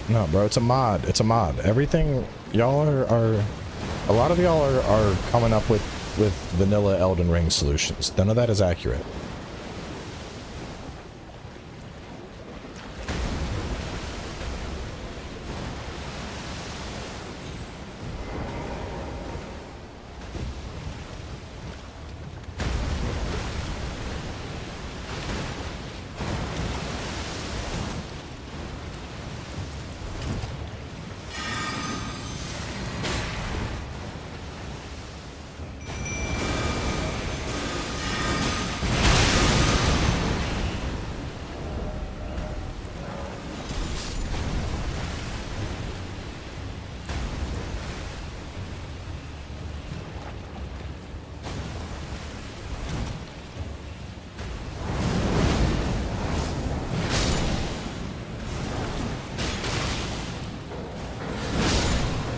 No, bro, it's a mod. It's a mod. Everything y'all are a lot of y'all are coming up with vanilla Elden Ring solutions. None of that is accurate.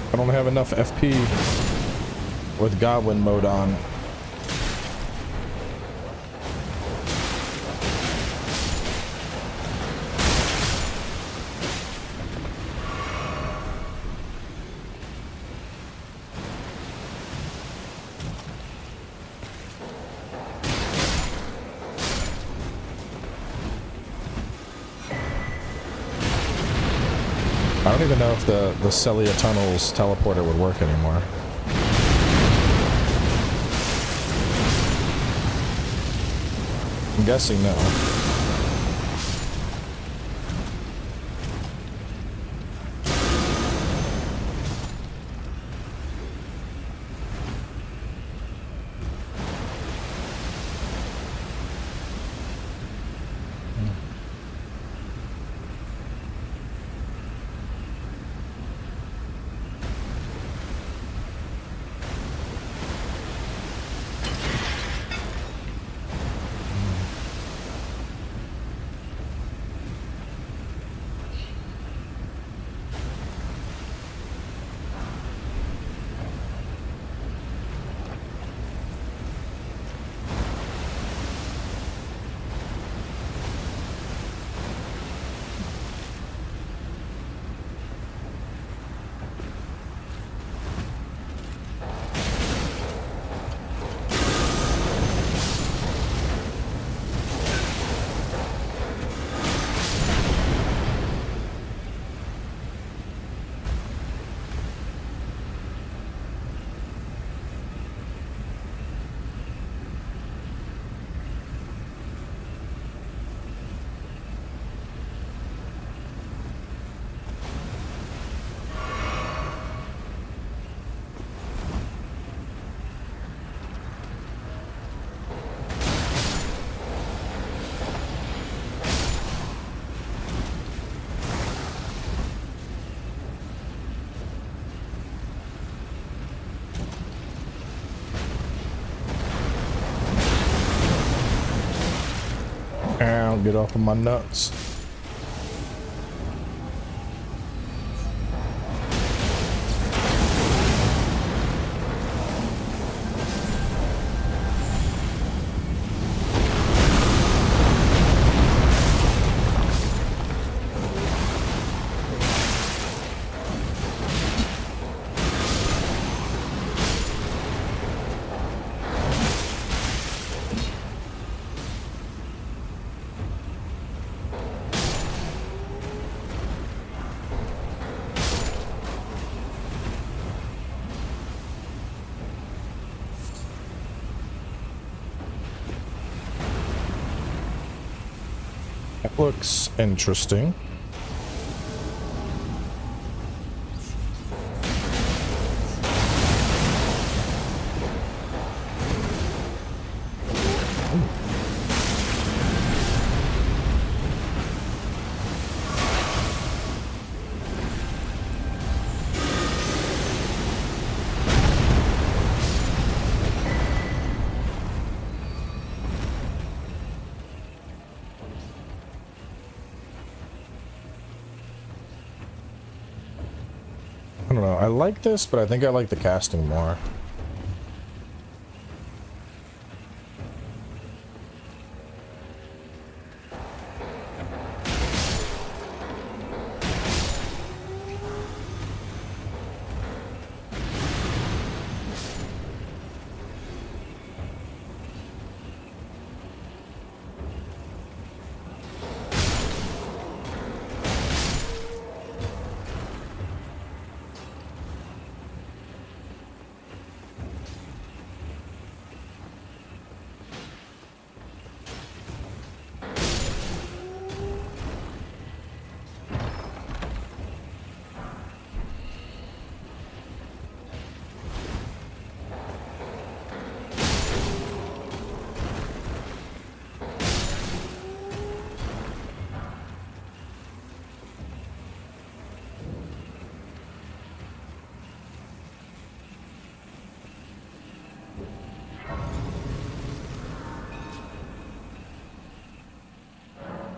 I don't have enough FP with Goblin mode on. I don't even know if the Celia Tunnels teleporter would work anymore. I'm guessing no. Ow, get off of my nuts. That looks interesting. I don't know. I like this, but I think I like the casting more.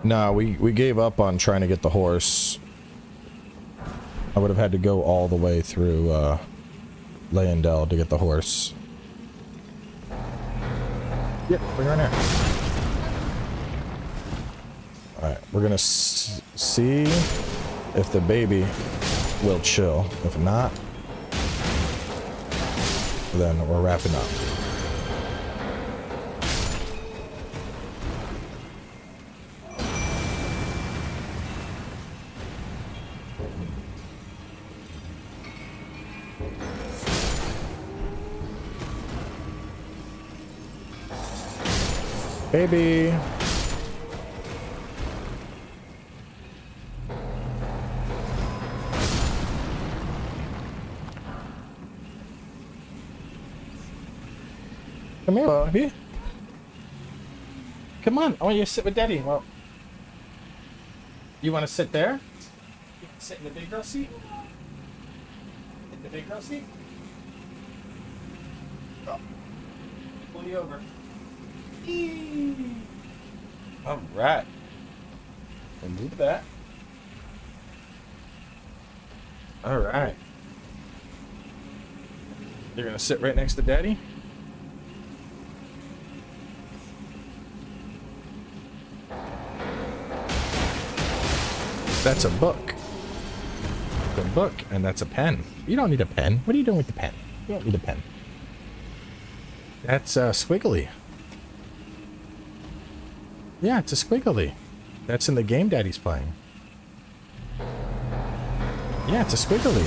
Nah, we gave up on trying to get the horse. I would have had to go all the way through Leyendell to get the horse. Yep, bring her in here. Alright, we're gonna see if the baby will chill. If not, then we're wrapping up. Baby. Come here, Bobby. Come on, I want you to sit with Daddy. Well, you want to sit there? You can sit in the big girl seat. In the big girl seat. Oh. Pull you over. Eee. All right. Remove that. All right. You're gonna sit right next to Daddy. That's a book. It's a book, and that's a pen. You don't need a pen. What are you doing with the pen? You don't need a pen. That's squiggly. Yeah, it's a squiggly. That's in the game Daddy's playing. Yeah, it's a squiggly.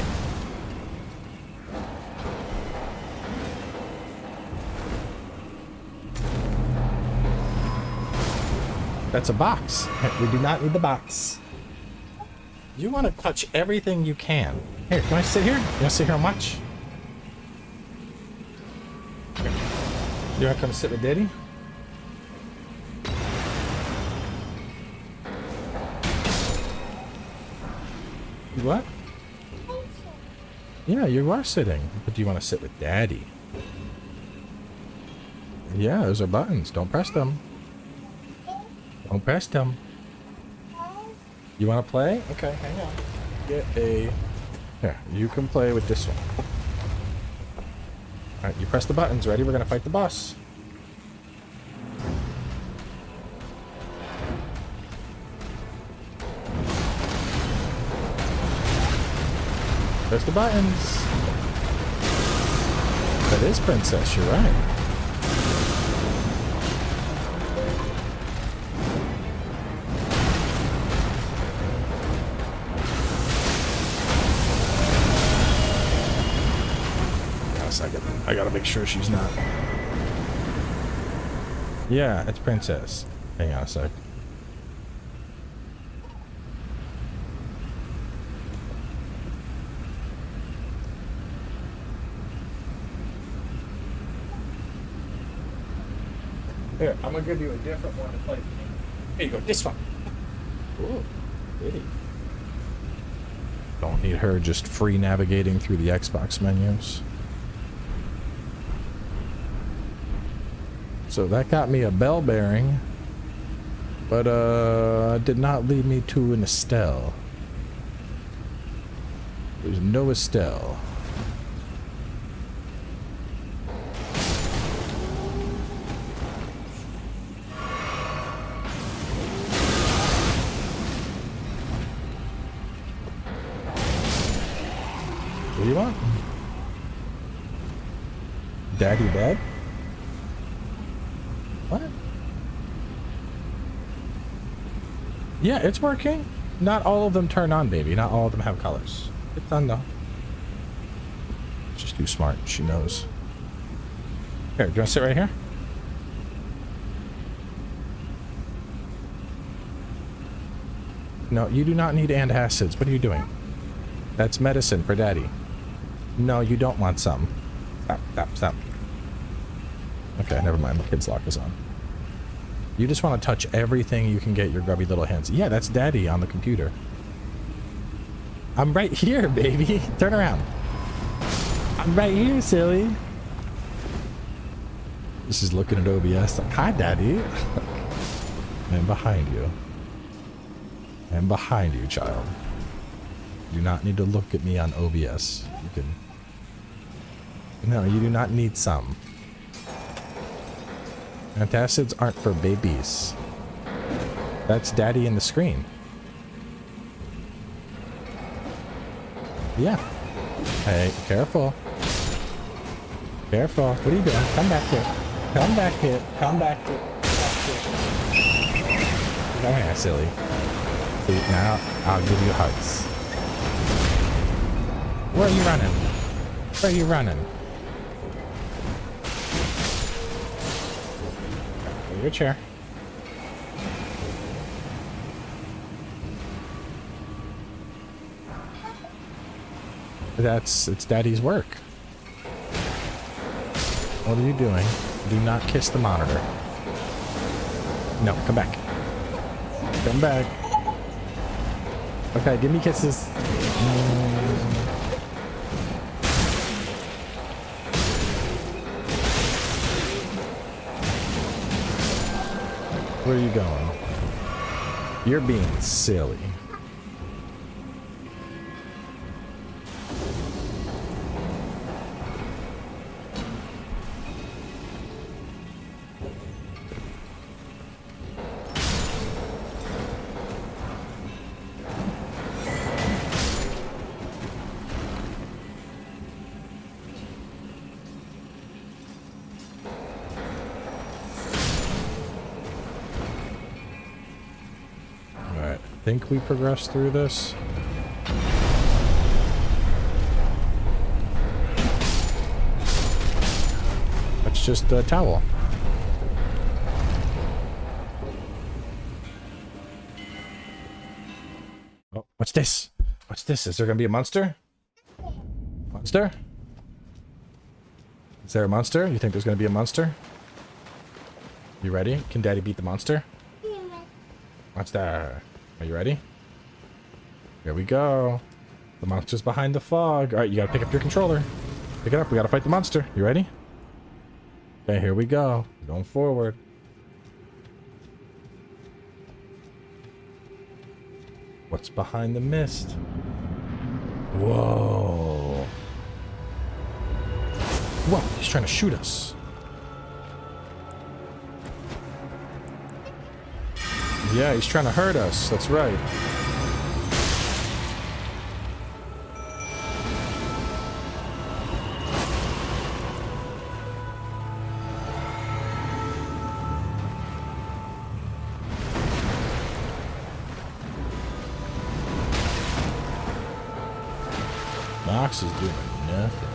That's a box. We do not need the box. You want to touch everything you can. Here, can I sit here? You want to sit here and watch? Here. You want to come sit with Daddy? What? Yeah, you are sitting. But do you want to sit with Daddy? Yeah, those are buttons. Don't press them. Don't press them. You want to play? Okay, hang on. Get a... Here, you can play with this one. Alright, you press the buttons. Ready? We're going to fight the boss. Press the buttons. That is Princess, you're right. I gotta make sure she's not. Yeah, it's Princess. Hang on a sec. Here, I'm gonna give you a different one to play. Here you go, this one. Ooh, pretty. Don't need her just free navigating through the Xbox menus. So that got me a bell bearing, but did not lead me to an Estelle. There's no Estelle. What do you want? Daddy bed? What? Yeah, it's working. Not all of them turn on, baby. Not all of them have colors. It's done, though. She's too smart. She knows. Here, do you want to sit right here? No, you do not need antacids. What are you doing? That's medicine for Daddy. No, you don't want some. Stop, stop, stop. Okay, never mind. The kids lock is on. You just want to touch everything you can get your grubby little hands. Yeah, that's Daddy on the computer. I'm right here, baby. Turn around. I'm right here, silly. This is looking at OBS like, hi, Daddy. I'm behind you. I'm behind you, child. You do not need to look at me on OBS. You can... No, you do not need some. Antacids aren't for babies. That's Daddy in the screen. Yeah. Hey, careful. Careful. What are you doing? Come back here. Come back here. Come back here. Come here, silly. See, now I'll give you hugs. Where are you running? Where are you running? Your chair. It's Daddy's work. What are you doing? Do not kiss the monitor. No, come back. Come back. Okay, give me kisses. Where are you going? You're being silly. I think we progressed through this. That's just a towel. Oh, what's this? What's this? Is there gonna be a monster? Monster? Is there a monster? You think there's gonna be a monster? You ready? Can Daddy beat the monster? Monster. Are you ready? Here we go. The monster's behind the fog. Alright, you gotta pick up your controller. Pick it up. We gotta fight the monster. You ready? Okay, here we go. Going forward. What's behind the mist? Whoa. Whoa, he's trying to shoot us. Yeah, he's trying to hurt us. That's right. Nox is doing nothing.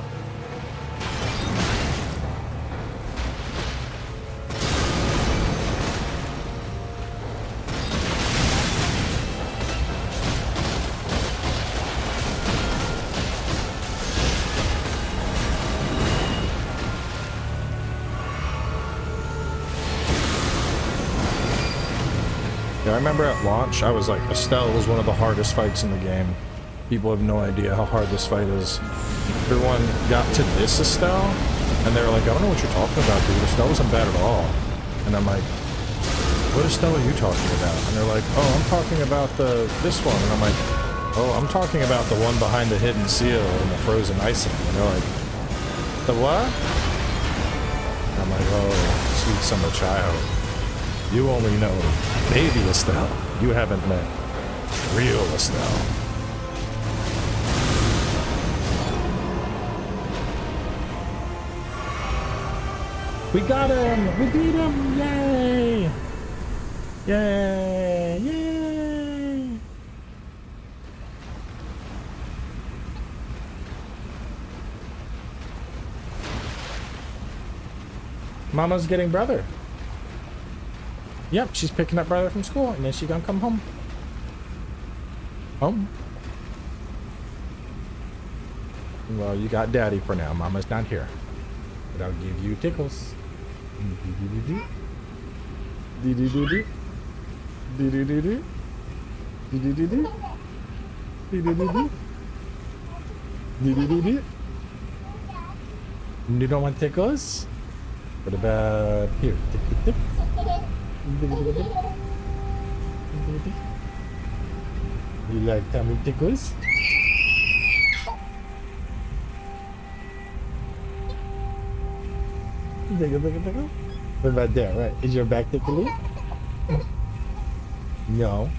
Yeah, I remember at launch, I was like, Estelle was one of the hardest fights in the game. People have no idea how hard this fight is. Everyone got to this Estelle, and they were like, I don't know what you're talking about, dude. Estelle wasn't bad at all. And I'm like, what Estelle are you talking about? And they're like, oh, I'm talking about this one. And I'm like, oh, I'm talking about the one behind the hidden seal and the frozen icing. And they're like, the what? And I'm like, oh, sweet summer child. You only know baby Estelle. You haven't met real Estelle. We got him! We beat him! Yay! Yay! Yay! Mama's getting brother. Yep, she's picking up brother from school, and then she gonna come home. Home? Well, you got daddy for now. Mama's not here. But I'll give you tickles. You don't want tickles? What about here? You like tummy tickles? What about there, right? Is your back tickly? No.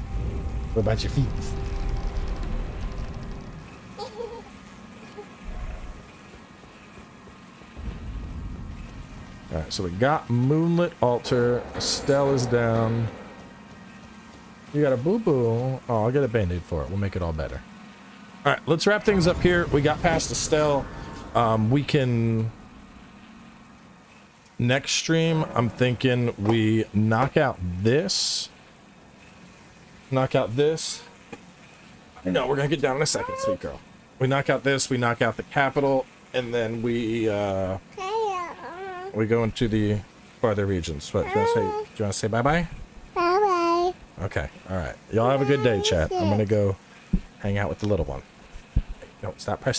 What about your feet? Alright, so we got Moonlit Altar. Estelle is down. You got a boo-boo. Oh, I'll get a band-aid for it. We'll make it all better. Alright, let's wrap things up here. We got past Estelle. We can... Next stream, I'm thinking we knock out this. Knock out this. No, we're gonna get down in a second, sweet girl. We knock out this, we knock out the capital, and then we we go into the farther regions. What, do you want to say bye-bye? Bye-bye. Okay, all right. Y'all have a good day, chat. I'm going to go hang out with the little one. Don't stop pressing.